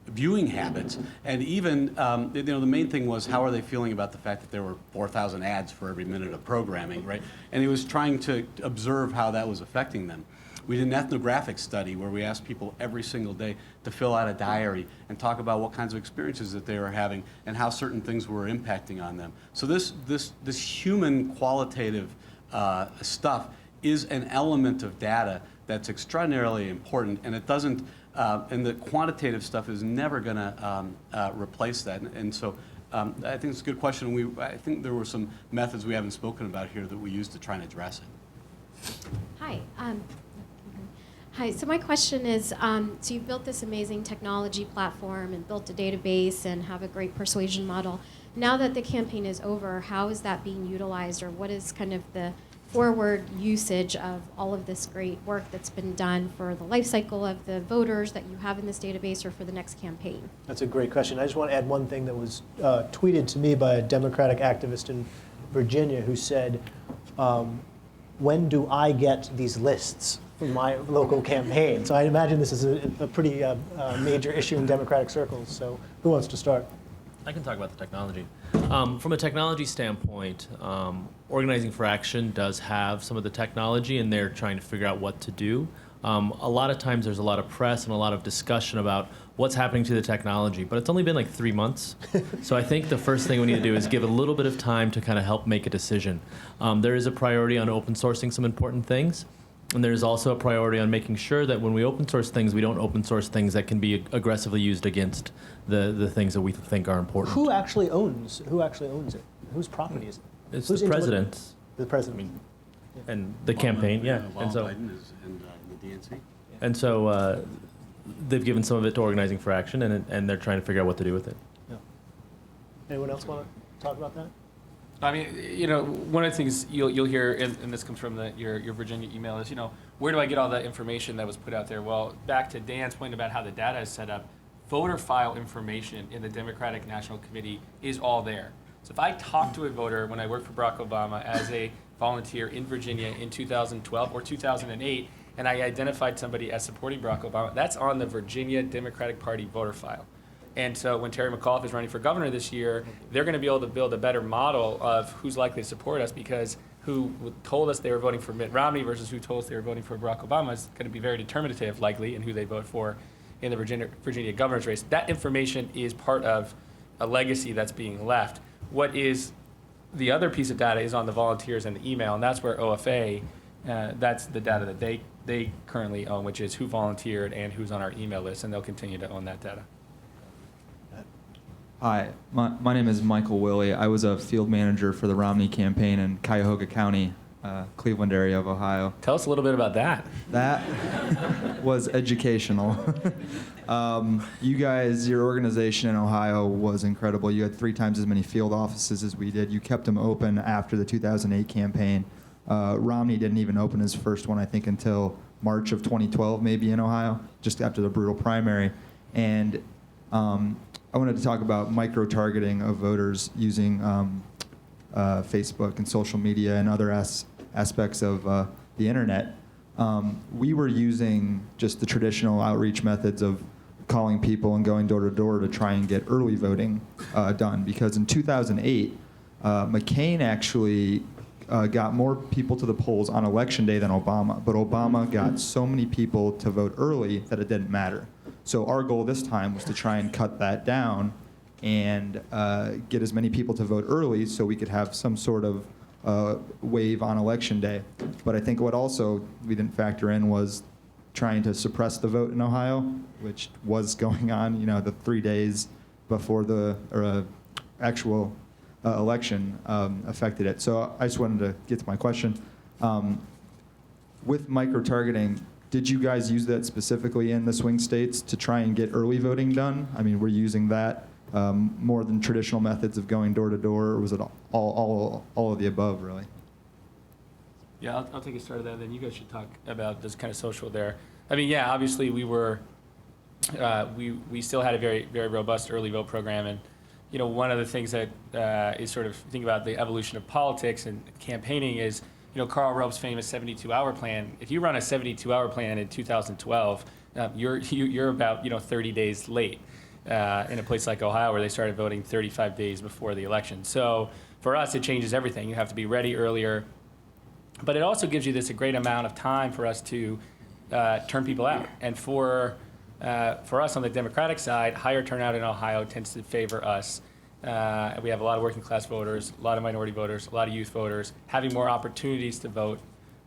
viewing habits. And even, the main thing was, how are they feeling about the fact that there were 4,000 ads for every minute of programming, right? And he was trying to observe how that was affecting them. We did an ethnographic study where we asked people every single day to fill out a diary and talk about what kinds of experiences that they were having and how certain things were impacting on them. So this human qualitative stuff is an element of data that's extraordinarily important, and it doesn't, and the quantitative stuff is never going to replace that. And so I think it's a good question. I think there were some methods we haven't spoken about here that we used to try and address it. Hi. Hi, so my question is, so you've built this amazing technology platform and built a database and have a great persuasion model. Now that the campaign is over, how is that being utilized, or what is kind of the forward usage of all of this great work that's been done for the life cycle of the voters that you have in this database, or for the next campaign? That's a great question. I just want to add one thing that was tweeted to me by a Democratic activist in Virginia who said, when do I get these lists from my local campaign? So I imagine this is a pretty major issue in Democratic circles. So who wants to start? I can talk about the technology. From a technology standpoint, Organizing for Action does have some of the technology, and they're trying to figure out what to do. A lot of times there's a lot of press and a lot of discussion about what's happening to the technology, but it's only been like 3 months. So I think the first thing we need to do is give a little bit of time to kind of help make a decision. There is a priority on open sourcing some important things, and there's also a priority on making sure that when we open source things, we don't open source things that can be aggressively used against the things that we think are important. Who actually owns it? Whose property is it? It's the president's. The president. I mean, and the campaign, yeah. And so, the DNC. And so they've given some of it to Organizing for Action, and they're trying to figure out what to do with it. Yeah. Anyone else want to talk about that? I mean, one of the things you'll hear, and this comes from your Virginia email, is, where do I get all that information that was put out there? Well, back to Dan's point about how the data is set up, voter file information in the Democratic National Committee is all there. So if I talk to a voter when I worked for Barack Obama as a volunteer in Virginia in 2012 or 2008, and I identified somebody as supporting Barack Obama, that's on the Virginia Democratic Party voter file. And so when Terry McAuliffe is running for governor this year, they're going to be able to build a better model of who's likely to support us, because who told us they were voting for Mitt Romney versus who told us they were voting for Barack Obama is going to be very determinative, likely, in who they vote for in the Virginia governor's race. That information is part of a legacy that's being left. What is the other piece of data is on the volunteers and the email, and that's where OFA, that's the data that they currently own, which is who volunteered and who's on our email list, and they'll continue to own that data. Hi, my name is Michael Willey. I was a field manager for the Romney campaign in Cuyahoga County, Cleveland area of Ohio. Tell us a little bit about that. That was educational. You guys, your organization in Ohio was incredible. You had 3 times as many field offices as we did. You kept them open after the 2008 campaign. Romney didn't even open his first one, I think, until March of 2012, maybe, in Ohio, just after the brutal primary. And I wanted to talk about micro-targeting of voters using Facebook and social media and other aspects of the internet. We were using just the traditional outreach methods of calling people and going door to door to try and get early voting done, because in 2008, McCain actually got more people to the polls on election day than Obama, but Obama got so many people to vote early that it didn't matter. So our goal this time was to try and cut that down and get as many people to vote early so we could have some sort of wave on election day. But I think what also we didn't factor in was trying to suppress the vote in Ohio, which was going on, the 3 days before the actual election affected it. So I just wanted to get to my question. With micro-targeting, did you guys use that specifically in the swing states to try and get early voting done? I mean, were you using that more than traditional methods of going door to door, or was it all of the above, really? Yeah, I'll take a start of that, then you guys should talk about this kind of social there. I mean, yeah, obviously we were, we still had a very, very robust early vote program, and one of the things that is sort of, think about the evolution of politics and campaigning is, Karl Rove's famous 72-hour plan. If you run a 72-hour plan in 2012, you're about 30 days late in a place like Ohio, where they started voting 35 days before the election. So for us, it changes everything. You have to be ready earlier, but it also gives you a great amount of time for us to turn people out. And for us on the Democratic side, higher turnout in Ohio tends to favor us. We have a lot of working class voters, a lot of minority voters, a lot of youth voters. Having more opportunities to vote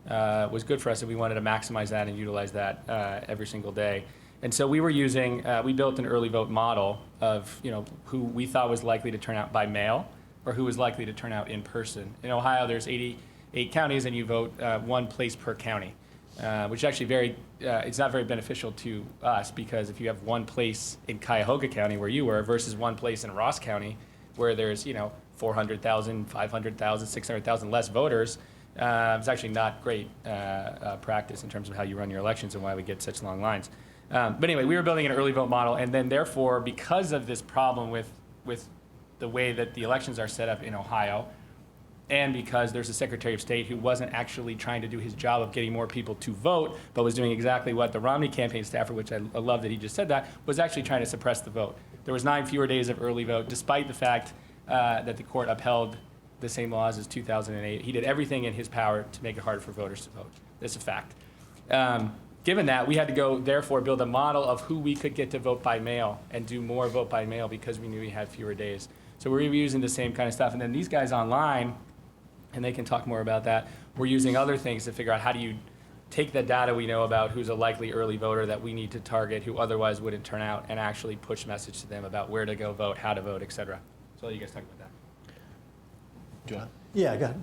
was good for us, and we wanted to maximize that and utilize that every single day. And so we were using, we built an early vote model of who we thought was likely to turn out by mail or who was likely to turn out in person. In Ohio, there's 88 counties, and you vote 1 place per county, which is actually it's not very beneficial to us, because if you have 1 place in Cuyahoga County, where you were, versus 1 place in Ross County, where there's 400,000, 500,000, 600,000 less voters, it's actually not great practice in terms of how you run your elections and why we get such long lines. But anyway, we were building an early vote model, and then therefore, because of this problem with the way that the elections are set up in Ohio, and because there's a Secretary of State who wasn't actually trying to do his job of getting more people to vote, but was doing exactly what the Romney campaign staffer, which I love that he just said that, was actually trying to suppress the vote. There was 9 fewer days of early vote, despite the fact that the court upheld the same laws as 2008. He did everything in his power to make it harder for voters to vote. That's a fact. Given that, we had to go, therefore, build a model of who we could get to vote by mail and do more vote by mail, because we knew we had fewer days. So we were using the same kind of stuff. And then these guys online, and they can talk more about that, we're using other things to figure out how do you take the data we know about who's a likely early voter that we need to target, who otherwise wouldn't turn out, and actually push message to them about where to go vote, how to vote, et cetera. So I'll let you guys talk about that. Do you want? Yeah, go ahead.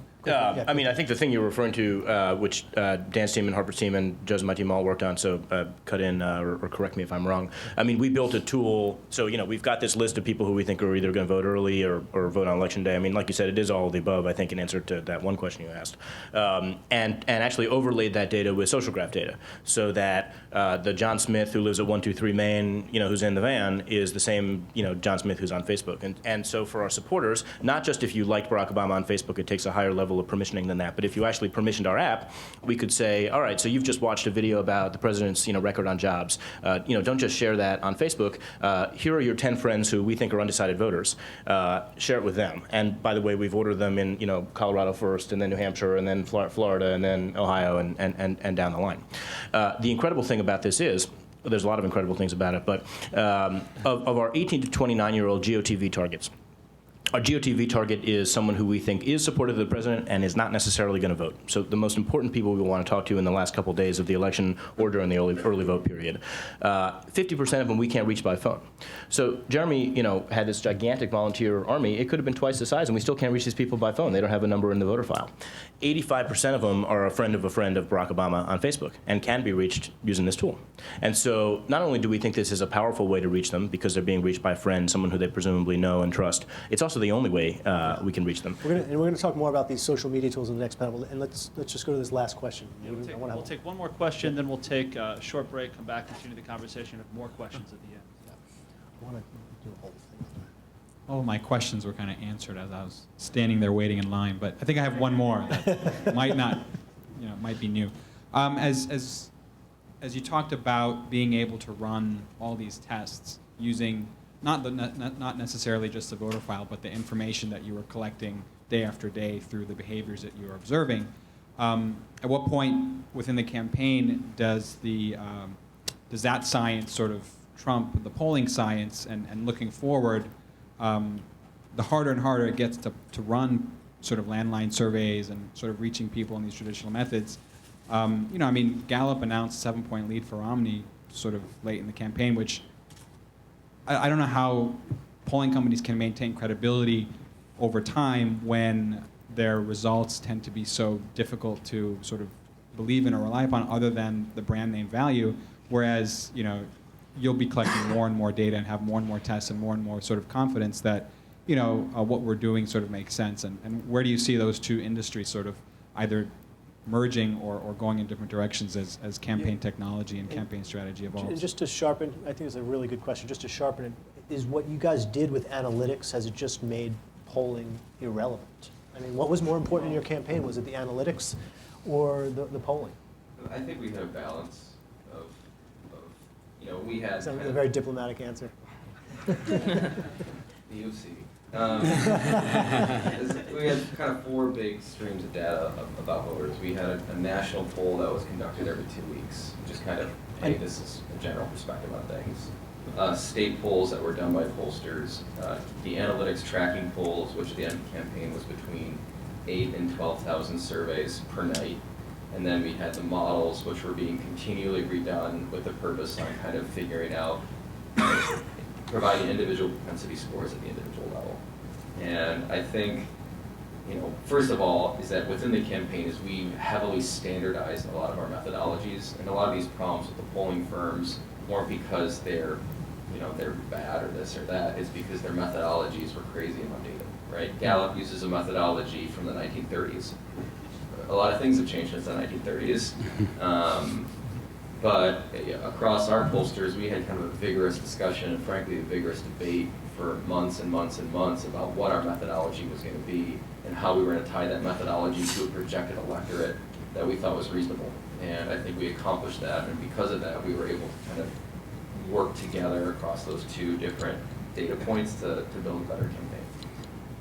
I mean, I think the thing you're referring to, which Dan's team and Harper's team and Joe's and my team all worked on, so cut in or correct me if I'm wrong. I mean, we built a tool, so, we've got this list of people who we think are either going to vote early or vote on election day. I mean, like you said, it is all of the above, I think, in answer to that one question you asked. And actually overlaid that data with social graph data, so that the John Smith who lives at 123 Main, who's in the van, is the same, John Smith who's on Facebook. And so for our supporters, not just if you liked Barack Obama on Facebook, it takes a higher level level of permissioning than that. But if you actually permissioned our app, we could say, all right, so you've just watched a video about the president's record on jobs. Don't just share that on Facebook. Here are your 10 friends who we think are undecided voters. Share it with them. And by the way, we've ordered them in Colorado first, and then New Hampshire, and then Florida, and then Ohio, and down the line. The incredible thing about this is, there's a lot of incredible things about it, but of our 18 to 29-year-old GOTV targets, our GOTV target is someone who we think is supportive of the president and is not necessarily going to vote. So the most important people we want to talk to in the last couple of days of the election or during the early vote period. 50% of them we can't reach by phone. So Jeremy, had this gigantic volunteer army. It could have been twice the size, and we still can't reach these people by phone. They don't have a number in the voter file. 85% of them are a friend of Barack Obama on Facebook and can be reached using this tool. And so not only do we think this is a powerful way to reach them because they're being reached by a friend, someone who they presumably know and trust, it's also the only way we can reach them. We're going to talk more about these social media tools in the next panel, and let's just go to this last question. Yeah, we'll take one more question, then we'll take a short break, come back, continue the conversation, have more questions at the end. I want to do a whole thing. All of my questions were kind of answered as I was standing there waiting in line, but I think I have one more that might be new. As you talked about being able to run all these tests using not necessarily just the voter file, but the information that you were collecting day after day through the behaviors that you were observing. At what point within the campaign does that science sort of trump the polling science, and looking forward, the harder and harder it gets to run sort of landline surveys and sort of reaching people in these traditional methods. Gallup announced a 7-point lead for Romney sort of late in the campaign, which I don't know how polling companies can maintain credibility over time when their results tend to be so difficult to sort of believe in or rely upon other than the brand name value, whereas, you'll be collecting more and more data and have more and more tests and more sort of confidence that, what we're doing sort of makes sense. And where do you see those two industries sort of either merging or going in different directions as campaign technology and campaign strategy evolves? And just to sharpen, I think it's a really good question, just to sharpen it, is what you guys did with analytics, has it just made polling irrelevant? I mean, what was more important in your campaign? Was it the analytics or the polling? I think we had a balance of we had... That's a very diplomatic answer. The UC. We had kind of 4 big streams of data about voters. We had a national poll that was conducted every 2 weeks, just kind of, hey, this is a general perspective on things. State polls that were done by pollsters, the analytics tracking polls, which at the end of the campaign was between 8,000 and 12,000 surveys per night. And then we had the models, which were being continually redone with the purpose on kind of figuring out, providing individual propensity scores at the individual level. And I think, first of all, is that within the campaign is we heavily standardized a lot of our methodologies, and a lot of these problems with the polling firms weren't because they're bad or this or that, it's because their methodologies were crazy and outdated, right? Gallup uses a methodology from the 1930s. A lot of things have changed since the 1930s. But across our pollsters, we had kind of a vigorous discussion and frankly a vigorous debate for months and months and months about what our methodology was going to be and how we were going to tie that methodology to a projected electorate that we thought was reasonable. And I think we accomplished that, and because of that, we were able to kind of work together across those 2 different data points to build a better campaign.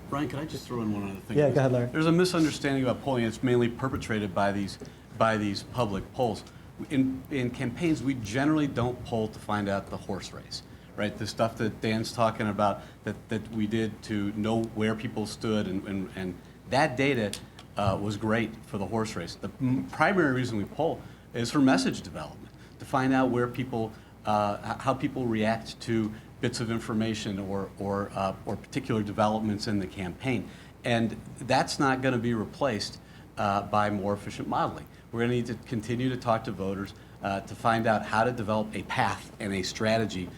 Brian, can I just throw in one other thing? Yeah, go ahead, Larry. There's a misunderstanding about polling. It's mainly perpetrated by these public polls. In campaigns, we generally don't poll to find out the horse race, right? The stuff that Dan's talking about that we did to know where people stood, and that data was great for the horse race. The primary reason we poll is for message development, to find out where people, how people react to bits of information or particular developments in the campaign. And that's not going to be replaced by more efficient modeling. We're going to need to continue to talk to voters to find out how to develop a path and a strategy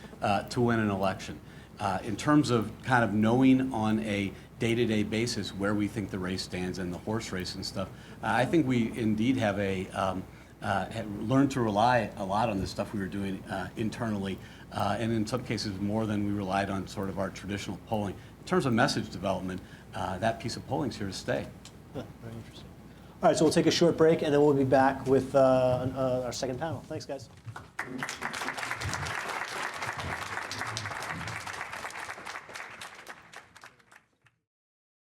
to win an election. In terms of kind of knowing on a day-to-day basis where we think the race stands and the horse race and stuff, I think we indeed have learned to rely a lot on the stuff we were doing internally, and in some cases more than we relied on sort of our traditional polling. In terms of message development, that piece of polling is here to stay. Very interesting. All right, so we'll take a short break, and then we'll be back with our second panel. Thanks, guys.